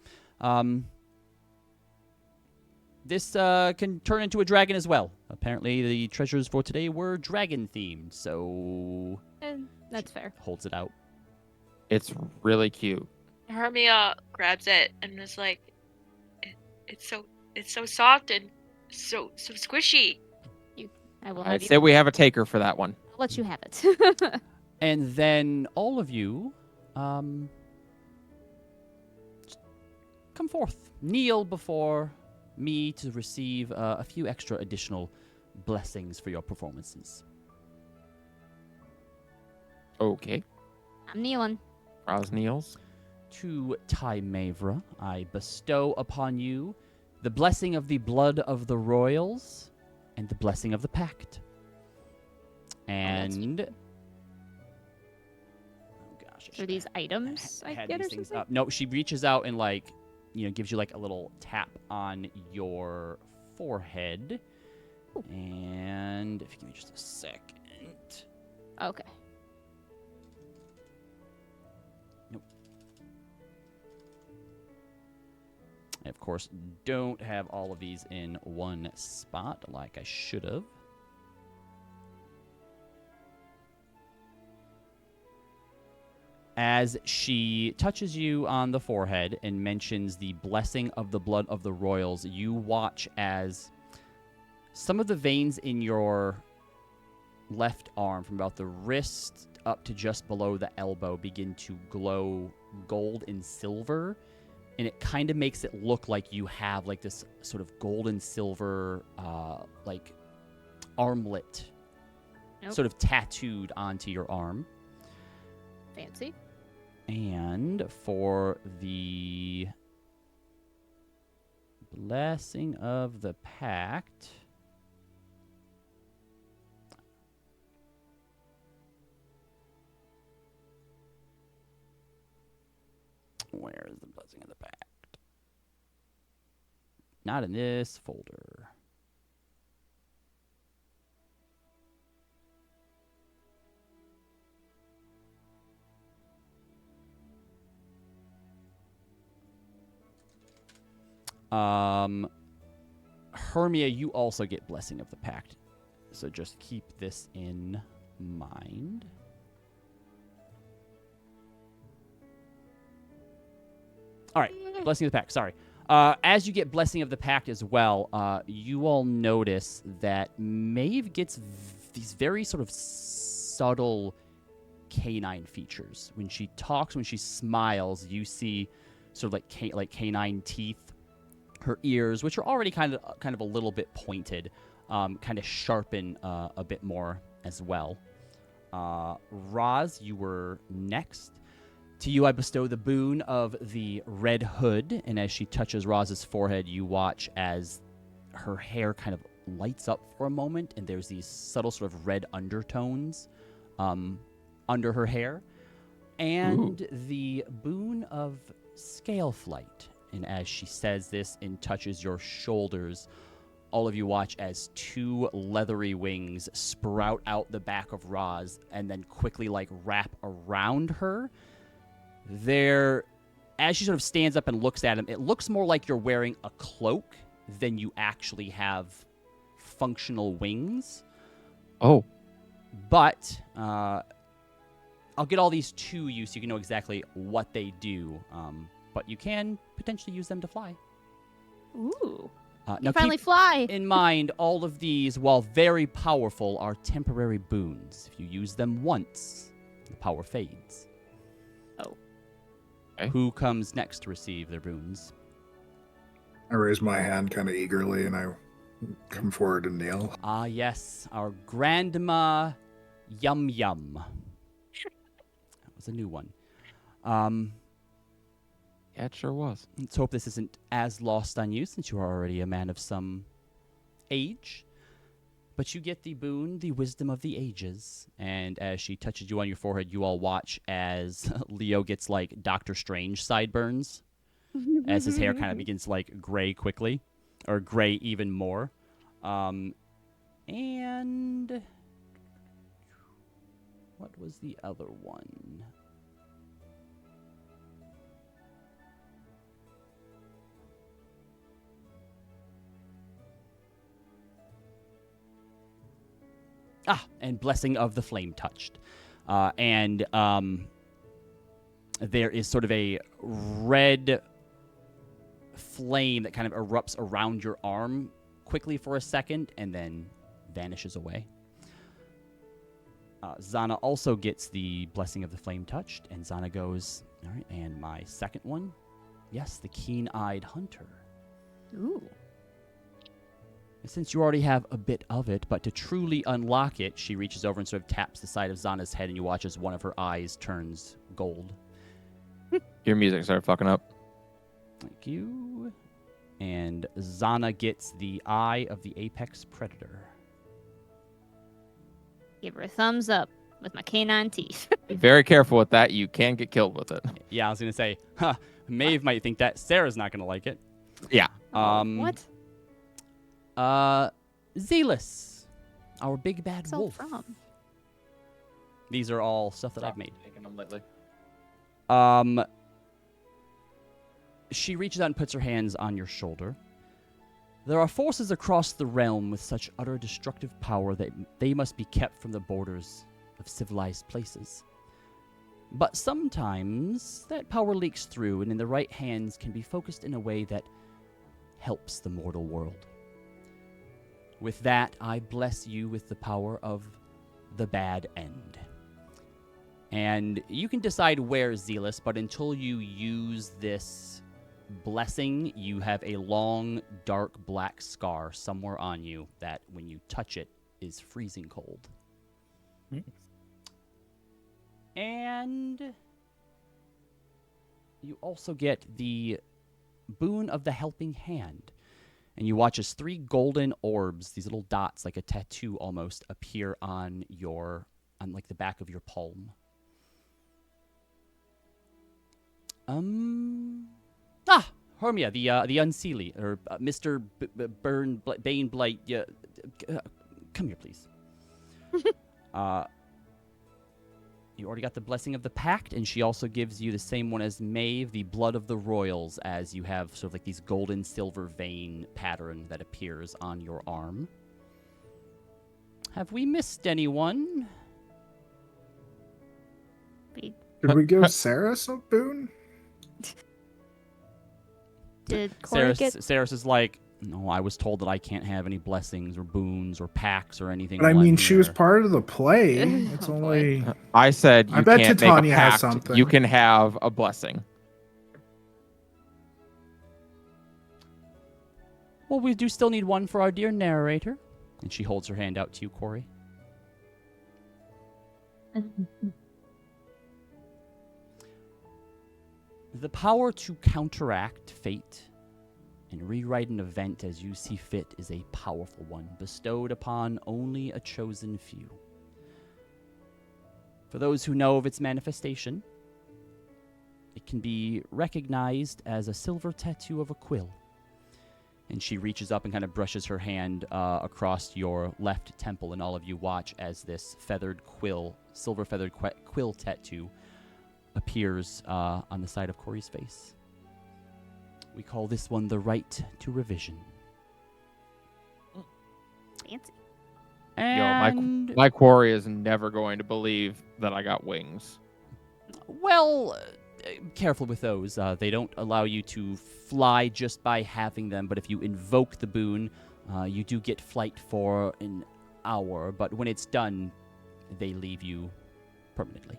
This can turn into a dragon as well. Apparently the treasures for today were dragon themed, so And that's fair. holds it out. It's really cute. Hermia grabs it and is like, it's so soft and so squishy. I will I have you. say we have a taker for that one. I'll let you have it. And then all of you come forth. Kneel before me to receive a few extra additional blessings for your performances. Okay. I'm kneeling. Roz kneels. To Timavra, I bestow upon you the blessing of the blood of the royals and the blessing of the pact. And gosh, I For should these have items I had get these or things something? up. No, she reaches out and gives you like a little tap on your forehead. Ooh. And if you give me just a second. Okay. I, of course, don't have all of these in one spot like I should have. As she touches you on the forehead and mentions the blessing of the blood of the royals, you watch as some of the veins in your left arm, from about the wrist up to just below the elbow, begin to glow gold and silver. And it kind of makes it look like you have like this sort of gold and silver armlet Nope. sort of tattooed onto your arm. Fancy. And for the Blessing of the Pact, where is the Blessing of the Pact? Not in this folder. Hermia, you also get Blessing of the Pact. So just keep this in mind. All right, Blessing of the Pact, sorry. As you get Blessing of the Pact as well, you all notice that Maeve gets these very sort of subtle canine features. When she talks, when she smiles, you see sort of like canine teeth. Her ears, which are already kind of a little bit pointed, kind of sharpen a bit more as well. Roz, you were next. To you, I bestow the boon of the red hood, and as she touches Roz's forehead, you watch as her hair kind of lights up for a moment, and there's these subtle sort of red undertones under her hair. And the boon of scale flight. And as she says this and touches your shoulders, all of you watch as two leathery wings sprout out the back of Roz and then quickly wrap around her. As she sort of stands up and looks at him, it looks more like you're wearing a cloak than you actually have functional wings. Oh. But I'll get all these to you so you can know exactly what they do. But you can potentially use them to fly. Ooh. Now Finally keep fly. in mind, all of these, while very powerful, are temporary boons. If you use them once, the power fades. Oh. Okay. Who comes next to receive their boons? I raise my hand kind of eagerly and I come forward and kneel. Ah, yes, our Grandma Yum Yum. That was a new one. Yeah, it sure was. Let's hope this isn't as lost on you since you are already a man of some age. But you get the boon, the wisdom of the ages. And as she touches you on your forehead, you all watch as Leo gets Doctor Strange sideburns. As his hair kind of begins to gray quickly. Or gray even more. And what was the other one? And Blessing of the Flame Touched. And there is sort of a red flame that kind of erupts around your arm quickly for a second and then vanishes away. Zana also gets the Blessing of the Flame Touched, and Zana goes, all right, and my second one, yes, the Keen-Eyed Hunter. Ooh. Since you already have a bit of it, but to truly unlock it, she reaches over and sort of taps the side of Zana's head, and you watch as one of her eyes turns gold. Your music started fucking up. Thank you. And Zana gets the Eye of the Apex Predator. Give her a thumbs up with my canine teeth. Be very careful with that. You can get killed with it. Yeah, I was going to say, Maeve might think that. Sarah's not going to like it. Yeah. What? Zealous, our big bad What's all wolf. from? These are all stuff that I've made. Taking them lately. She reaches out and puts her hands on your shoulder. There are forces across the realm with such utter destructive power that they must be kept from the borders of civilized places. But sometimes that power leaks through and in the right hands can be focused in a way that helps the mortal world. With that, I bless you with the power of the bad end. And you can decide where, Zealous, but until you use this blessing, you have a long, dark, black scar somewhere on you that when you touch it, is freezing cold. Mm. And you also get the boon of the helping hand. And you watch as 3 golden orbs, these little dots, like a tattoo almost, appear on like the back of your palm. Hermia, the Unseelie, or Mr. Bane Blight. Come here, please. You already got the Blessing of the Pact, and she also gives you the same one as Maeve, the Blood of the Royals, as you have sort of like these golden silver vein pattern that appears on your arm. Have we missed anyone? Did we give Sarah some boon? Did Corey get... Saris is like, no, I was told that I can't have any blessings or boons or packs or anything. But I while I'm mean, she was here. part of the play. It's Oh, boy. only. I said I you bet can't make a Titania has pact. something. You can have a blessing. Well, we do still need one for our dear narrator. And she holds her hand out to you, Corey. The power to counteract fate and rewrite an event as you see fit is a powerful one, bestowed upon only a chosen few. For those who know of its manifestation, it can be recognized as a silver tattoo of a quill. And she reaches up and kind of brushes her hand across your left temple, and all of you watch as this feathered quill, silver feathered quill tattoo appears on the side of Corey's face. We call this one the right to revision. Fancy. And My quarry is never going to believe that I got wings. well, careful with those. They don't allow you to fly just by having them, but if you invoke the boon, you do get flight for an hour, but when it's done, they leave you permanently.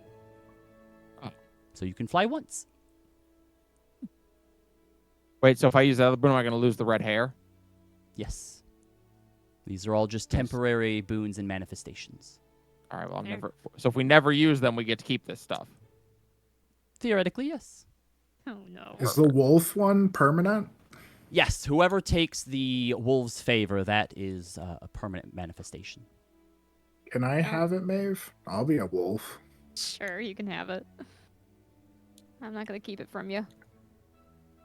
Oh. So you can fly once. Wait, so if I use that other boon, am I going to lose the red hair? Yes. These are all just temporary boons and manifestations. All right, well, There. So if we never use them, we get to keep this stuff. Theoretically, yes. Oh no. Is the wolf one permanent? Yes, whoever takes the wolf's favor, that is a permanent manifestation. Can I have it, Maeve? I'll be a wolf. Sure, you can have it. I'm not gonna keep it from you.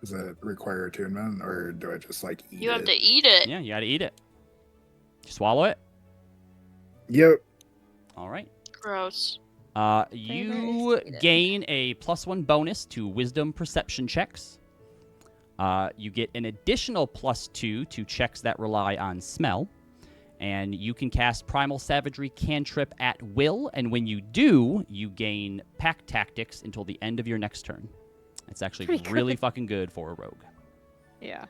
Does it require attunement, or do I just like eat You have it? to eat it. Yeah, you gotta eat it. Swallow it. Yep. All right. Gross. You Eat it. gain a +1 bonus to wisdom perception checks. You get an additional +2 to checks that rely on smell. And you can cast Primal Savagery cantrip at will. And when you do, you gain pack tactics until the end of your next turn. It's actually Pretty really good. fucking good for a rogue. Yeah.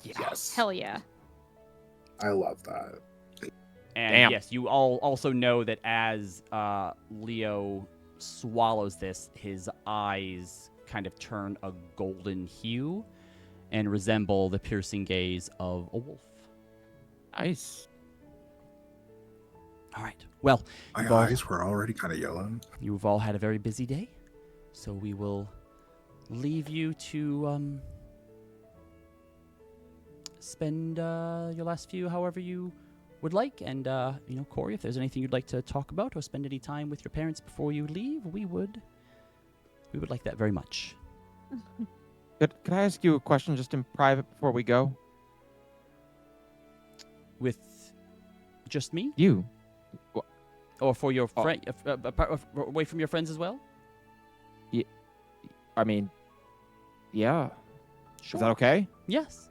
Yes. Hell yeah. I love that. And Damn. yes, you all also know that as Leo swallows this, his eyes kind of turn a golden hue and resemble the piercing gaze of a wolf. Nice. All right. Well, My You've all- eyes were already kind of yellow. you've all had a very busy day, so we will leave you to spend your last few however you would like. And, Corey, if there's anything you'd like to talk about or spend any time with your parents before you leave, we would like that very much. Could I ask you a question just in private before we go? With just me? You. Or for your Oh. friend, away from your friends as well? I mean, yeah. Sure. Is that okay? Yes.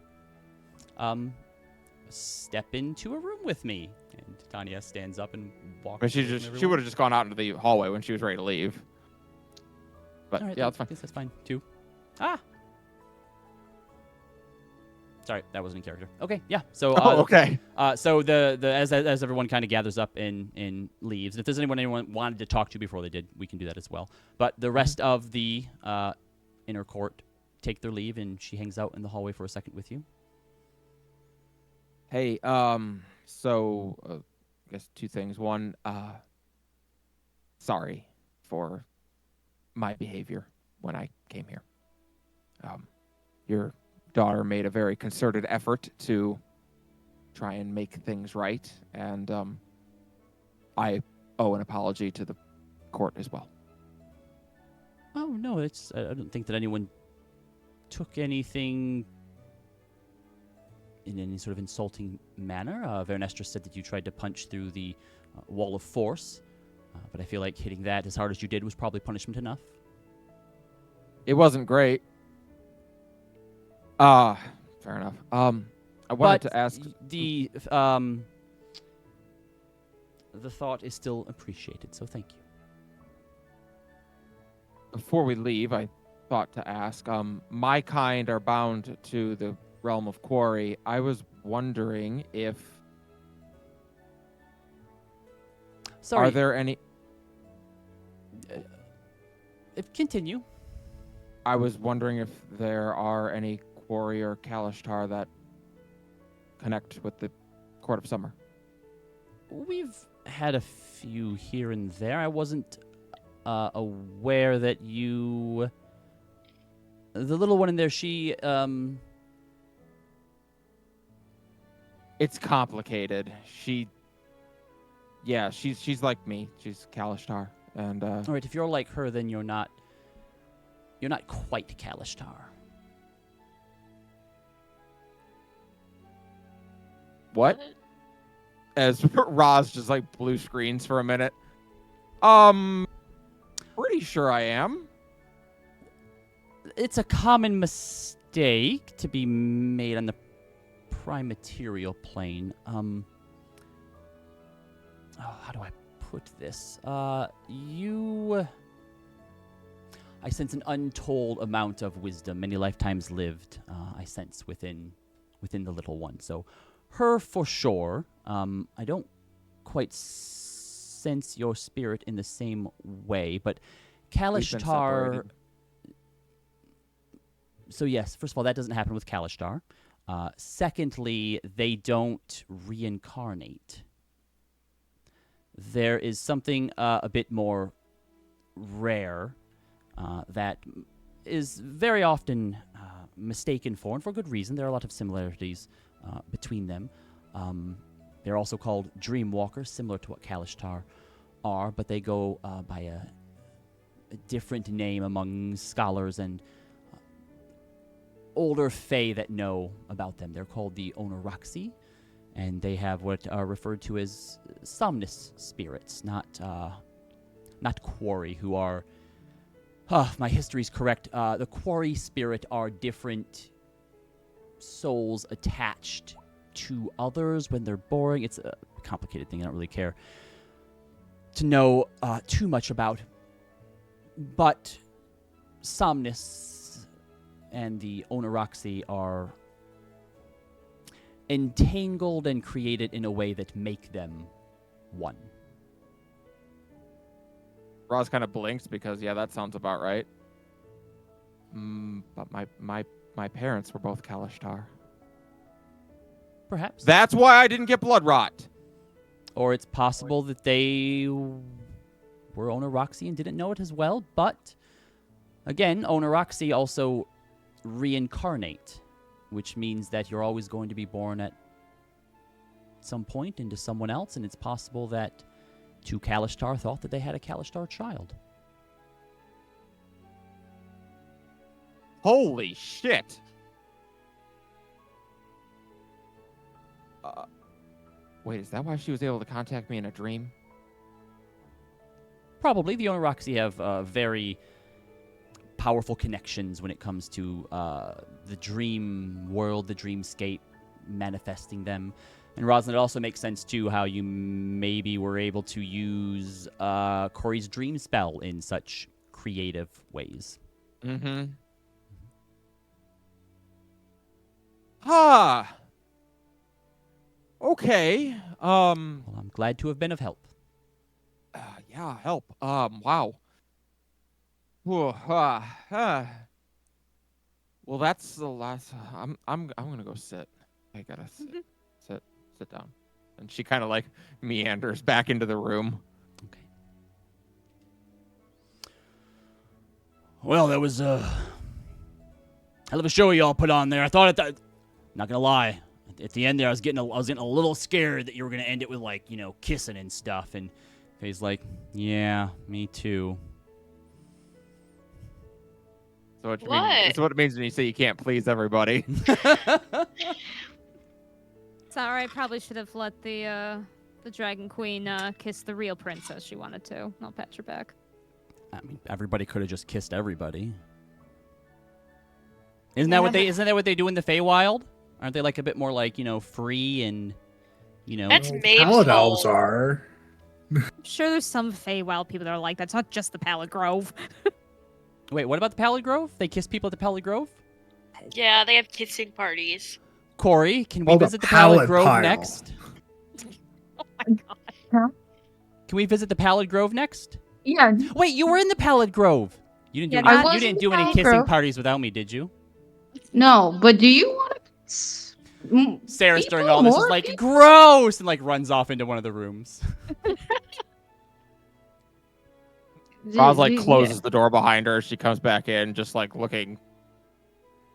Step into a room with me. And Tanya stands up and walks. I mean, away from she everyone. would have just gone out into the hallway when she was ready to leave. But All right, yeah, then. that's fine. Yes, that's fine too. Ah. Sorry, that wasn't in character. Okay, yeah. So, Okay. so the as everyone kind of gathers up and leaves. If there's anyone wanted to talk to before they did, we can do that as well. But the rest of the inner court take their leave, and she hangs out in the hallway for a second with you. Hey, so guess 2 things. One, sorry for my behavior when I came here. Your daughter made a very concerted effort to try and make things right, and I owe an apology to the court as well. Oh no, it's I don't think that anyone took anything in any sort of insulting manner. Vernestra said that you tried to punch through the wall of force, but I feel like hitting that as hard as you did was probably punishment enough. It wasn't great. Fair enough. I wanted to ask the thought is still appreciated, so thank you. before we leave, I thought to ask, my kind are bound to the realm of quarry. I was wondering if Sorry. are there any Continue. I was wondering if there are any quarry or Kalishtar that connect with the Court of Summer. We've had a few here and there. I wasn't aware that you... The little one in there, she... It's complicated. She's like me. She's Kalishtar, and All right, if you're like her, then you're not quite Kalishtar. what? As Roz just like blue screens for a minute. Pretty sure I am. It's a common mistake to be made on the prime material plane. How do I put this? I sense an untold amount of wisdom, many lifetimes lived. I sense within the little one. So, her for sure. I don't quite sense your spirit in the same way, but Kalishtar. So yes, first of all, that doesn't happen with Kalishtar. Secondly, they don't reincarnate. There is something a bit more rare that is very often mistaken for, and for good reason. There are a lot of similarities between them. They're also called Dreamwalkers, similar to what Kalishtar are, but they go by a different name among scholars and older fae that know about them. They're called the Onoraxi, and they have what are referred to as somnus spirits, not quarry, who are... if my history's correct, the quarry spirit are different souls attached to others when they're boring. It's a complicated thing I don't really care to know too much about. But Somnus and the Onoraxi are entangled and created in a way that make them one. Roz kind of blinks because, yeah, that sounds about right. But my parents were both Kalishtar. Perhaps. That's why I didn't get blood rot. Or it's possible that they were Onoraxi and didn't know it as well. But, again, Onoraxi also reincarnate, which means that you're always going to be born at some point into someone else, and it's possible that two Kalishtar thought that they had a Kalishtar child. Holy shit. Wait, is that why she was able to contact me in a dream? Probably. The Onoraxi have very powerful connections when it comes to the dream world, the dreamscape, manifesting them. And Roslyn, it also makes sense, too, how you maybe were able to use Corey's dream spell in such creative ways. Mm-hmm. Okay. Well, I'm glad to have been of help. Yeah, help. Wow. Well, that's the last. I'm gonna go sit. I gotta sit. Sit down. And she kind of like meanders back into the room. Okay. Well, that was hell of a show y'all put on there. I thought not gonna lie, at the end there, I was getting a little scared that you were gonna end it with like kissing and stuff. And Faye's like, yeah, me too. So it's what it means when you say you can't please everybody. It's alright. Probably should have let the Dragon Queen kiss the real princess. She wanted to. I'll pat your back. I mean, everybody could have just kissed everybody. Isn't that what they do in the Feywild? Aren't they like a bit more like free and That's Maeve's Pallet elves fault. are. I'm sure there's some Feywild people that are like that. It's not just the Pallet Grove. Wait, what about the Pallid Grove? They kiss people at the Pallid Grove? Yeah, they have kissing parties. Corey, can we Oh, the visit the Pallid Pallid Grove pile. next? Oh my god. Huh? Can we visit the Pallid Grove next? Yeah. Wait, you were in the Pallid Grove. You didn't do Yeah, any, I you was didn't in do any Pallid kissing Grove. parties without me, did you? No, but do you want to? Sarah's during People all this is more like people? gross and like runs off into one of the rooms. Roz like closes the door behind her. She comes back in, just like looking.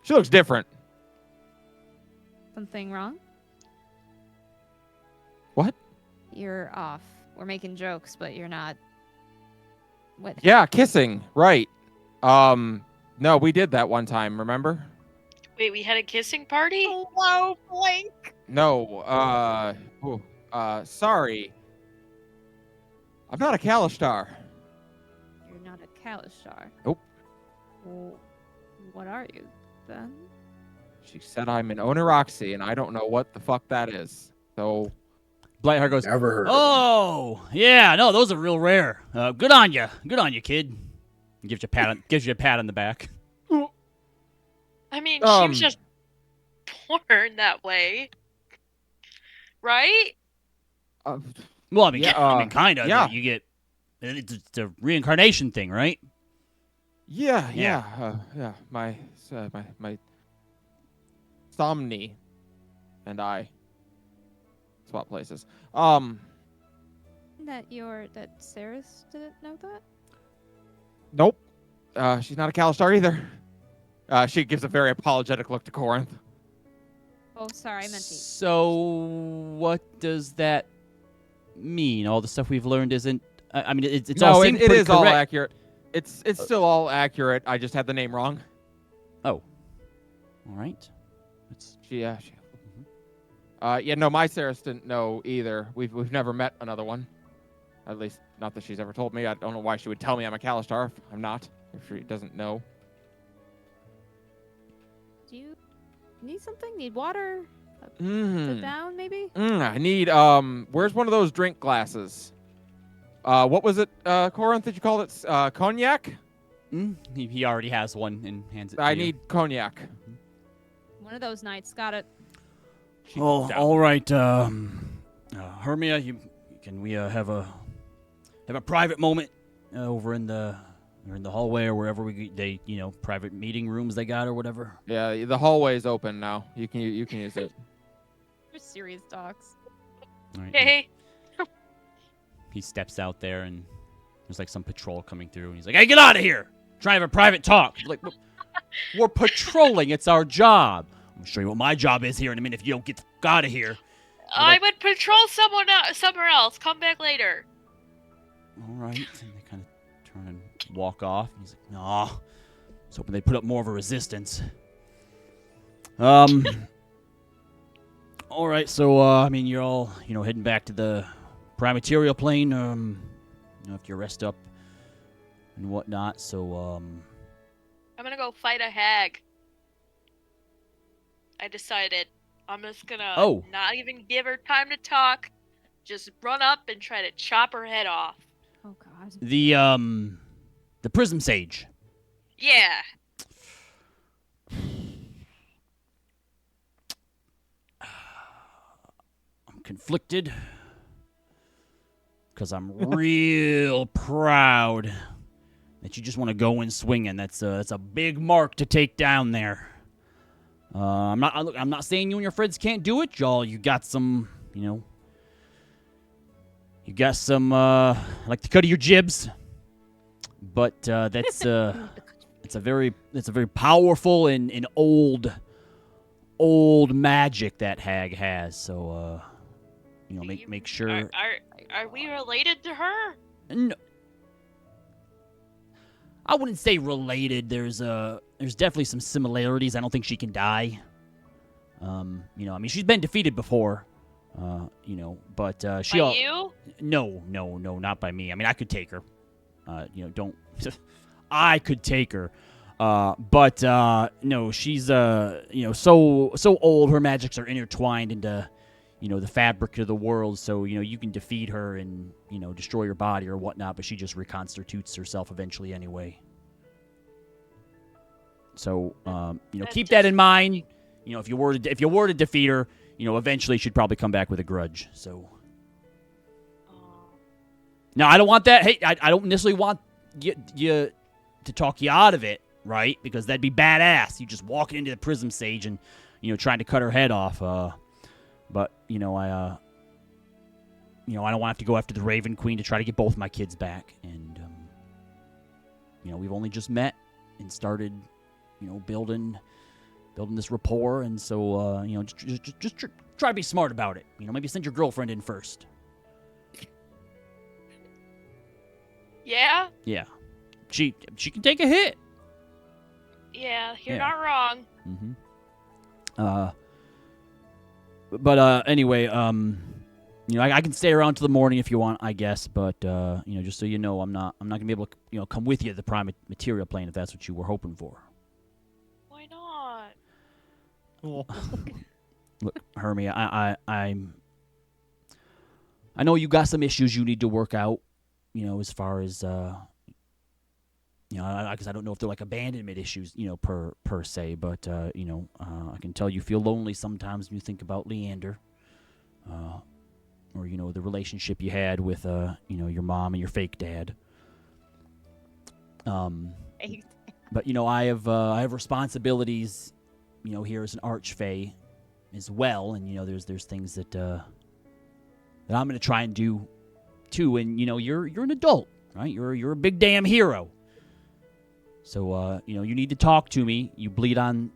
She looks different. Something wrong? What? You're off. We're making jokes, but you're not. What? Yeah, kissing. Right. No, we did that one time. Remember? Wait, we had a kissing party? Hello, Blink. No. Sorry. I'm not a Kalishtar. You're not a Kalishtar. Nope. Well, what are you then? She said I'm an Oneroxy, and I don't know what the fuck that is. So, Blightheart goes, Never heard. oh, yeah, no, those are real rare. Good on you. Good on you, kid. And gives you a pat on the back. I mean, she was just born that way. Right? Well, I mean, Yeah, I mean, kind of. yeah. You get it's a reincarnation thing, right? yeah. My Somni and I swap places. That Saris didn't know that? Nope. She's not a Kalishtar either. She gives a very apologetic look to Corinth. Oh, sorry, I meant to. So, what does that mean? All the stuff we've learned isn't. I mean, it's all. No, seems it pretty is all correct. accurate. It's still all accurate. I just had the name wrong. Oh, all right. Yeah, no, my Saris didn't know either. We've never met another one. At least, not that she's ever told me. I don't know why she would tell me I'm a Kalishtar if I'm not. If she doesn't know. Do you need something? Need water? Mm. Sit down, maybe? I need, where's one of those drink glasses? What was it, Corinth, did you call it? Cognac? He already has one and hands it to I you. need cognac. One of those nights. Got it. Oh, all right. Hermia, can we have a private moment over in the hallway or wherever private meeting rooms they got or whatever. Yeah, the hallway's open now. You can use it. You're serious dogs. All right. Hey. He steps out there and there's like some patrol coming through and he's like, "Hey, get out of here! Try to have a private talk." Like, we're patrolling. It's our job. I'm gonna show you what my job is here in a minute if you don't get the fuck out of here. I would patrol somewhere else. Come back later. All right. And they kind of turn and walk off. And he's like, "Nah, I was hoping they'd put up more of a resistance." All right. So, I mean, you're all, heading back to the prime material plane. After you rest up and whatnot. So, I'm gonna go fight a hag. I decided I'm just gonna not even give her time to talk. Just run up and try to chop her head off. Oh god. the Prism Sage. Yeah. I'm conflicted because I'm real proud that you just want to go in swinging. That's a big mark to take down there. I'm not saying you and your friends can't do it, y'all. You got some, You got some, like the cut of your jibs, but that's it's a very powerful and old magic that hag has. So make sure. Are we related to her? No, I wouldn't say related. There's definitely some similarities. I don't think she can die. I mean, she's been defeated before. But she. By you? No, not by me. I mean, I could take her. Don't. I could take her. But no, she's so old. Her magics are intertwined into the fabric of the world. So you can defeat her and destroy her body or whatnot, but she just reconstitutes herself eventually anyway. So keep that in mind. If you were to defeat her, eventually she'd probably come back with a grudge. So. Now, I don't want that. Hey, I don't necessarily want you to talk you out of it, right? Because that'd be badass. You just walking into the prism sage and, trying to cut her head off. But, I don't want to have to go after the Raven Queen to try to get both my kids back. And, we've only just met and started, building this rapport. And so, just try to be smart about it. Maybe send your girlfriend in first. Yeah? Yeah. She can take a hit. Yeah, you're not wrong. Mm-hmm. But anyway, I can stay around till the morning if you want, I guess. But just so you know, I'm not gonna be able to come with you to the prime material plane if that's what you were hoping for. Why not? Look, Hermie, I know you got some issues you need to work out. As far as because I don't know if they're like abandonment issues, per se, but I can tell you feel lonely sometimes when you think about Leander, or the relationship you had with your mom and your fake dad. But I have responsibilities, here as an archfey, as well, and there's things that I'm going to try and do too, and you're an adult, right? You're a big damn hero. So you need to talk to me. You bleed on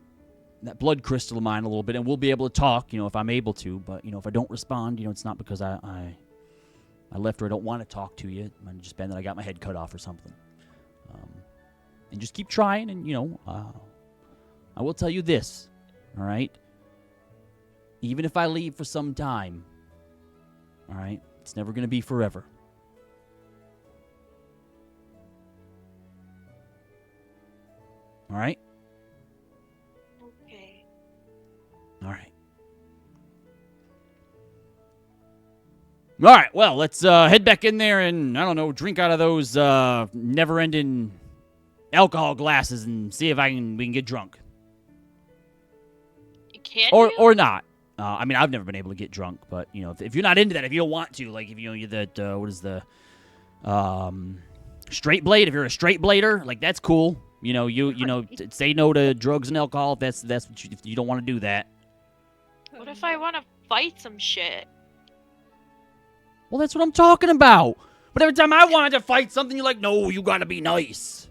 that blood crystal of mine a little bit, and we'll be able to talk, if I'm able to. But if I don't respond, it's not because I left or I don't want to talk to you. It might just been that I got my head cut off or something. And just keep trying, and I will tell you this, all right? Even if I leave for some time, all right, it's never going to be forever. All right? Okay. All right. All right, well, let's head back in there and, I don't know, drink out of those never-ending alcohol glasses and see if we can get drunk. Can or you? Or not. I mean, I've never been able to get drunk, but, if you're not into that, if you don't want to, like, if, you're that, what is the, straight blade, if you're a straight blader, like, that's cool. Say no to drugs and alcohol if that's what if you don't want to do that. What if I want to fight some shit? Well, that's what I'm talking about. But every time I wanted to fight something, you're like, no, you gotta be nice.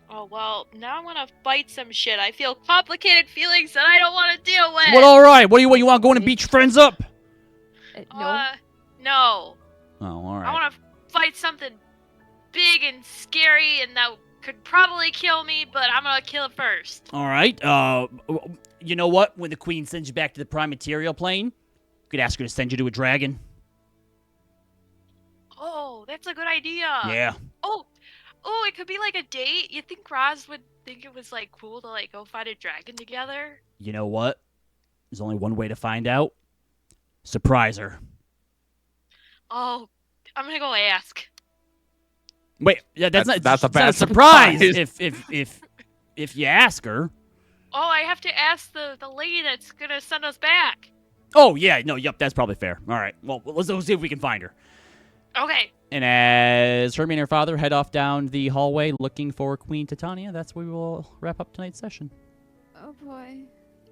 Oh, well, now I want to fight some shit. I feel complicated feelings that I don't want to deal with. Well, all right. What do you want? Go in and beat your friends up? No. No. Oh, all right. I want to fight something big and scary and that could probably kill me, but I'm going to kill it first. All right. You know what? When the queen sends you back to the prime material plane, you could ask her to send you to a dragon. Oh, that's a good idea. Yeah. Oh, it could be like a date. You think Roz would think it was like cool to like go fight a dragon together? You know what? There's only one way to find out. Surprise her. Oh, I'm gonna go ask. Wait, yeah, that's not a bad not a surprise. surprise. if you ask her. Oh, I have to ask the lady that's gonna send us back. Oh yeah, no, yep, that's probably fair. All right, well, let's see if we can find her. Okay. And as Hermie and her father head off down the hallway looking for Queen Titania, that's where we will wrap up tonight's session. Oh boy.